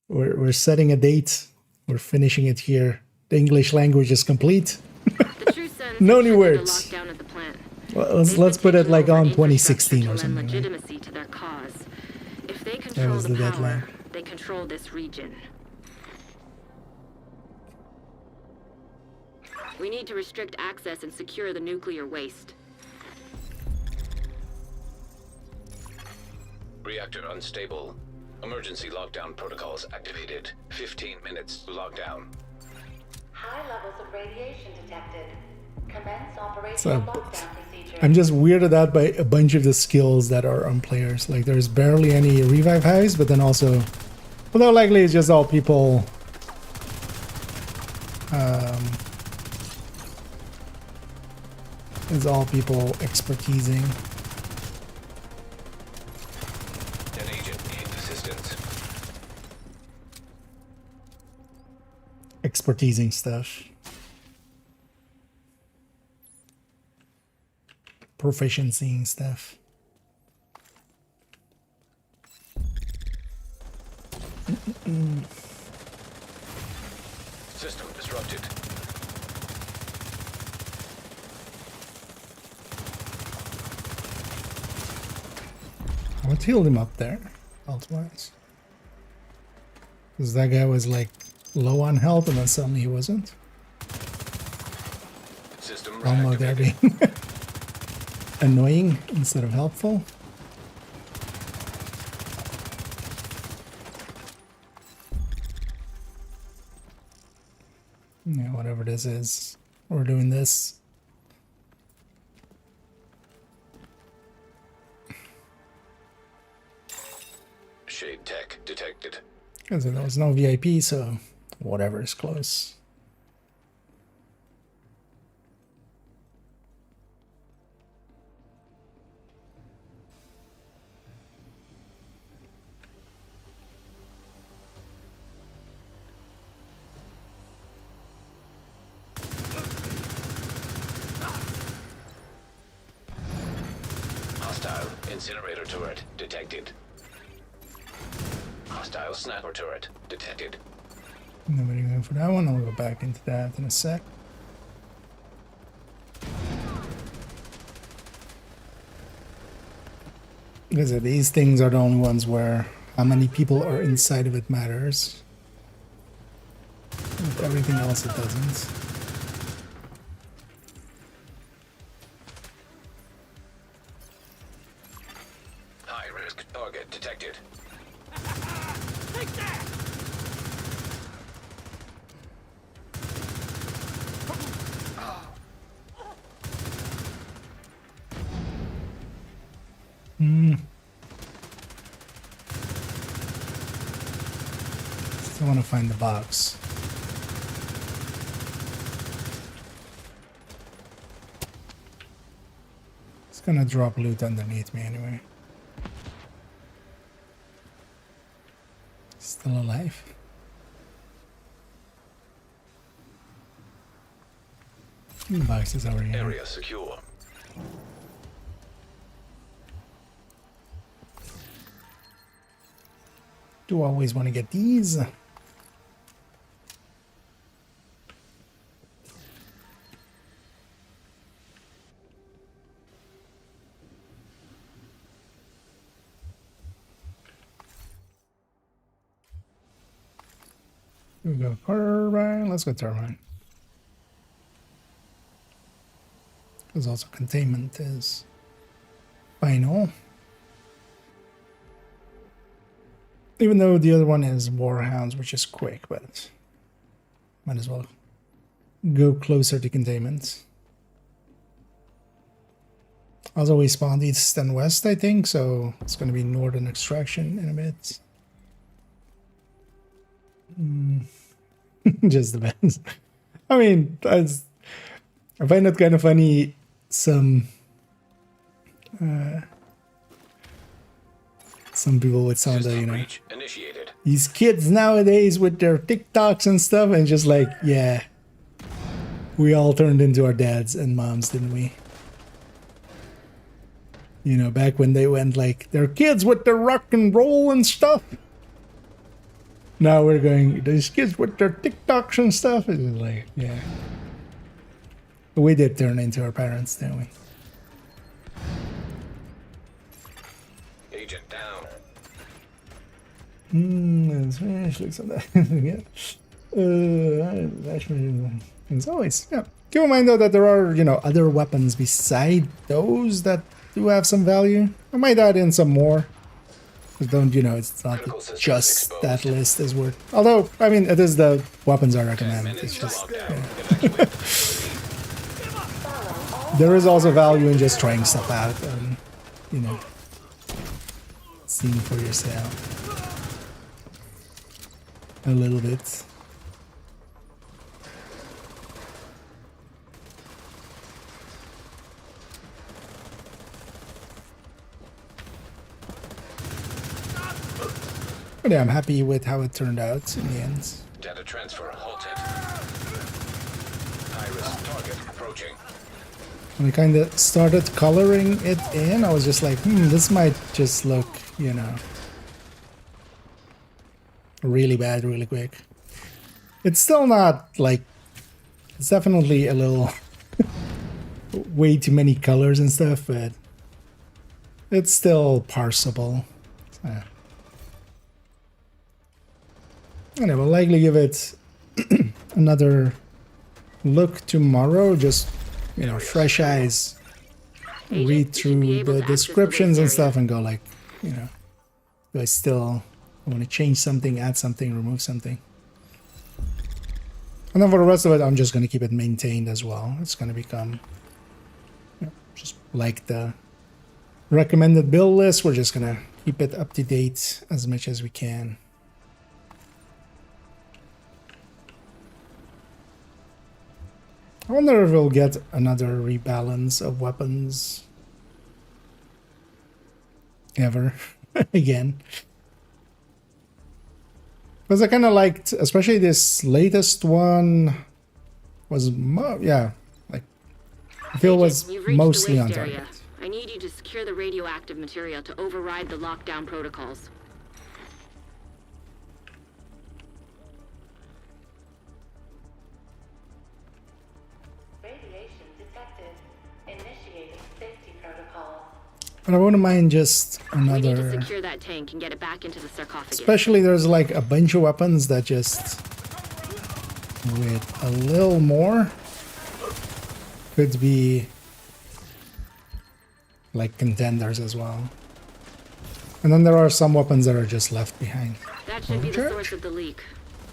we're setting a date. We're finishing it here. The English language is complete. The true sense No is new triggered the words. lockdown at the plant. Well, They've let's been put it taking like over on infrastructure 2016 to or lend something. Right? legitimacy to their cause. If they control was the the power, deadline. they control this region. We need to restrict access and secure the nuclear waste. Reactor unstable. Emergency lockdown protocols activated. 15 minutes to lockdown. High levels of radiation detected. Commence So, operational lockdown procedure. I'm just weirded out by a bunch of the skills that are on players. Like there's barely any revive highs, but then also, although likely it's just all people. It's all people expertising. An agent needs assistance. Expertising stuff. Proficiency stuff. System disrupted. What healed him up there, health-wise? Because that guy was like low on health and then suddenly he wasn't. System Almo there reactivated. being annoying instead of helpful. Yeah, whatever this is, we're doing this. Shade tech detected. Because there was no VIP, so whatever is close. Incinerator turret detected. Hostile sniper turret detected. Nobody going for that one. I'll go back into that in a sec. Because these things are the only ones where how many people are inside of it matters. With everything else, it doesn't. High risk target detected. Take that! Still want to find the box. It's gonna drop loot underneath me anyway. Still alive. The box is already in. Area secure. Do always want to get these. Here we go, turbine. Let's go turbine. Because also containment is final. Even though the other one is Warhounds, which is quick, but might as well go closer to containment. Also, we spawned east and west, I think, so it's going to be northern extraction in a bit. Just depends. I mean, I find it kind of funny. Some people would sound like, you know, Initiated. these kids nowadays with their TikToks and stuff, and just like, yeah, we all turned into our dads and moms, didn't we? You know, back when they went like, they're kids with their rock and roll and stuff. Now we're going, these kids with their TikToks and stuff. It's like, yeah. We did turn into our parents, didn't we? Agent down. Let's finish. Looks like that. Yeah. As always, yeah. Keep in mind though that there are, you know, other weapons beside those that do have some value. I might add in some more. But don't, you know, it's not just that list is worth. Although, I mean, it is the weapons I recommend. It's just, yeah. There is also value in just trying stuff out and, you know, seeing for yourself a little bit. But yeah, I'm happy with how it turned out in the end. Data transfer halted. High-risk target approaching. When I kind of started coloring it in, I was just like, this might just look, you know, really bad really quick. It's still not, like, it's definitely a little way too many colors and stuff, but it's still parsable. So, and I will likely give it another look tomorrow, just, you know, fresh eyes, read through the descriptions and stuff and go like, you know, do I still want to change something, add something, remove something? And then for the rest of it, I'm just going to keep it maintained as well. It's going to become, you know, just like the recommended build list. We're just going to keep it up to date as much as we can. I wonder if we'll get another rebalance of weapons ever again. Because I kind of liked, especially this latest one was, yeah, like, I feel was mostly on target. I I need you to secure the radioactive material to override the lockdown protocols. Radiation detected. Initiating safety protocol. But I wouldn't mind just We need to another. secure that tank and get it back into the sarcophagus. Especially there's like a bunch of weapons that just with a little more could be like contenders as well. And then there are some weapons that are just left behind. That should be the Overcharge? source of the leak.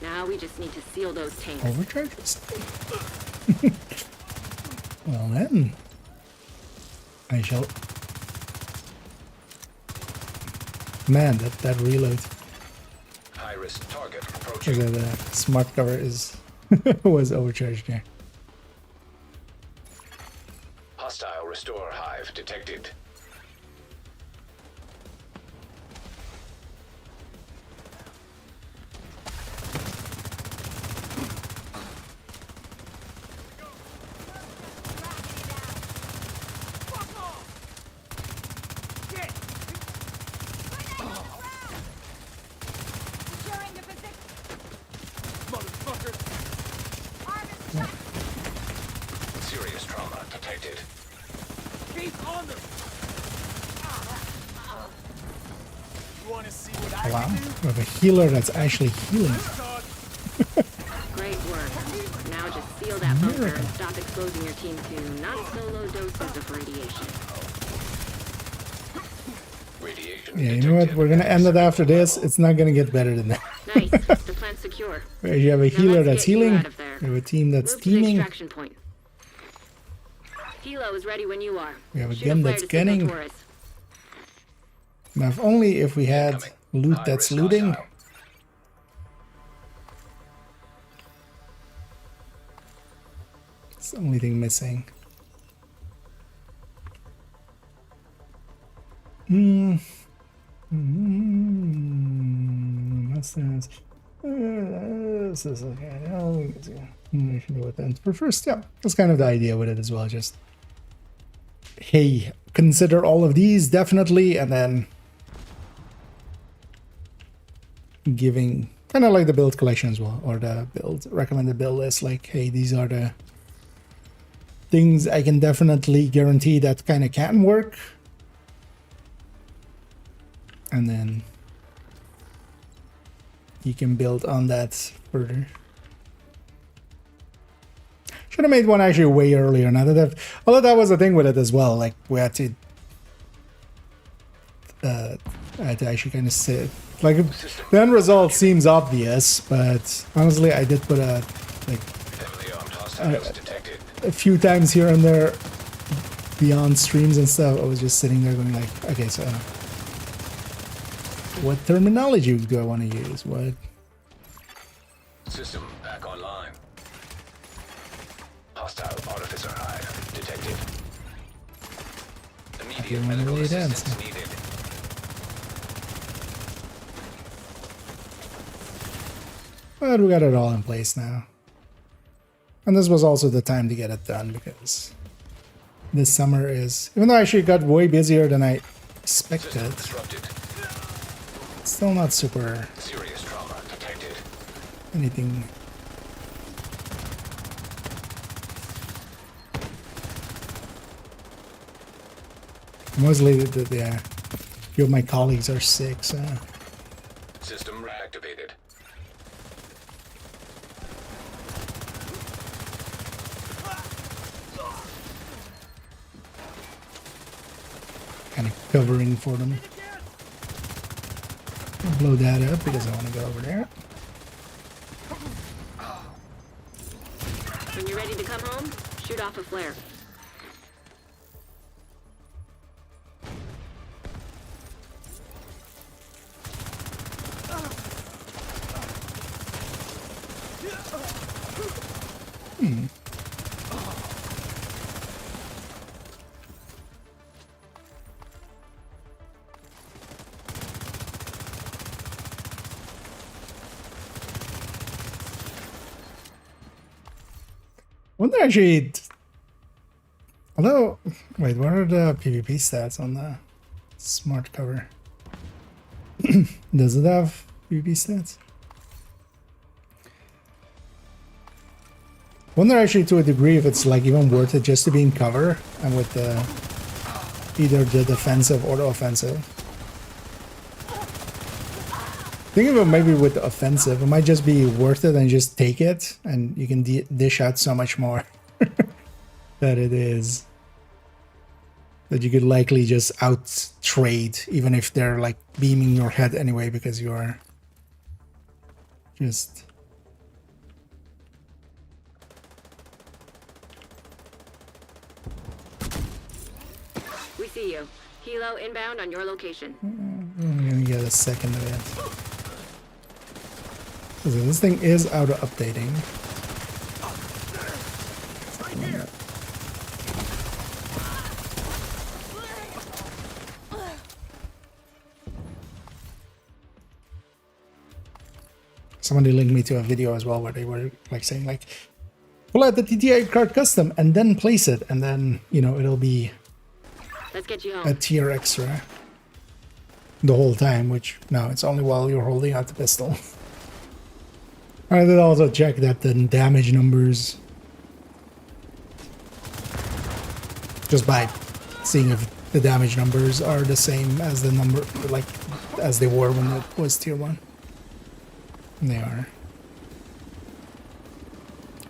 Now we just need to seal those tanks. Overcharges? Well then, I shall. Man, that reload. High-risk target Look approaching. at the smart cover is was overcharged there. Hostile restore hive detected. Serious trauma detected. Wow, we have a healer that's actually healing. Great work. Now just seal that bunker and stop exposing your team to not so low doses of radiation. Radiation Yeah, you know what? detected. We're gonna end it after this. It's not gonna get better than that. Nice. The plant's secure. You have a healer let's that's get you healing. out of there. We have a team that's Move to the teaming. extraction point. Helo is ready when you are. We have a Shoot gun flare that's to signal gunning. Taurus. Now, if only if we had loot that's High-risk looting. hostile. It's the only thing missing. Mustache. This is okay. But first, yeah, that's kind of the idea with it as well. Just, hey, consider all of these definitely, and then giving kind of like the build collection as well, or the build recommended build list. Like, hey, these are the things I can definitely guarantee that kind of can work, and then you can build on that further. Should have made one actually way earlier. Now that although that was the thing with it as well, like we had to actually kind of sit. Like the end result seems obvious, but honestly, I did put a like Heavily armed hostiles detected. a few times here and there beyond streams and stuff. I was just sitting there going like, okay, so what terminology do I want to use? What? System back online. Hostile artificer hive detected. Immediate wanna medical lay down, assistance so. needed. But we got it all in place now. And this was also the time to get it done because this summer is, even though I actually got way busier than I expected, System disrupted. it's still not super Serious trauma detected. anything. Mostly the few of my colleagues are sick, so System reactivated. kind of covering for them. I'll blow that up because I want to go over there. When you're ready to come home, shoot off a flare. Wonder actually, Although, wait, what are the PvP stats on the smart cover? Does it have PvP stats? Wonder actually to a degree if it's like even worth it just to be in cover and with the either the defensive or the offensive. Think of it maybe with the offensive, it might just be worth it and just take it, and you can dish out so much more that it is. That you could likely just out trade, even if they're like beaming your head anyway, because you are just. We see you. Helo inbound on your location. I'm gonna get a second of it. So this thing is out of updating. Somebody linked me to a video as well where they were like saying like, pull out the TTI card custom and then place it, and then, you know, it'll be Let's get you a home. tier extra the whole time, which no, it's only while you're holding out the pistol. I did also check that the damage numbers, just by seeing if the damage numbers are the same as the number, like as they were when it was tier 1. And they are.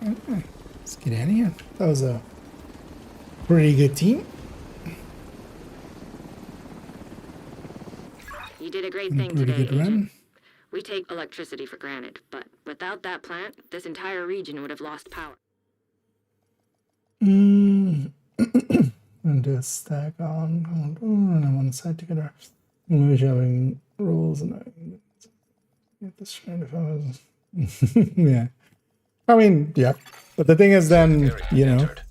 Okay, let's get out of here. That was a pretty good team. You did a great And a thing pretty today, good Agent. run. We take electricity for granted, but without that plant, this entire region would have lost power. And just stack on one side together. Maybe having rules and get this straight if I was. Yeah. I mean, yeah. But the thing is then, you know, Entered.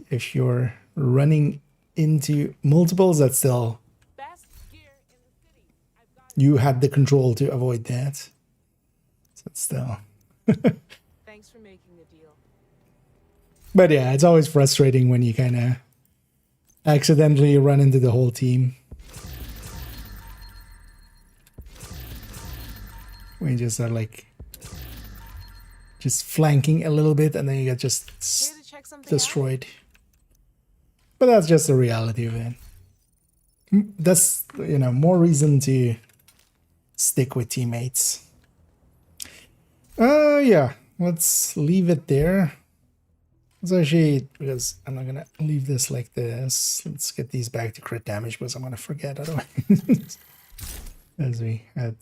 if you're running into multiples, that's still, Best gear in the city. I've got you had the control to avoid that. So it's still. Thanks for making the deal. But yeah, it's always frustrating when you kind of accidentally run into the whole team. When you just are like just flanking a little bit and then you get just Here to check something destroyed. But that's just the reality of it. That's, you know, more reason to stick with teammates. Yeah, let's leave it there. It's actually, because I'm not gonna leave this like this. Let's get these back to crit damage because I'm gonna forget otherwise. As we had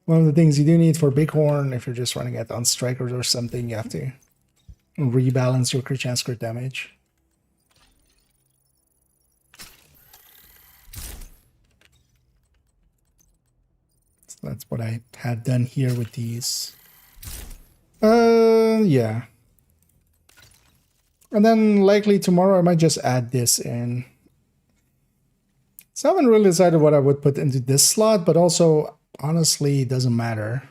one of the things you do need for Bighorn, if you're just running it on strikers or something, you have to rebalance your crit chance, crit damage. So that's what I had done here with these. Yeah. And then likely tomorrow I might just add this in. So I haven't really decided what I would put into this slot, but also honestly it doesn't matter.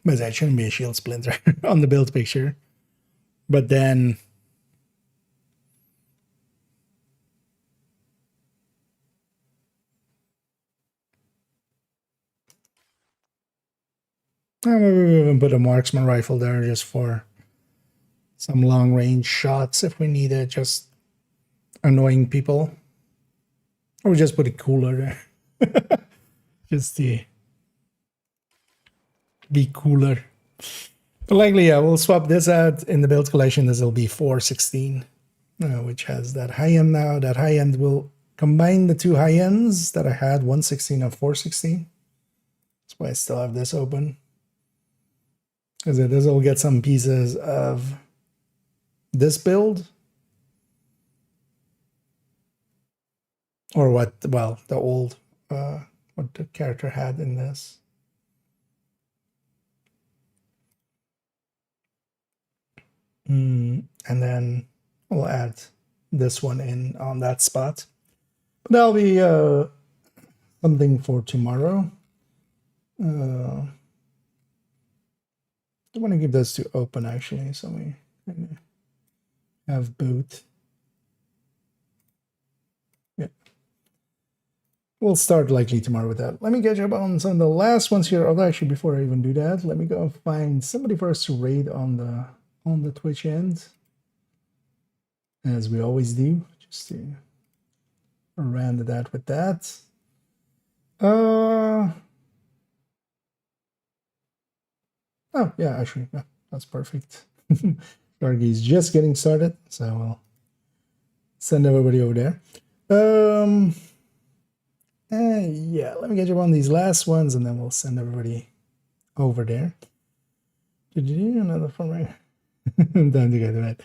But that shouldn't be a shield splinter on the build picture. But then maybe we even put a marksman rifle there just for some long range shots if we need it, just annoying people. Or we just put a cooler there. Just to be cooler. But likely, yeah, we'll swap this out in the build collection. This will be 416, which has that high end now. That high end will combine the two high ends that I had, 116 and 416. That's why I still have this open. Because this will get some pieces of this build. Or what, well, the old, what the character had in this. And then we'll add this one in on that spot. But that'll be something for tomorrow. I want to keep those two open actually, so we can have boot. Yeah. We'll start likely tomorrow with that. Let me catch up on some of the last ones here. Although actually, before I even do that, let me go find somebody for us to raid on the Twitch end, as we always do, just to round it out with that. Oh yeah, actually, yeah, that's perfect. Sharky's just getting started, so we'll send everybody over there. Yeah, let me get you on these last ones, and then we'll send everybody over there. Did you do another for me? Time to get that.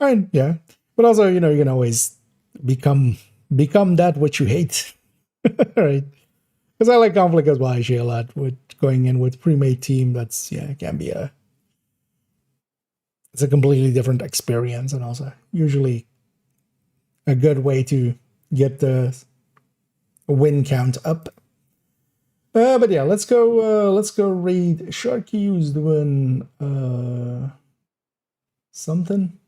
All right, yeah, but also, you know, you can always become that which you hate, right? Because I like conflict as well, actually, a lot. With going in with pre-made team, that's, yeah, it can be it's a completely different experience, and also usually a good way to get the win count up. But yeah, let's go read Sharky, who's doing something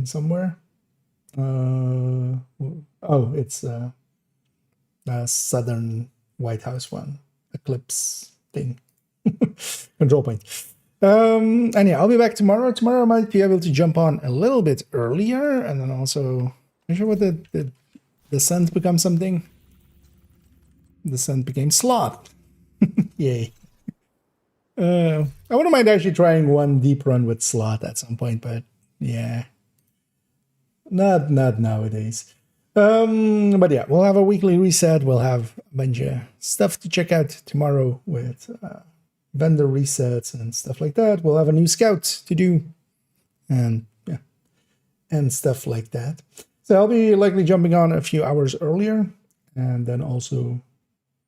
somewhere. Oh, it's Southern White House one, Eclipse thing. Control point. And yeah, I'll be back tomorrow. Tomorrow I might be able to jump on a little bit earlier, and then also, I'm sure what the descent become something. Descent became slot. Yay. I wouldn't mind actually trying one deep run with slot at some point, but yeah, not nowadays. But yeah, we'll have a weekly reset. We'll have a bunch of stuff to check out tomorrow with vendor resets and stuff like that. We'll have a new scout to do, and yeah, and stuff like that. So I'll be likely jumping on a few hours earlier, and then also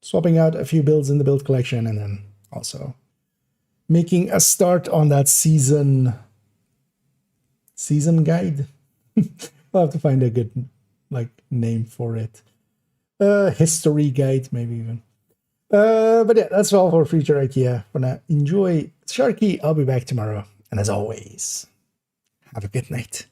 swapping out a few builds in the build collection, and then also making a start on that season guide. I'll have to find a good name for it. History guide, maybe even. But yeah, that's all for Future IKEA for now. Enjoy Sharky. I'll be back tomorrow, and as always, have a good night.